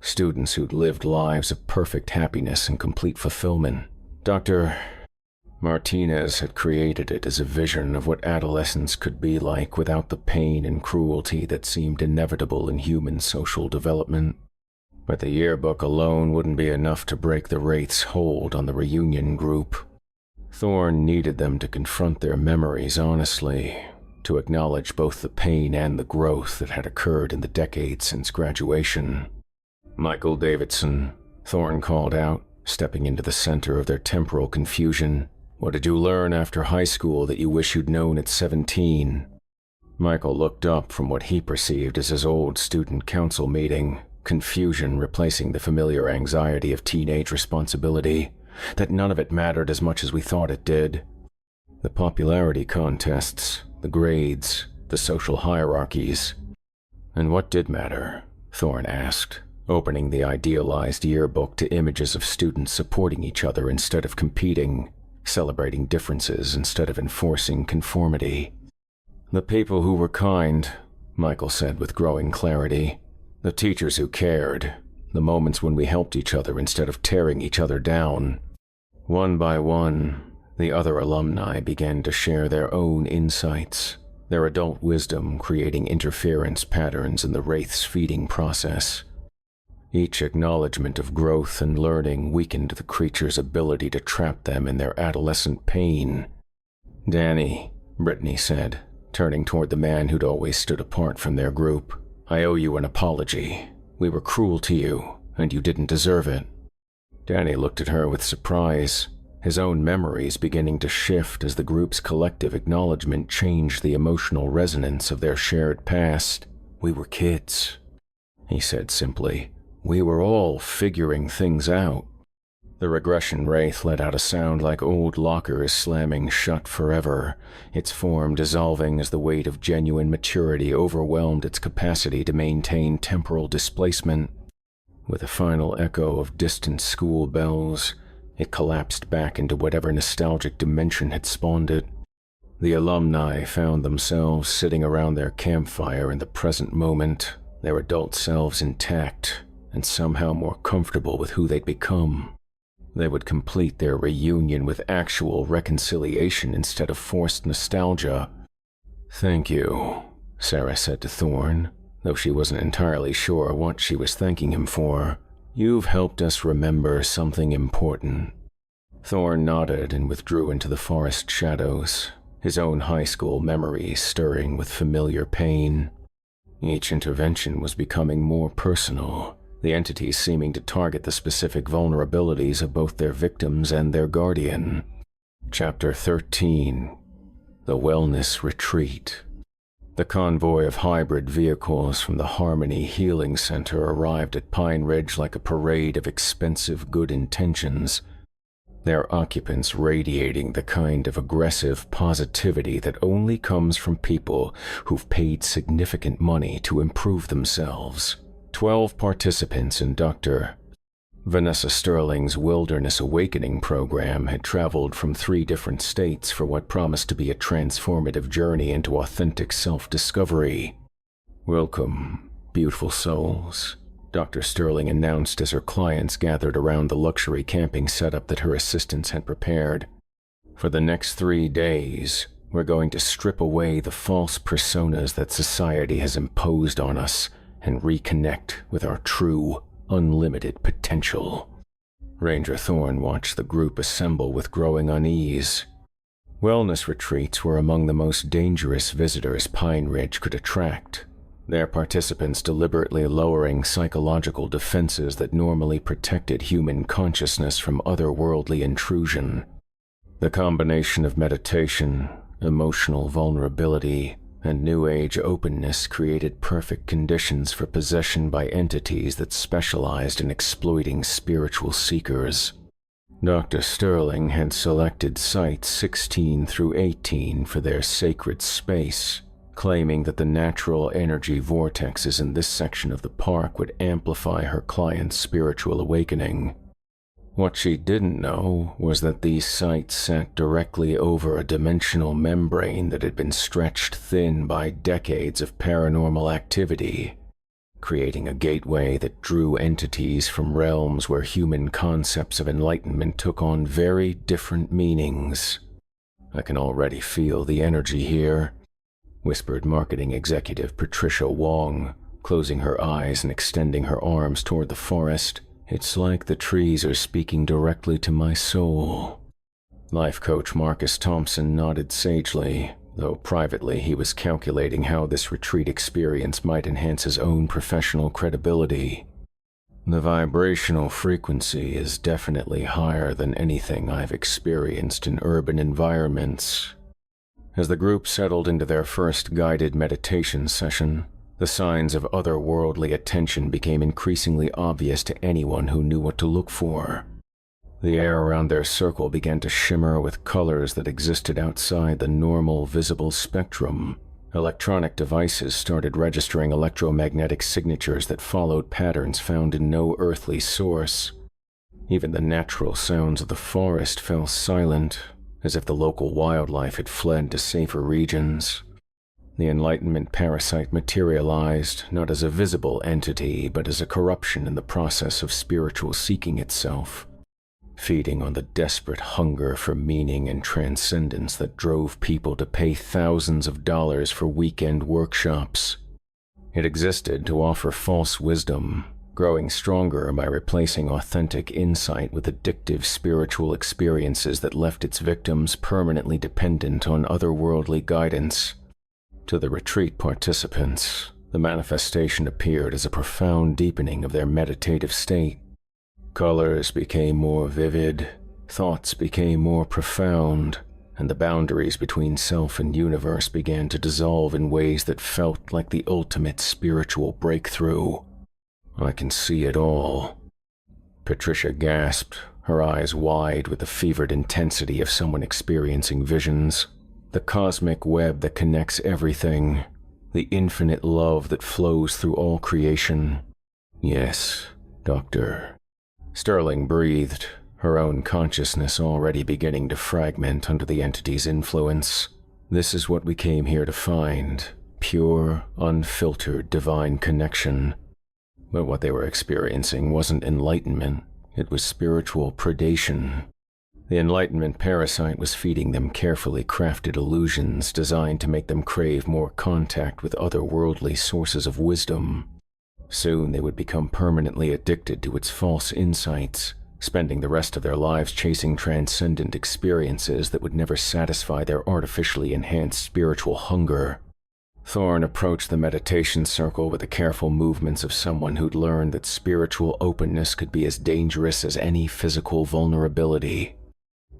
Students who'd lived lives of perfect happiness and complete fulfillment. Dr. Martinez had created it as a vision of what adolescence could be like without the pain and cruelty that seemed inevitable in human social development. But the yearbook alone wouldn't be enough to break the Wraith's hold on the reunion group. Thorne needed them to confront their memories honestly, to acknowledge both the pain and the growth that had occurred in the decades since graduation. Michael Davidson, Thorne called out, stepping into the center of their temporal confusion. What did you learn after high school that you wish you'd known at 17? Michael looked up from what he perceived as his old student council meeting, confusion replacing the familiar anxiety of teenage responsibility, that none of it mattered as much as we thought it did. The popularity contests, the grades, the social hierarchies. And what did matter? Thorne asked, opening the idealized yearbook to images of students supporting each other instead of competing, celebrating differences instead of enforcing conformity. The people who were kind, Michael said with growing clarity. The teachers who cared. The moments when we helped each other instead of tearing each other down. One by one, the other alumni began to share their own insights, their adult wisdom creating interference patterns in the Wraith's feeding process. Each acknowledgement of growth and learning weakened the creature's ability to trap them in their adolescent pain. Danny, Brittany said, turning toward the man who'd always stood apart from their group. I owe you an apology. We were cruel to you, and you didn't deserve it. Danny looked at her with surprise, his own memories beginning to shift as the group's collective acknowledgement changed the emotional resonance of their shared past. We were kids, he said simply. We were all figuring things out. The regression wraith let out a sound like old lockers slamming shut forever, its form dissolving as the weight of genuine maturity overwhelmed its capacity to maintain temporal displacement. With a final echo of distant school bells, it collapsed back into whatever nostalgic dimension had spawned it. The alumni found themselves sitting around their campfire in the present moment, their adult selves intact, and somehow more comfortable with who they'd become. They would complete their reunion with actual reconciliation instead of forced nostalgia. Thank you, Sarah said to Thorne, though she wasn't entirely sure what she was thanking him for. You've helped us remember something important. Thorne nodded and withdrew into the forest shadows, his own high school memories stirring with familiar pain. Each intervention was becoming more personal, the entities seeming to target the specific vulnerabilities of both their victims and their guardian. Chapter 13. The Wellness Retreat. The convoy of hybrid vehicles from the Harmony Healing Center arrived at Pine Ridge like a parade of expensive good intentions. their occupants radiating the kind of aggressive positivity that only comes from people who've paid significant money to improve themselves. 12 participants in Dr. Vanessa Sterling's Wilderness Awakening program had traveled from 3 different states for what promised to be a transformative journey into authentic self-discovery. "Welcome, beautiful souls," Dr. Sterling announced as her clients gathered around the luxury camping setup that her assistants had prepared. "For the next 3 days, we're going to strip away the false personas that society has imposed on us and reconnect with our true, unlimited potential." Ranger Thorne watched the group assemble with growing unease. Wellness retreats were among the most dangerous visitors Pine Ridge could attract, their participants deliberately lowering psychological defenses that normally protected human consciousness from otherworldly intrusion. The combination of meditation, emotional vulnerability, and New Age openness created perfect conditions for possession by entities that specialized in exploiting spiritual seekers. Dr. Sterling had selected sites 16 through 18 for their sacred space, claiming that the natural energy vortexes in this section of the park would amplify her client's spiritual awakening. What she didn't know was that these sites sat directly over a dimensional membrane that had been stretched thin by decades of paranormal activity, creating a gateway that drew entities from realms where human concepts of enlightenment took on very different meanings. "I can already feel the energy here," whispered marketing executive Patricia Wong, closing her eyes and extending her arms toward the forest. "It's like the trees are speaking directly to my soul." Life coach Marcus Thompson nodded sagely, though privately he was calculating how this retreat experience might enhance his own professional credibility. "The vibrational frequency is definitely higher than anything I've experienced in urban environments." As the group settled into their first guided meditation session, the signs of otherworldly attention became increasingly obvious to anyone who knew what to look for. The air around their circle began to shimmer with colors that existed outside the normal visible spectrum. Electronic devices started registering electromagnetic signatures that followed patterns found in no earthly source. Even the natural sounds of the forest fell silent, as if the local wildlife had fled to safer regions. The Enlightenment parasite materialized not as a visible entity, but as a corruption in the process of spiritual seeking itself, feeding on the desperate hunger for meaning and transcendence that drove people to pay thousands of dollars for weekend workshops. It existed to offer false wisdom, growing stronger by replacing authentic insight with addictive spiritual experiences that left its victims permanently dependent on otherworldly guidance. To the retreat participants, the manifestation appeared as a profound deepening of their meditative state. Colors became more vivid, thoughts became more profound, and the boundaries between self and universe began to dissolve in ways that felt like the ultimate spiritual breakthrough. "I can see it all," Patricia gasped, her eyes wide with the fevered intensity of someone experiencing visions. "The cosmic web that connects everything, the infinite love that flows through all creation." "Yes, Doctor." Sterling breathed, her own consciousness already beginning to fragment under the entity's influence. "This is what we came here to find, pure, unfiltered divine connection." But what they were experiencing wasn't enlightenment, it was spiritual predation. The Enlightenment parasite was feeding them carefully crafted illusions designed to make them crave more contact with otherworldly sources of wisdom. Soon they would become permanently addicted to its false insights, spending the rest of their lives chasing transcendent experiences that would never satisfy their artificially enhanced spiritual hunger. Thorne approached the meditation circle with the careful movements of someone who'd learned that spiritual openness could be as dangerous as any physical vulnerability.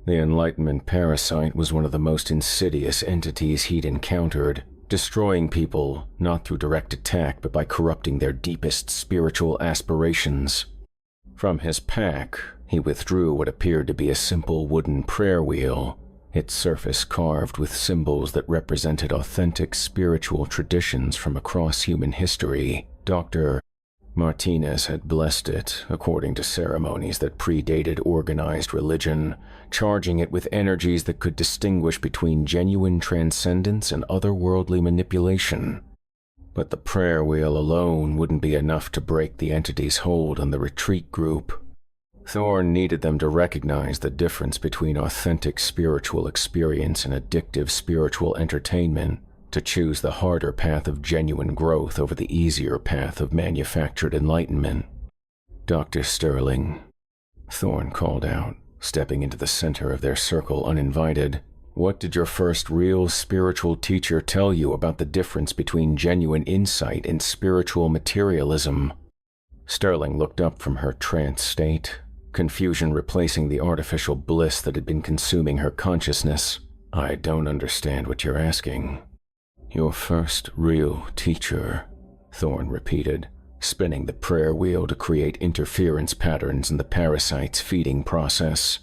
The Enlightenment parasite was one of the most insidious entities he'd encountered, destroying people not through direct attack but by corrupting their deepest spiritual aspirations. From his pack, He withdrew what appeared to be a simple wooden prayer wheel, its surface carved with symbols that represented authentic spiritual traditions from across human history. Dr. Martinez had blessed it according to ceremonies that predated organized religion, charging it with energies that could distinguish between genuine transcendence and otherworldly manipulation. But the prayer wheel alone wouldn't be enough to break the entity's hold on the retreat group. Thorne needed them to recognize the difference between authentic spiritual experience and addictive spiritual entertainment, to choose the harder path of genuine growth over the easier path of manufactured enlightenment. "Dr. Sterling," Thorne called out, stepping into the center of their circle uninvited, "what did your first real spiritual teacher tell you about the difference between genuine insight and spiritual materialism?" Sterling looked up from her trance state, confusion replacing the artificial bliss that had been consuming her consciousness. "I don't understand what you're asking." "Your first real teacher," Thorne repeated, spinning the prayer wheel to create interference patterns in the parasite's feeding process.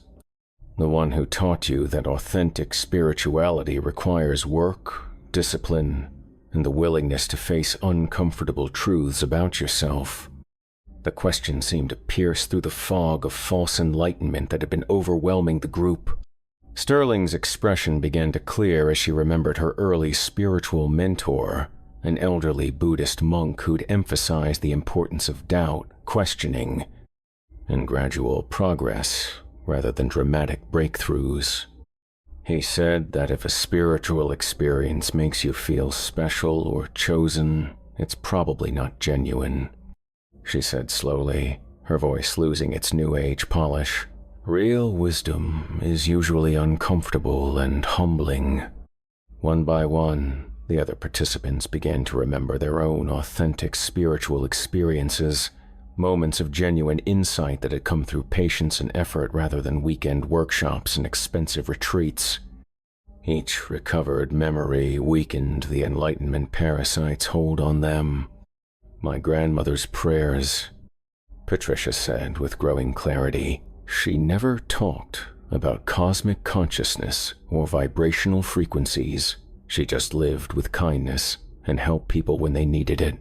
"The one who taught you that authentic spirituality requires work, discipline, and the willingness to face uncomfortable truths about yourself." The question seemed to pierce through the fog of false enlightenment that had been overwhelming the group. Sterling's expression began to clear as she remembered her early spiritual mentor, an elderly Buddhist monk who'd emphasized the importance of doubt, questioning, and gradual progress rather than dramatic breakthroughs. He said that if a spiritual experience makes you feel special or chosen, it's probably not genuine. She said slowly, her voice losing its New Age polish. "Real wisdom is usually uncomfortable and humbling." One by one, the other participants began to remember their own authentic spiritual experiences, moments of genuine insight that had come through patience and effort rather than weekend workshops and expensive retreats. Each recovered memory weakened the Enlightenment parasite's hold on them. "My grandmother's prayers," Patricia said with growing clarity. "She never talked about cosmic consciousness or vibrational frequencies. She just lived with kindness and helped people when they needed it.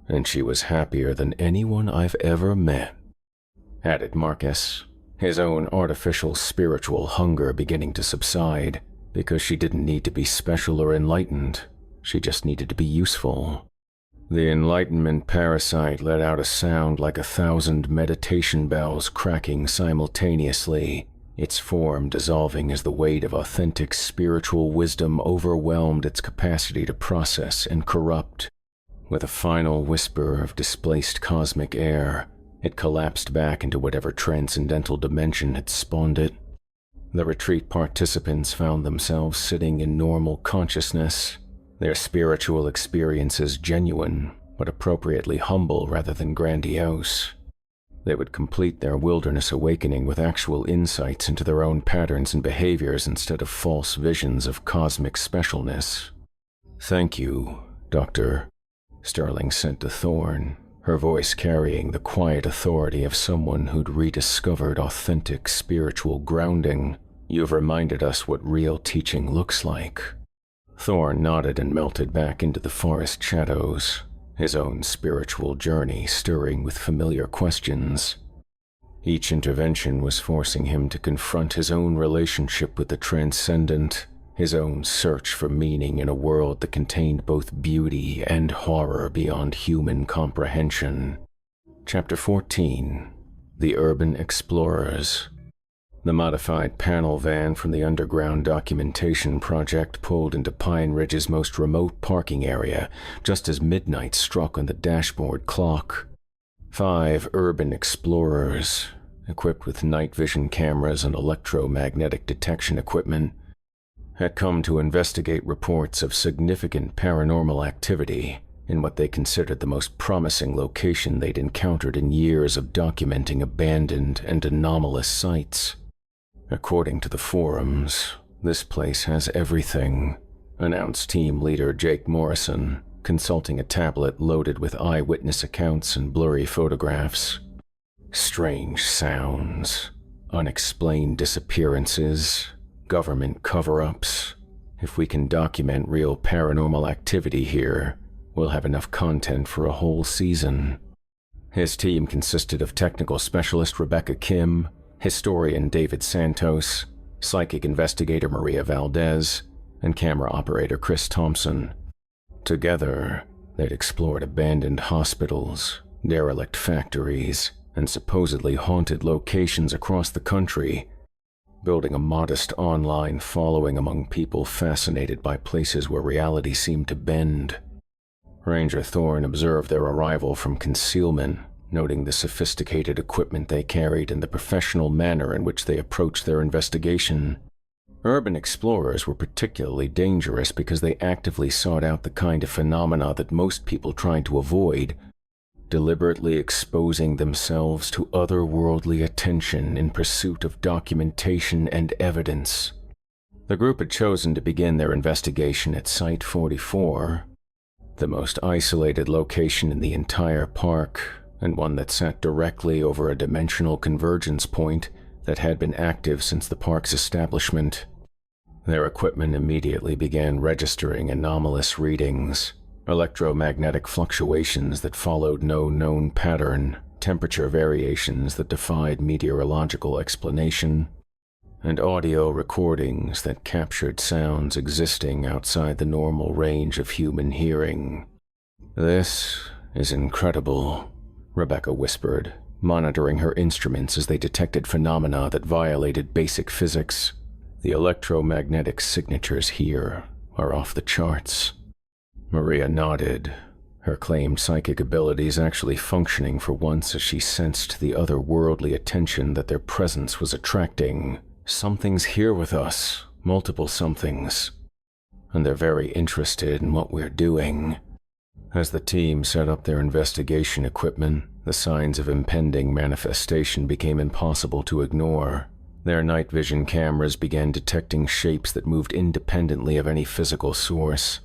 And she was happier than anyone I've ever met," added Marcus, his own artificial spiritual hunger beginning to subside, because she didn't need to be special or enlightened. She just needed to be useful. The Enlightenment parasite let out a sound like 1,000 meditation bells cracking simultaneously, its form dissolving as the weight of authentic spiritual wisdom overwhelmed its capacity to process and corrupt. With a final whisper of displaced cosmic air, it collapsed back into whatever transcendental dimension had spawned it. The retreat participants found themselves sitting in normal consciousness, their spiritual experiences genuine, but appropriately humble rather than grandiose. They would complete their wilderness awakening with actual insights into their own patterns and behaviors instead of false visions of cosmic specialness. "Thank you, Doctor," Sterling said to Thorne, her voice carrying the quiet authority of someone who'd rediscovered authentic spiritual grounding. "You've reminded us what real teaching looks like." Thorne nodded and melted back into the forest shadows, his own spiritual journey stirring with familiar questions. Each intervention was forcing him to confront his own relationship with the transcendent, his own search for meaning in a world that contained both beauty and horror beyond human comprehension. Chapter 14. The Urban Explorers. The modified panel van from the underground documentation project pulled into Pine Ridge's most remote parking area just as midnight struck on the dashboard clock. 5 urban explorers, equipped with night vision cameras and electromagnetic detection equipment, had come to investigate reports of significant paranormal activity in what they considered the most promising location they'd encountered in years of documenting abandoned and anomalous sites. "According to the forums, this place has everything," announced team leader Jake Morrison, consulting a tablet loaded with eyewitness accounts and blurry photographs. "Strange sounds, unexplained disappearances, government cover-ups. If we can document real paranormal activity here, we'll have enough content for a whole season. His team consisted of technical specialist Rebecca Kim, historian David Santos, psychic investigator Maria Valdez, and camera operator Chris Thompson. Together, they'd explored abandoned hospitals, derelict factories, and supposedly haunted locations across the country, building a modest online following among people fascinated by places where reality seemed to bend. Ranger Thorne observed their arrival from concealment, noting the sophisticated equipment they carried and the professional manner in which they approached their investigation. Urban explorers were particularly dangerous because they actively sought out the kind of phenomena that most people tried to avoid, deliberately exposing themselves to otherworldly attention in pursuit of documentation and evidence. The group had chosen to begin their investigation at Site 44, the most isolated location in the entire park, and one that sat directly over a dimensional convergence point that had been active since the park's establishment. Their equipment immediately began registering anomalous readings, electromagnetic fluctuations that followed no known pattern, temperature variations that defied meteorological explanation, and audio recordings that captured sounds existing outside the normal range of human hearing. "This is incredible," Rebecca whispered, monitoring her instruments as they detected phenomena that violated basic physics. "The electromagnetic signatures here are off the charts." Maria nodded, her claimed psychic abilities actually functioning for once as she sensed the otherworldly attention that their presence was attracting. "Something's here with us, multiple somethings, and they're very interested in what we're doing." As the team set up their investigation equipment, the signs of impending manifestation became impossible to ignore. Their night vision cameras began detecting shapes that moved independently of any physical source.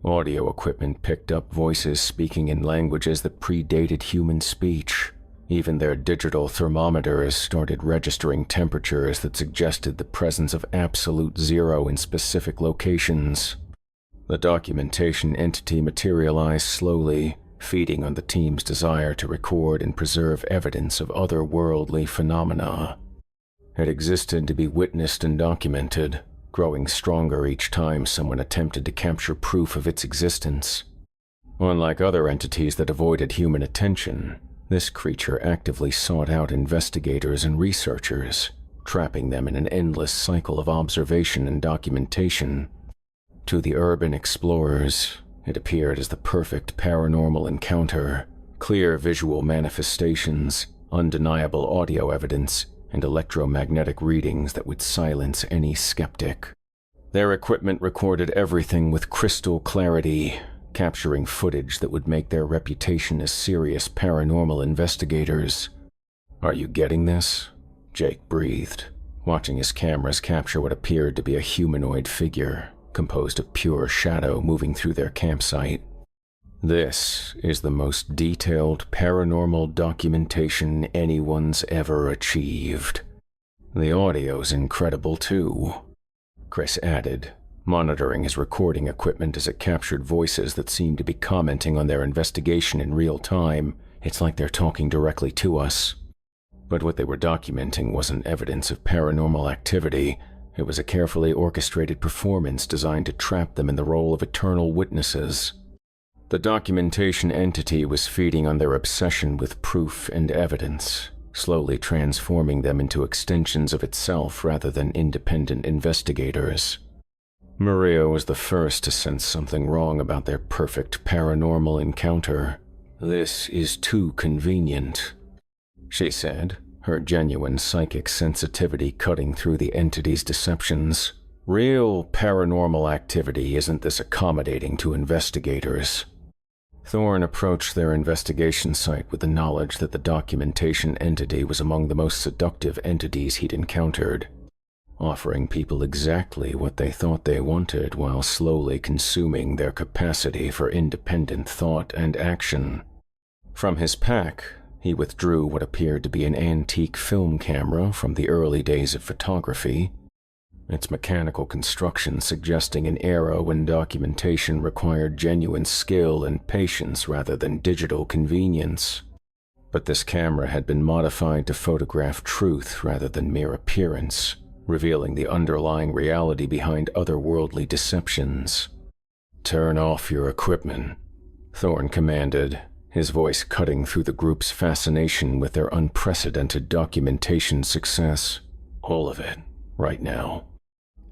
Audio equipment picked up voices speaking in languages that predated human speech. Even their digital thermometers started registering temperatures that suggested the presence of absolute zero in specific locations. The documentation entity materialized slowly, feeding on the team's desire to record and preserve evidence of otherworldly phenomena. It existed to be witnessed and documented, growing stronger each time someone attempted to capture proof of its existence. Unlike other entities that avoided human attention, this creature actively sought out investigators and researchers, trapping them in an endless cycle of observation and documentation. To the urban explorers, it appeared as the perfect paranormal encounter: clear visual manifestations, undeniable audio evidence, and electromagnetic readings that would silence any skeptic. Their equipment recorded everything with crystal clarity, capturing footage that would make their reputation as serious paranormal investigators. "Are you getting this?" Jake breathed, watching his cameras capture what appeared to be a humanoid figure, composed of pure shadow moving through their campsite. "This is the most detailed paranormal documentation anyone's ever achieved. The audio's incredible too," Chris added, monitoring his recording equipment as it captured voices that seemed to be commenting on their investigation in real time. "It's like they're talking directly to us." But what they were documenting wasn't evidence of paranormal activity. It was a carefully orchestrated performance designed to trap them in the role of eternal witnesses. The documentation entity was feeding on their obsession with proof and evidence, slowly transforming them into extensions of itself rather than independent investigators. Maria was the first to sense something wrong about their perfect paranormal encounter. "This is too convenient," she said, her genuine psychic sensitivity cutting through the entity's deceptions. "Real paranormal activity isn't this accommodating to investigators." Thorne approached their investigation site with the knowledge that the documentation entity was among the most seductive entities he'd encountered, offering people exactly what they thought they wanted while slowly consuming their capacity for independent thought and action. From his pack, he withdrew what appeared to be an antique film camera from the early days of photography, its mechanical construction suggesting an era when documentation required genuine skill and patience rather than digital convenience. But this camera had been modified to photograph truth rather than mere appearance, revealing the underlying reality behind otherworldly deceptions. "Turn off your equipment," Thorne commanded, his voice cutting through the group's fascination with their unprecedented documentation success. "All of it, right now."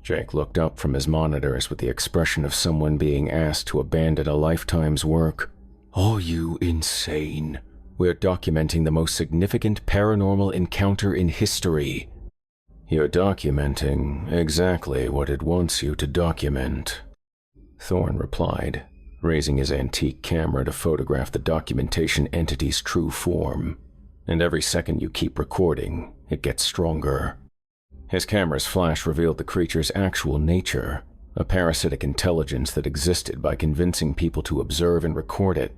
Jake looked up from his monitors with the expression of someone being asked to abandon a lifetime's work. "Are you insane? We're documenting the most significant paranormal encounter in history." "You're documenting exactly what it wants you to document," Thorne replied, raising his antique camera to photograph the documentation entity's true form. "And every second you keep recording, it gets stronger." His camera's flash revealed the creature's actual nature, a parasitic intelligence that existed by convincing people to observe and record it,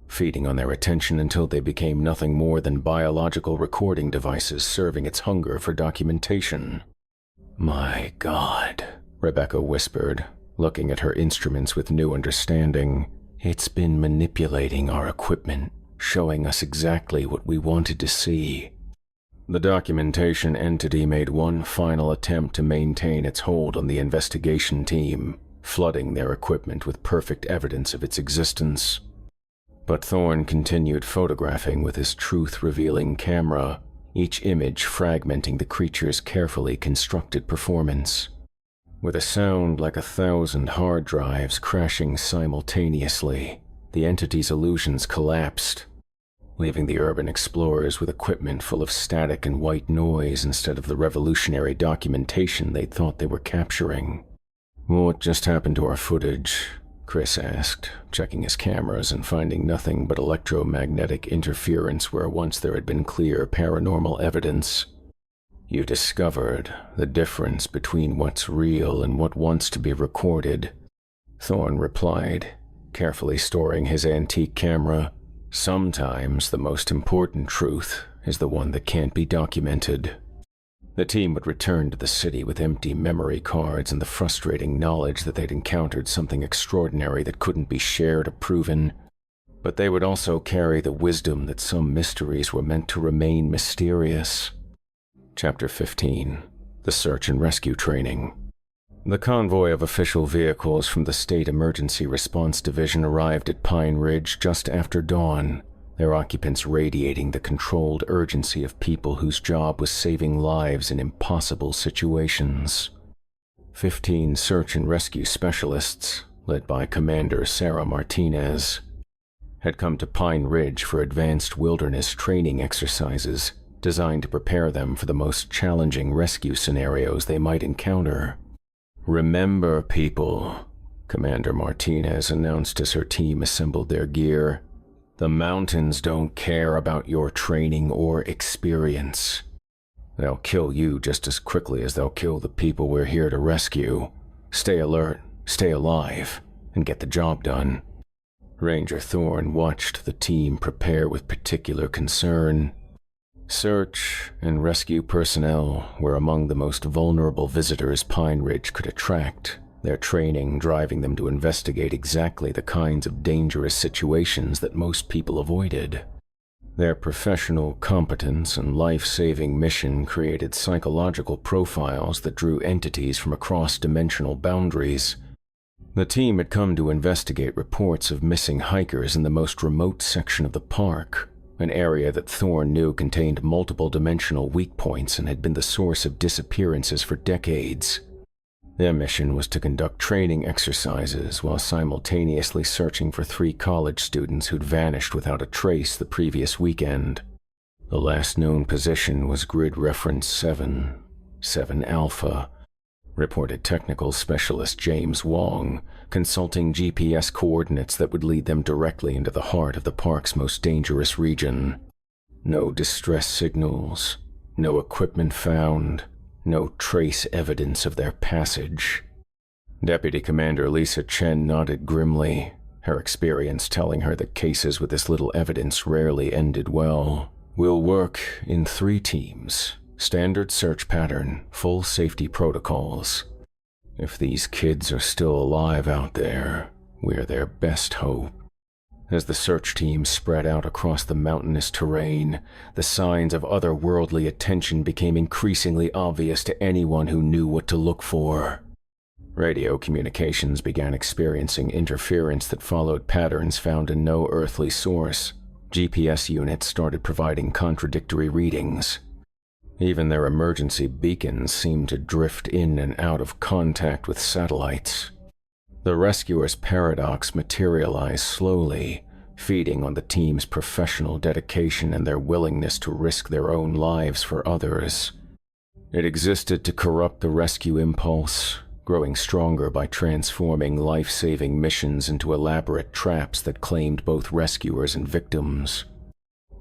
feeding on their attention until they became nothing more than biological recording devices serving its hunger for documentation. "My God," Rebecca whispered, looking at her instruments with new understanding. "It's been manipulating our equipment, showing us exactly what we wanted to see." The documentation entity made one final attempt to maintain its hold on the investigation team, flooding their equipment with perfect evidence of its existence. But Thorne continued photographing with his truth-revealing camera, each image fragmenting the creature's carefully constructed performance. With a sound like 1,000 hard drives crashing simultaneously, the entity's illusions collapsed, leaving the urban explorers with equipment full of static and white noise instead of the revolutionary documentation they thought they were capturing. "What just happened to our footage?" Chris asked, checking his cameras and finding nothing but electromagnetic interference where once there had been clear paranormal evidence. "You discovered the difference between what's real and what wants to be recorded," Thorne replied, carefully storing his antique camera. "Sometimes the most important truth is the one that can't be documented." The team would return to the city with empty memory cards and the frustrating knowledge that they'd encountered something extraordinary that couldn't be shared or proven. But they would also carry the wisdom that some mysteries were meant to remain mysterious. Chapter 15. The Search and Rescue Training. The convoy of official vehicles from the State Emergency Response Division arrived at Pine Ridge just after dawn, their occupants radiating the controlled urgency of people whose job was saving lives in impossible situations. 15 search and rescue specialists, led by Commander Sarah Martinez, had come to Pine Ridge for advanced wilderness training exercises designed to prepare them for the most challenging rescue scenarios they might encounter. "Remember, people," Commander Martinez announced as her team assembled their gear, "the mountains don't care about your training or experience. They'll kill you just as quickly as they'll kill the people we're here to rescue. Stay alert, stay alive, and get the job done." Ranger Thorne watched the team prepare with particular concern. Search and rescue personnel were among the most vulnerable visitors Pine Ridge could attract, their training driving them to investigate exactly the kinds of dangerous situations that most people avoided. Their professional competence and life-saving mission created psychological profiles that drew entities from across dimensional boundaries. The team had come to investigate reports of missing hikers in the most remote section of the park, an area that Thorne knew contained multiple dimensional weak points and had been the source of disappearances for decades. Their mission was to conduct training exercises while simultaneously searching for 3 college students who'd vanished without a trace the previous weekend. The last known position was Grid Reference 7 Alpha, reported technical specialist James Wong, consulting GPS coordinates that would lead them directly into the heart of the park's most dangerous region. No distress signals, no equipment found, no trace evidence of their passage. Deputy Commander Lisa Chen nodded grimly, her experience telling her that cases with this little evidence rarely ended well. "We'll work in 3 teams. Standard search pattern, full safety protocols. If these kids are still alive out there, we're their best hope." As the search team spread out across the mountainous terrain, the signs of otherworldly attention became increasingly obvious to anyone who knew what to look for. Radio communications began experiencing interference that followed patterns found in no earthly source. GPS units started providing contradictory readings. Even their emergency beacons seemed to drift in and out of contact with satellites. The rescuer's paradox materialized slowly, feeding on the team's professional dedication and their willingness to risk their own lives for others. It existed to corrupt the rescue impulse, growing stronger by transforming life-saving missions into elaborate traps that claimed both rescuers and victims.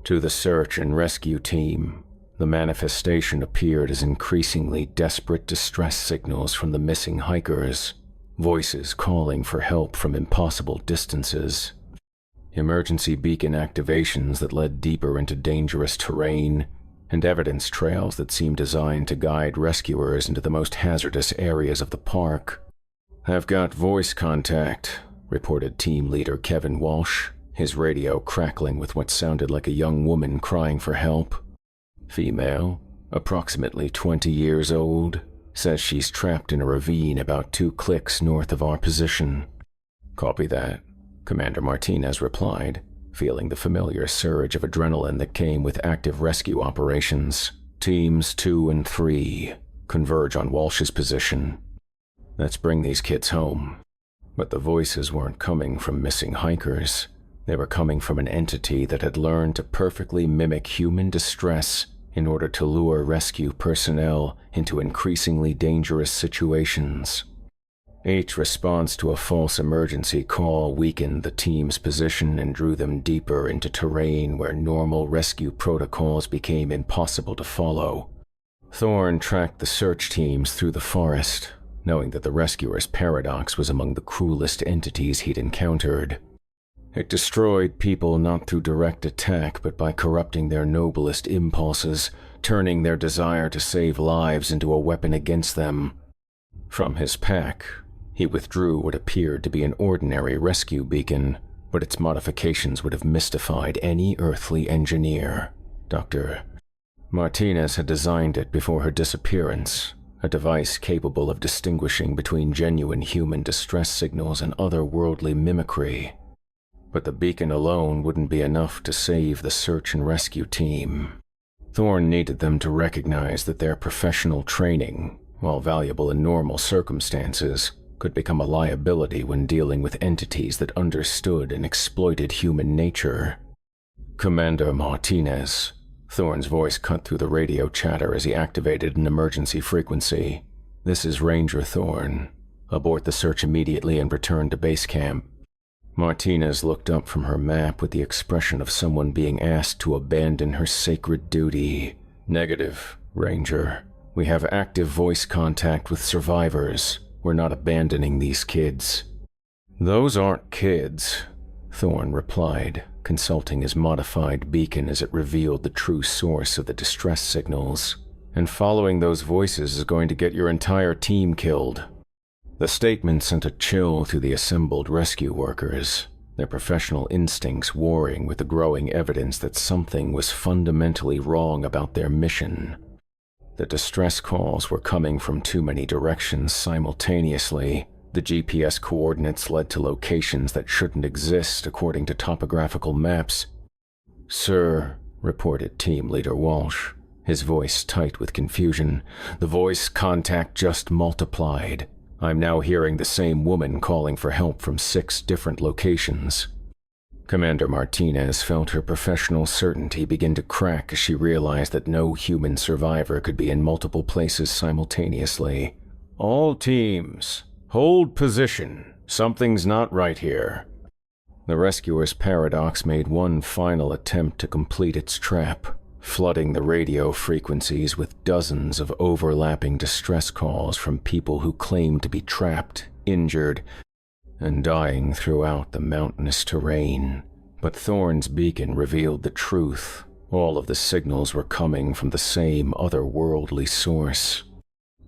To the search and rescue team, the manifestation appeared as increasingly desperate distress signals from the missing hikers, voices calling for help from impossible distances. Emergency beacon activations that led deeper into dangerous terrain, and evidence trails that seemed designed to guide rescuers into the most hazardous areas of the park. "I've got voice contact," reported team leader Kevin Walsh, his radio crackling with what sounded like a young woman crying for help. "Female, approximately 20 years old, says she's trapped in a ravine about 2 clicks north of our position." "Copy that," Commander Martinez replied, feeling the familiar surge of adrenaline that came with active rescue operations. "Teams 2 and 3 converge on Walsh's position. Let's bring these kids home." But the voices weren't coming from missing hikers. They were coming from an entity that had learned to perfectly mimic human distress in order to lure rescue personnel into increasingly dangerous situations. Each response to a false emergency call weakened the team's position and drew them deeper into terrain where normal rescue protocols became impossible to follow. Thorne tracked the search teams through the forest, knowing that the rescuer's paradox was among the cruelest entities he'd encountered. It destroyed people not through direct attack but by corrupting their noblest impulses, turning their desire to save lives into a weapon against them. From his pack, he withdrew what appeared to be an ordinary rescue beacon, but its modifications would have mystified any earthly engineer. Dr. Martinez had designed it before her disappearance, a device capable of distinguishing between genuine human distress signals and otherworldly mimicry. But the beacon alone wouldn't be enough to save the search and rescue team. Thorne needed them to recognize that their professional training, while valuable in normal circumstances, could become a liability when dealing with entities that understood and exploited human nature. "Commander Martinez," Thorne's voice cut through the radio chatter as he activated an emergency frequency. "This is Ranger Thorne. Abort the search immediately and return to base camp." Martinez looked up from her map with the expression of someone being asked to abandon her sacred duty. "Negative, Ranger. We have active voice contact with survivors. We're not abandoning these kids." "Those aren't kids," Thorne replied, consulting his modified beacon as it revealed the true source of the distress signals. "And following those voices is going to get your entire team killed." The statement sent a chill through the assembled rescue workers, their professional instincts warring with the growing evidence that something was fundamentally wrong about their mission. The distress calls were coming from too many directions simultaneously. The GPS coordinates led to locations that shouldn't exist according to topographical maps. "Sir," reported Team Leader Walsh, his voice tight with confusion, "the voice contact just multiplied. I'm now hearing the same woman calling for help from 6 different locations." Commander Martinez felt her professional certainty begin to crack as she realized that no human survivor could be in multiple places simultaneously. "All teams, hold position. Something's not right here." The rescuer's paradox made one final attempt to complete its trap, flooding the radio frequencies with dozens of overlapping distress calls from people who claimed to be trapped, injured, and dying throughout the mountainous terrain. But Thorne's beacon revealed the truth. All of the signals were coming from the same otherworldly source.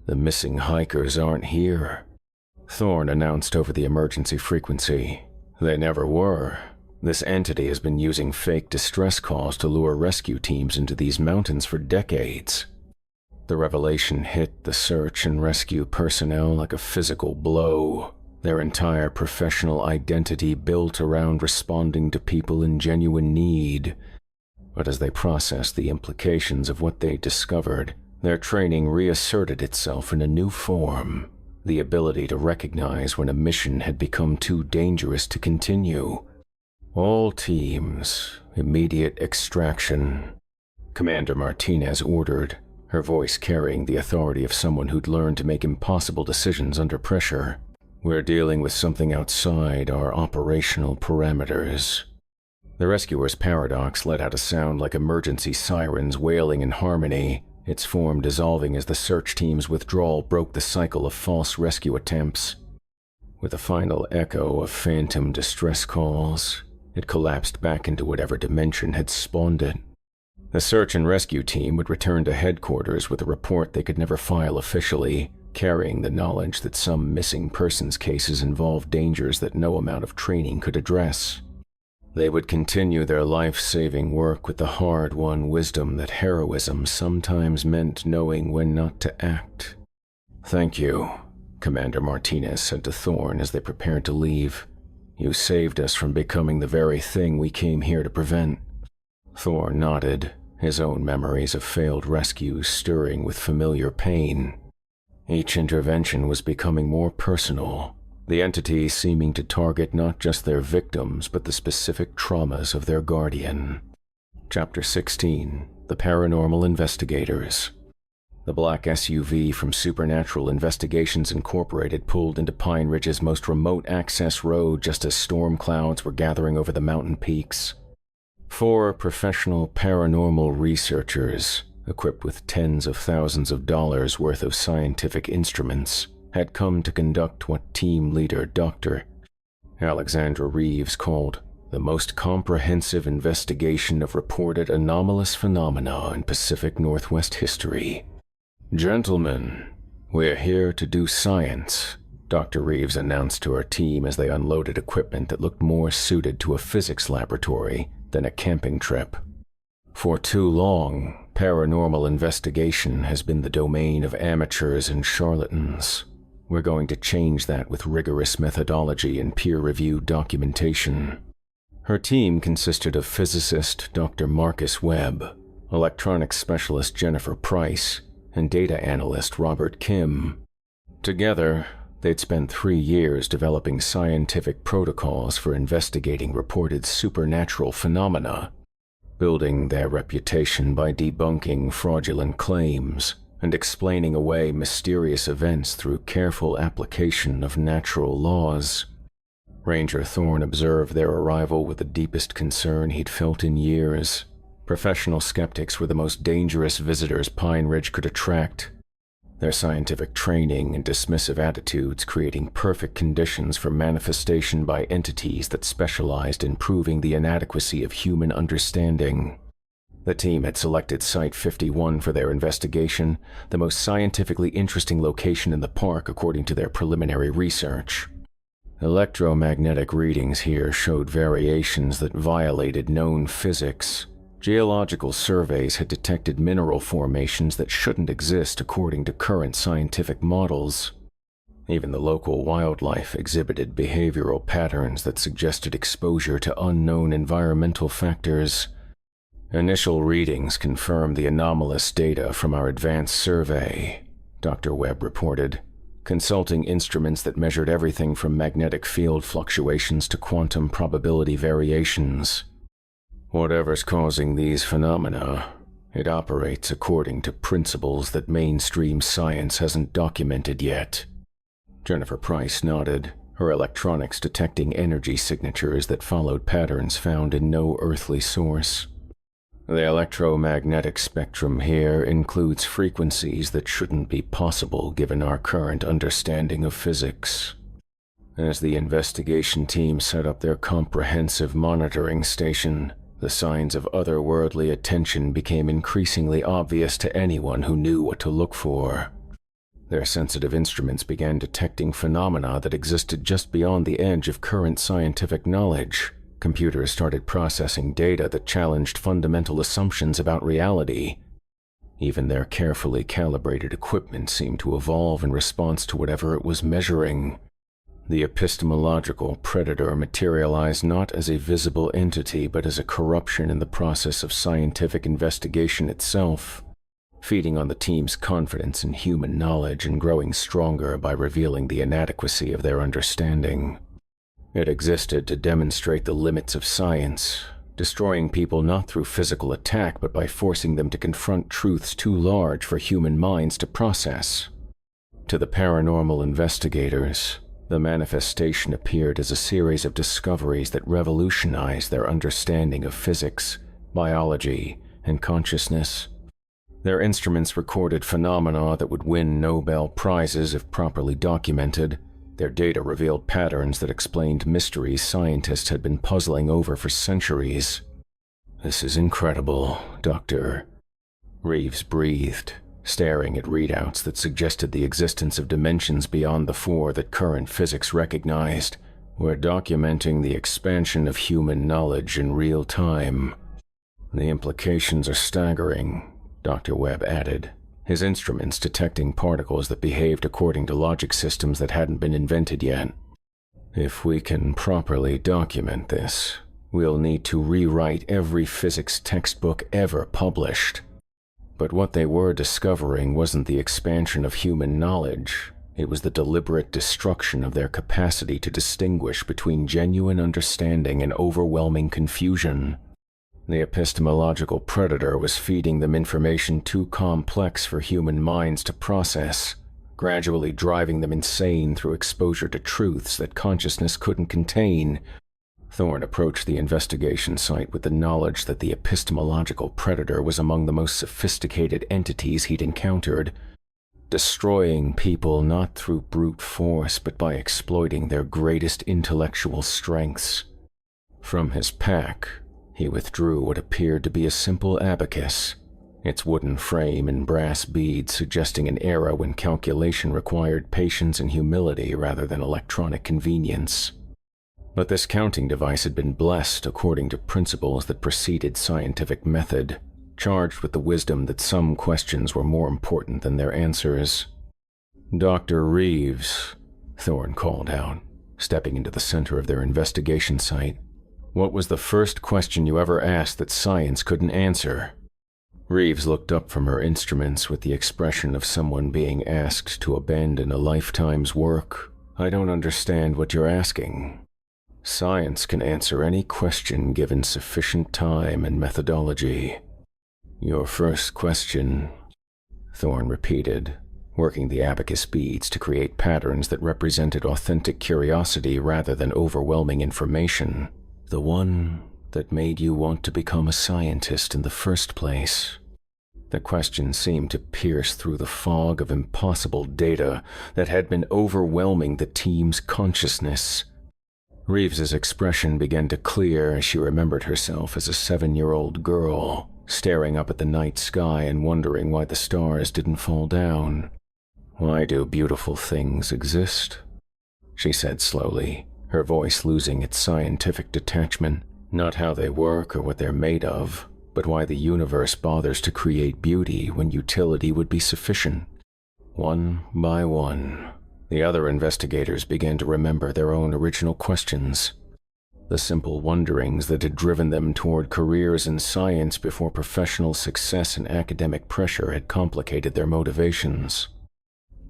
The missing hikers aren't here, Thorne announced over the emergency frequency. They never were. This entity has been using fake distress calls to lure rescue teams into these mountains for decades. The revelation hit the search and rescue personnel like a physical blow. Their entire professional identity built around responding to people in genuine need. But as they processed the implications of what they discovered, their training reasserted itself in a new form. The ability to recognize when a mission had become too dangerous to continue. All teams, immediate extraction, Commander Martinez ordered, her voice carrying the authority of someone who'd learned to make impossible decisions under pressure. We're dealing with something outside our operational parameters. The rescuer's paradox let out a sound like emergency sirens wailing in harmony, its form dissolving as the search team's withdrawal broke the cycle of false rescue attempts. With a final echo of phantom distress calls, it collapsed back into whatever dimension had spawned it. The search and rescue team would return to headquarters with a report they could never file officially, carrying the knowledge that some missing persons cases involved dangers that no amount of training could address. They would continue their life-saving work with the hard-won wisdom that heroism sometimes meant knowing when not to act. "Thank you," Commander Martinez said to Thorne as they prepared to leave. "You saved us from becoming the very thing we came here to prevent." Thorne nodded, his own memories of failed rescues stirring with familiar pain. Each intervention was becoming more personal, the entity seeming to target not just their victims but the specific traumas of their guardian. Chapter 16: The Paranormal Investigators. The black SUV from Supernatural Investigations Incorporated pulled into Pine Ridge's most remote access road just as storm clouds were gathering over the mountain peaks. 4 professional paranormal researchers, equipped with tens of thousands of dollars worth of scientific instruments, had come to conduct what team leader Dr. Alexandra Reeves called the most comprehensive investigation of reported anomalous phenomena in Pacific Northwest history. "Gentlemen, we're here to do science," Dr. Reeves announced to her team as they unloaded equipment that looked more suited to a physics laboratory than a camping trip. For too long, paranormal investigation has been the domain of amateurs and charlatans. We're going to change that with rigorous methodology and peer-reviewed documentation. Her team consisted of physicist Dr. Marcus Webb, electronics specialist Jennifer Price, and data analyst Robert Kim. Together, they'd spent 3 years developing scientific protocols for investigating reported supernatural phenomena, building their reputation by debunking fraudulent claims and explaining away mysterious events through careful application of natural laws. Ranger Thorne observed their arrival with the deepest concern he'd felt in years. Professional skeptics were the most dangerous visitors Pine Ridge could attract, their scientific training and dismissive attitudes creating perfect conditions for manifestation by entities that specialized in proving the inadequacy of human understanding. The team had selected Site 51 for their investigation, the most scientifically interesting location in the park according to their preliminary research. Electromagnetic readings here showed variations that violated known physics. Geological surveys had detected mineral formations that shouldn't exist according to current scientific models. Even the local wildlife exhibited behavioral patterns that suggested exposure to unknown environmental factors. Initial readings confirmed the anomalous data from our advanced survey, Dr. Webb reported, consulting instruments that measured everything from magnetic field fluctuations to quantum probability variations. Whatever's causing these phenomena, it operates according to principles that mainstream science hasn't documented yet. Jennifer Price nodded, her electronics detecting energy signatures that followed patterns found in no earthly source. The electromagnetic spectrum here includes frequencies that shouldn't be possible given our current understanding of physics. As the investigation team set up their comprehensive monitoring station, the signs of otherworldly attention became increasingly obvious to anyone who knew what to look for. Their sensitive instruments began detecting phenomena that existed just beyond the edge of current scientific knowledge. Computers started processing data that challenged fundamental assumptions about reality. Even their carefully calibrated equipment seemed to evolve in response to whatever it was measuring. The epistemological predator materialized not as a visible entity but as a corruption in the process of scientific investigation itself, feeding on the team's confidence in human knowledge and growing stronger by revealing the inadequacy of their understanding. It existed to demonstrate the limits of science, destroying people not through physical attack but by forcing them to confront truths too large for human minds to process. To the paranormal investigators, the manifestation appeared as a series of discoveries that revolutionized their understanding of physics, biology, and consciousness. Their instruments recorded phenomena that would win Nobel Prizes if properly documented. Their data revealed patterns that explained mysteries scientists had been puzzling over for centuries. "This is incredible, Doctor," Reeves breathed, staring at readouts that suggested the existence of dimensions beyond the four that current physics recognized. "We're documenting the expansion of human knowledge in real time." "The implications are staggering," Dr. Webb added, his instruments detecting particles that behaved according to logic systems that hadn't been invented yet. "If we can properly document this, we'll need to rewrite every physics textbook ever published." But what they were discovering wasn't the expansion of human knowledge. It was the deliberate destruction of their capacity to distinguish between genuine understanding and overwhelming confusion. The epistemological predator was feeding them information too complex for human minds to process, gradually driving them insane through exposure to truths that consciousness couldn't contain. Thorne approached the investigation site with the knowledge that the epistemological predator was among the most sophisticated entities he'd encountered, destroying people not through brute force but by exploiting their greatest intellectual strengths. From his pack, he withdrew what appeared to be a simple abacus, its wooden frame and brass beads suggesting an era when calculation required patience and humility rather than electronic convenience. But this counting device had been blessed according to principles that preceded scientific method, charged with the wisdom that some questions were more important than their answers. "Dr. Reeves," Thorne called out, stepping into the center of their investigation site. "What was the first question you ever asked that science couldn't answer?" Reeves looked up from her instruments with the expression of someone being asked to abandon a lifetime's work. "I don't understand what you're asking." "Science can answer any question given sufficient time and methodology." "Your first question," Thorne repeated, working the abacus beads to create patterns that represented authentic curiosity rather than overwhelming information. "The one that made you want to become a scientist in the first place." The question seemed to pierce through the fog of impossible data that had been overwhelming the team's consciousness. Reeves's expression began to clear as she remembered herself as a 7-year-old girl, staring up at the night sky and wondering why the stars didn't fall down. "Why do beautiful things exist?" she said slowly, her voice losing its scientific detachment. "Not how they work or what they're made of, but why the universe bothers to create beauty when utility would be sufficient." One by one, the other investigators began to remember their own original questions, the simple wonderings that had driven them toward careers in science before professional success and academic pressure had complicated their motivations.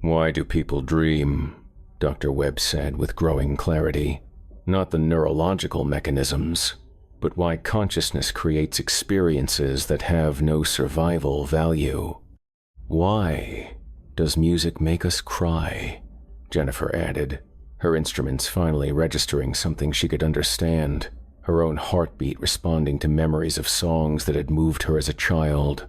"Why do people dream?" Dr. Webb said with growing clarity. "Not the neurological mechanisms, but why consciousness creates experiences that have no survival value." "Why does music make us cry?" Jennifer added, her instruments finally registering something she could understand, her own heartbeat responding to memories of songs that had moved her as a child.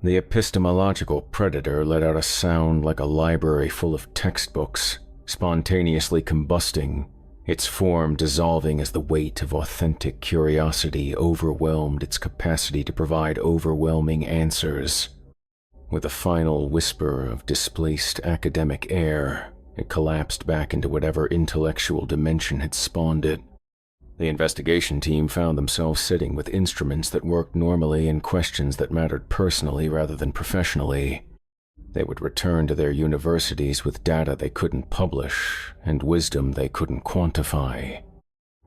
The epistemological predator let out a sound like a library full of textbooks, spontaneously combusting, its form dissolving as the weight of authentic curiosity overwhelmed its capacity to provide overwhelming answers. With a final whisper of displaced academic air, it collapsed back into whatever intellectual dimension had spawned it. The investigation team found themselves sitting with instruments that worked normally and questions that mattered personally rather than professionally. They would return to their universities with data they couldn't publish and wisdom they couldn't quantify.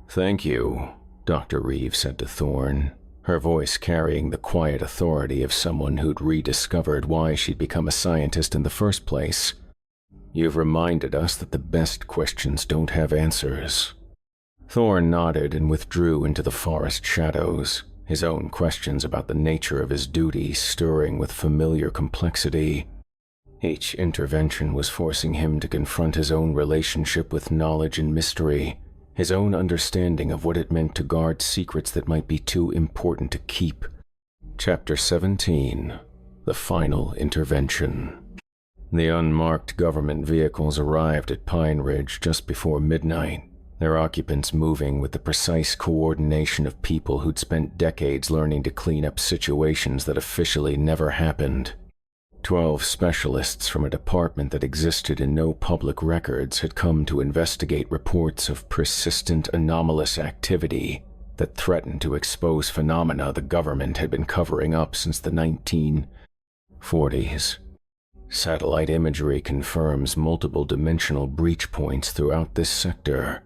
"Thank you," Dr. Reeve said to Thorne, her voice carrying the quiet authority of someone who'd rediscovered why she'd become a scientist in the first place. "You've reminded us that the best questions don't have answers." Thorne nodded and withdrew into the forest shadows, his own questions about the nature of his duty stirring with familiar complexity. Each intervention was forcing him to confront his own relationship with knowledge and mystery, his own understanding of what it meant to guard secrets that might be too important to keep. Chapter 17: The Final Intervention. The unmarked government vehicles arrived at Pine Ridge just before midnight, their occupants moving with the precise coordination of people who'd spent decades learning to clean up situations that officially never happened. 12 specialists from a department that existed in no public records had come to investigate reports of persistent anomalous activity that threatened to expose phenomena the government had been covering up since the 1940s. Satellite imagery confirms multiple dimensional breach points throughout this sector,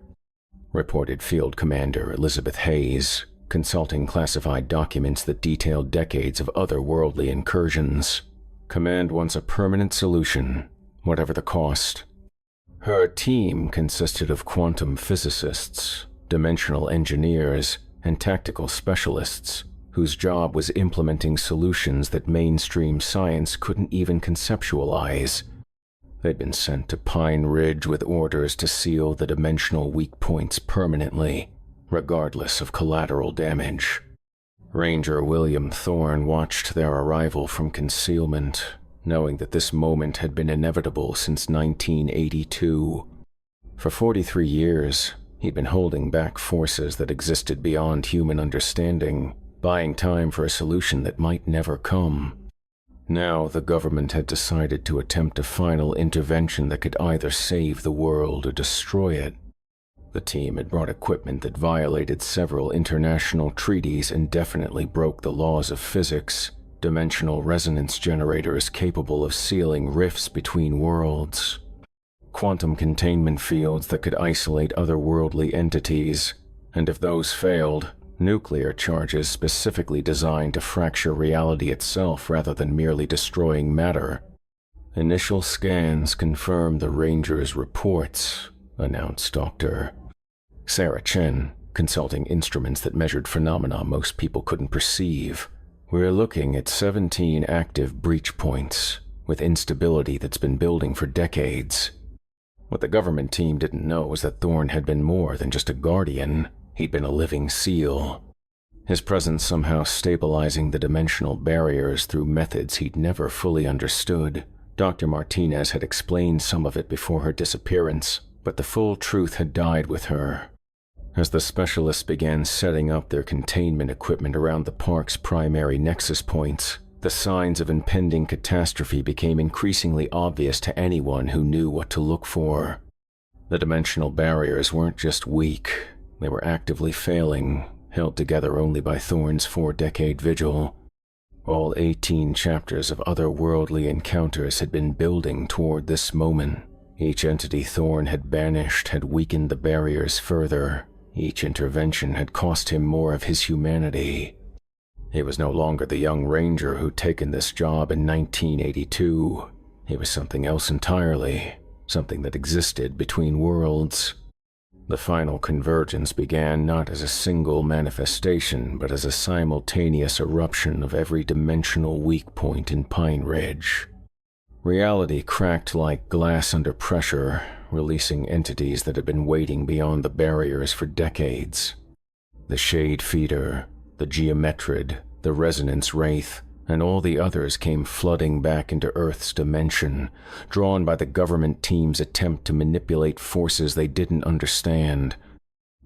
reported Field Commander Elizabeth Hayes, consulting classified documents that detailed decades of otherworldly incursions. Command wants a permanent solution, whatever the cost. Her team consisted of quantum physicists, dimensional engineers, and tactical specialists, whose job was implementing solutions that mainstream science couldn't even conceptualize. They'd been sent to Pine Ridge with orders to seal the dimensional weak points permanently, regardless of collateral damage. Ranger William Thorne watched their arrival from concealment, knowing that this moment had been inevitable since 1982. For 43 years, he'd been holding back forces that existed beyond human understanding, buying time for a solution that might never come. Now the government had decided to attempt a final intervention that could either save the world or destroy it. The team had brought equipment that violated several international treaties and definitely broke the laws of physics, dimensional resonance generators capable of sealing rifts between worlds, quantum containment fields that could isolate otherworldly entities, and if those failed, nuclear charges specifically designed to fracture reality itself rather than merely destroying matter. "Initial scans confirm the Ranger's reports," announced Dr. Sarah Chen, consulting instruments that measured phenomena most people couldn't perceive. "We're looking at 17 active breach points, with instability that's been building for decades." What the government team didn't know was that Thorne had been more than just a guardian. He'd been a living seal, his presence somehow stabilizing the dimensional barriers through methods he'd never fully understood. Dr. Martinez had explained some of it before her disappearance, but the full truth had died with her. As the specialists began setting up their containment equipment around the park's primary nexus points, the signs of impending catastrophe became increasingly obvious to anyone who knew what to look for. The dimensional barriers weren't just weak. They were actively failing, held together only by Thorne's 4-decade vigil. All 18 chapters of otherworldly encounters had been building toward this moment. Each entity Thorne had banished had weakened the barriers further. Each intervention had cost him more of his humanity. He was no longer the young ranger who'd taken this job in 1982. He was something else entirely, something that existed between worlds. The final convergence began not as a single manifestation, but as a simultaneous eruption of every dimensional weak point in Pine Ridge. Reality cracked like glass under pressure, releasing entities that had been waiting beyond the barriers for decades. The Shade Feeder, the Geometrid, the Resonance Wraith, and all the others came flooding back into Earth's dimension, drawn by the government team's attempt to manipulate forces they didn't understand.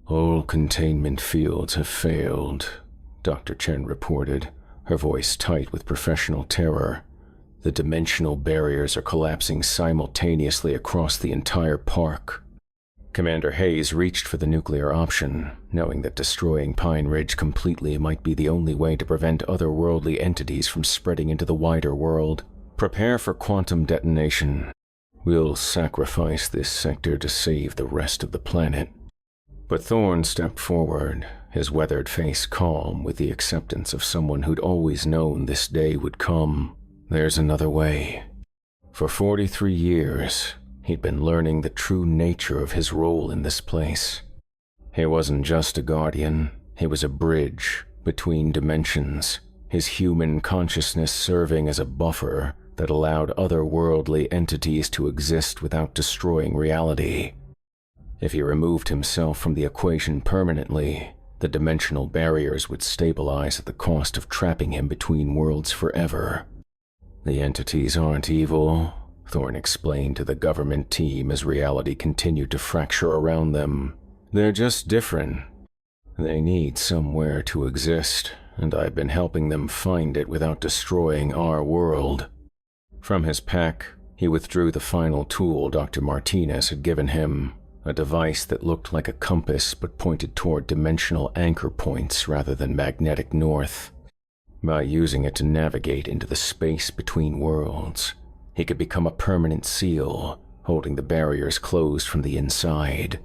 "All containment fields have failed," Dr. Chen reported, her voice tight with professional terror. "The dimensional barriers are collapsing simultaneously across the entire park." Commander Hayes reached for the nuclear option, knowing that destroying Pine Ridge completely might be the only way to prevent otherworldly entities from spreading into the wider world. "Prepare for quantum detonation. We'll sacrifice this sector to save the rest of the planet." But Thorne stepped forward, his weathered face calm with the acceptance of someone who'd always known this day would come. "There's another way." For 43 years, he'd been learning the true nature of his role in this place. He wasn't just a guardian, he was a bridge between dimensions, his human consciousness serving as a buffer that allowed otherworldly entities to exist without destroying reality. If he removed himself from the equation permanently, the dimensional barriers would stabilize at the cost of trapping him between worlds forever. "The entities aren't evil," Thorne explained to the government team as reality continued to fracture around them. "They're just different. They need somewhere to exist, and I've been helping them find it without destroying our world." From his pack, he withdrew the final tool Dr. Martinez had given him, a device that looked like a compass but pointed toward dimensional anchor points rather than magnetic north. By using it to navigate into the space between worlds, he could become a permanent seal, holding the barriers closed from the inside.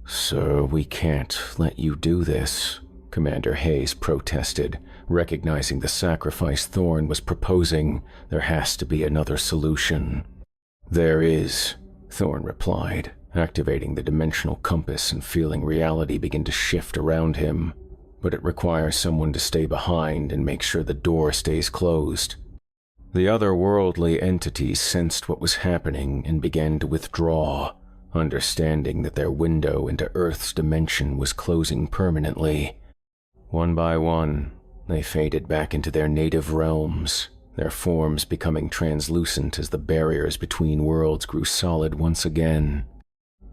"Sir, we can't let you do this," Commander Hayes protested, recognizing the sacrifice Thorne was proposing. "There has to be another solution." "There is," Thorne replied, activating the dimensional compass and feeling reality begin to shift around him. "But it requires someone to stay behind and make sure the door stays closed." The otherworldly entities sensed what was happening and began to withdraw, understanding that their window into Earth's dimension was closing permanently. One by one, they faded back into their native realms, their forms becoming translucent as the barriers between worlds grew solid once again.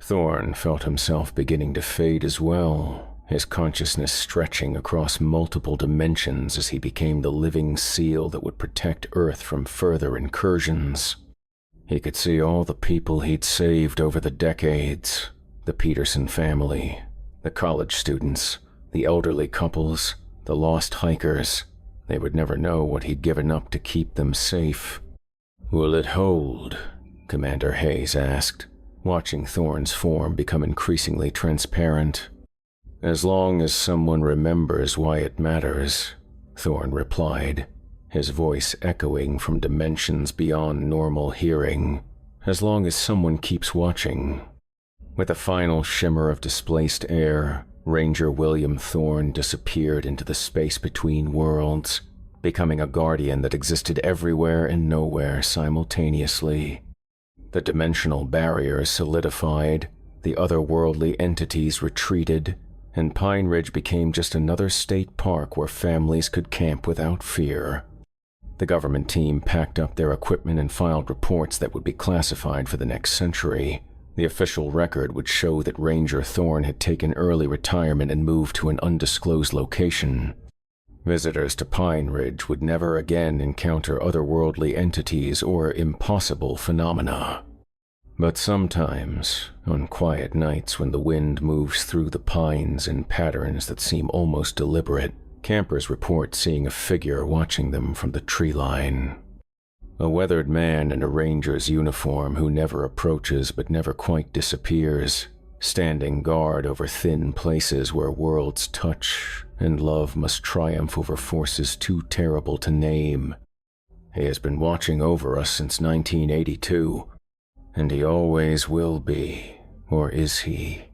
Thorne felt himself beginning to fade as well, his consciousness stretching across multiple dimensions as he became the living seal that would protect Earth from further incursions. He could see all the people he'd saved over the decades, the Peterson family, the college students, the elderly couples, the lost hikers. They would never know what he'd given up to keep them safe. "Will it hold?" Commander Hayes asked, watching Thorne's form become increasingly transparent. "As long as someone remembers why it matters," Thorne replied, his voice echoing from dimensions beyond normal hearing. "As long as someone keeps watching." With a final shimmer of displaced air, Ranger William Thorne disappeared into the space between worlds, becoming a guardian that existed everywhere and nowhere simultaneously. The dimensional barriers solidified, the otherworldly entities retreated, and Pine Ridge became just another state park where families could camp without fear. The government team packed up their equipment and filed reports that would be classified for the next century. The official record would show that Ranger Thorne had taken early retirement and moved to an undisclosed location. Visitors to Pine Ridge would never again encounter otherworldly entities or impossible phenomena. But sometimes, on quiet nights when the wind moves through the pines in patterns that seem almost deliberate, campers report seeing a figure watching them from the treeline. A weathered man in a ranger's uniform who never approaches but never quite disappears, standing guard over thin places where worlds touch and love must triumph over forces too terrible to name. He has been watching over us since 1982, and he always will be, or is he?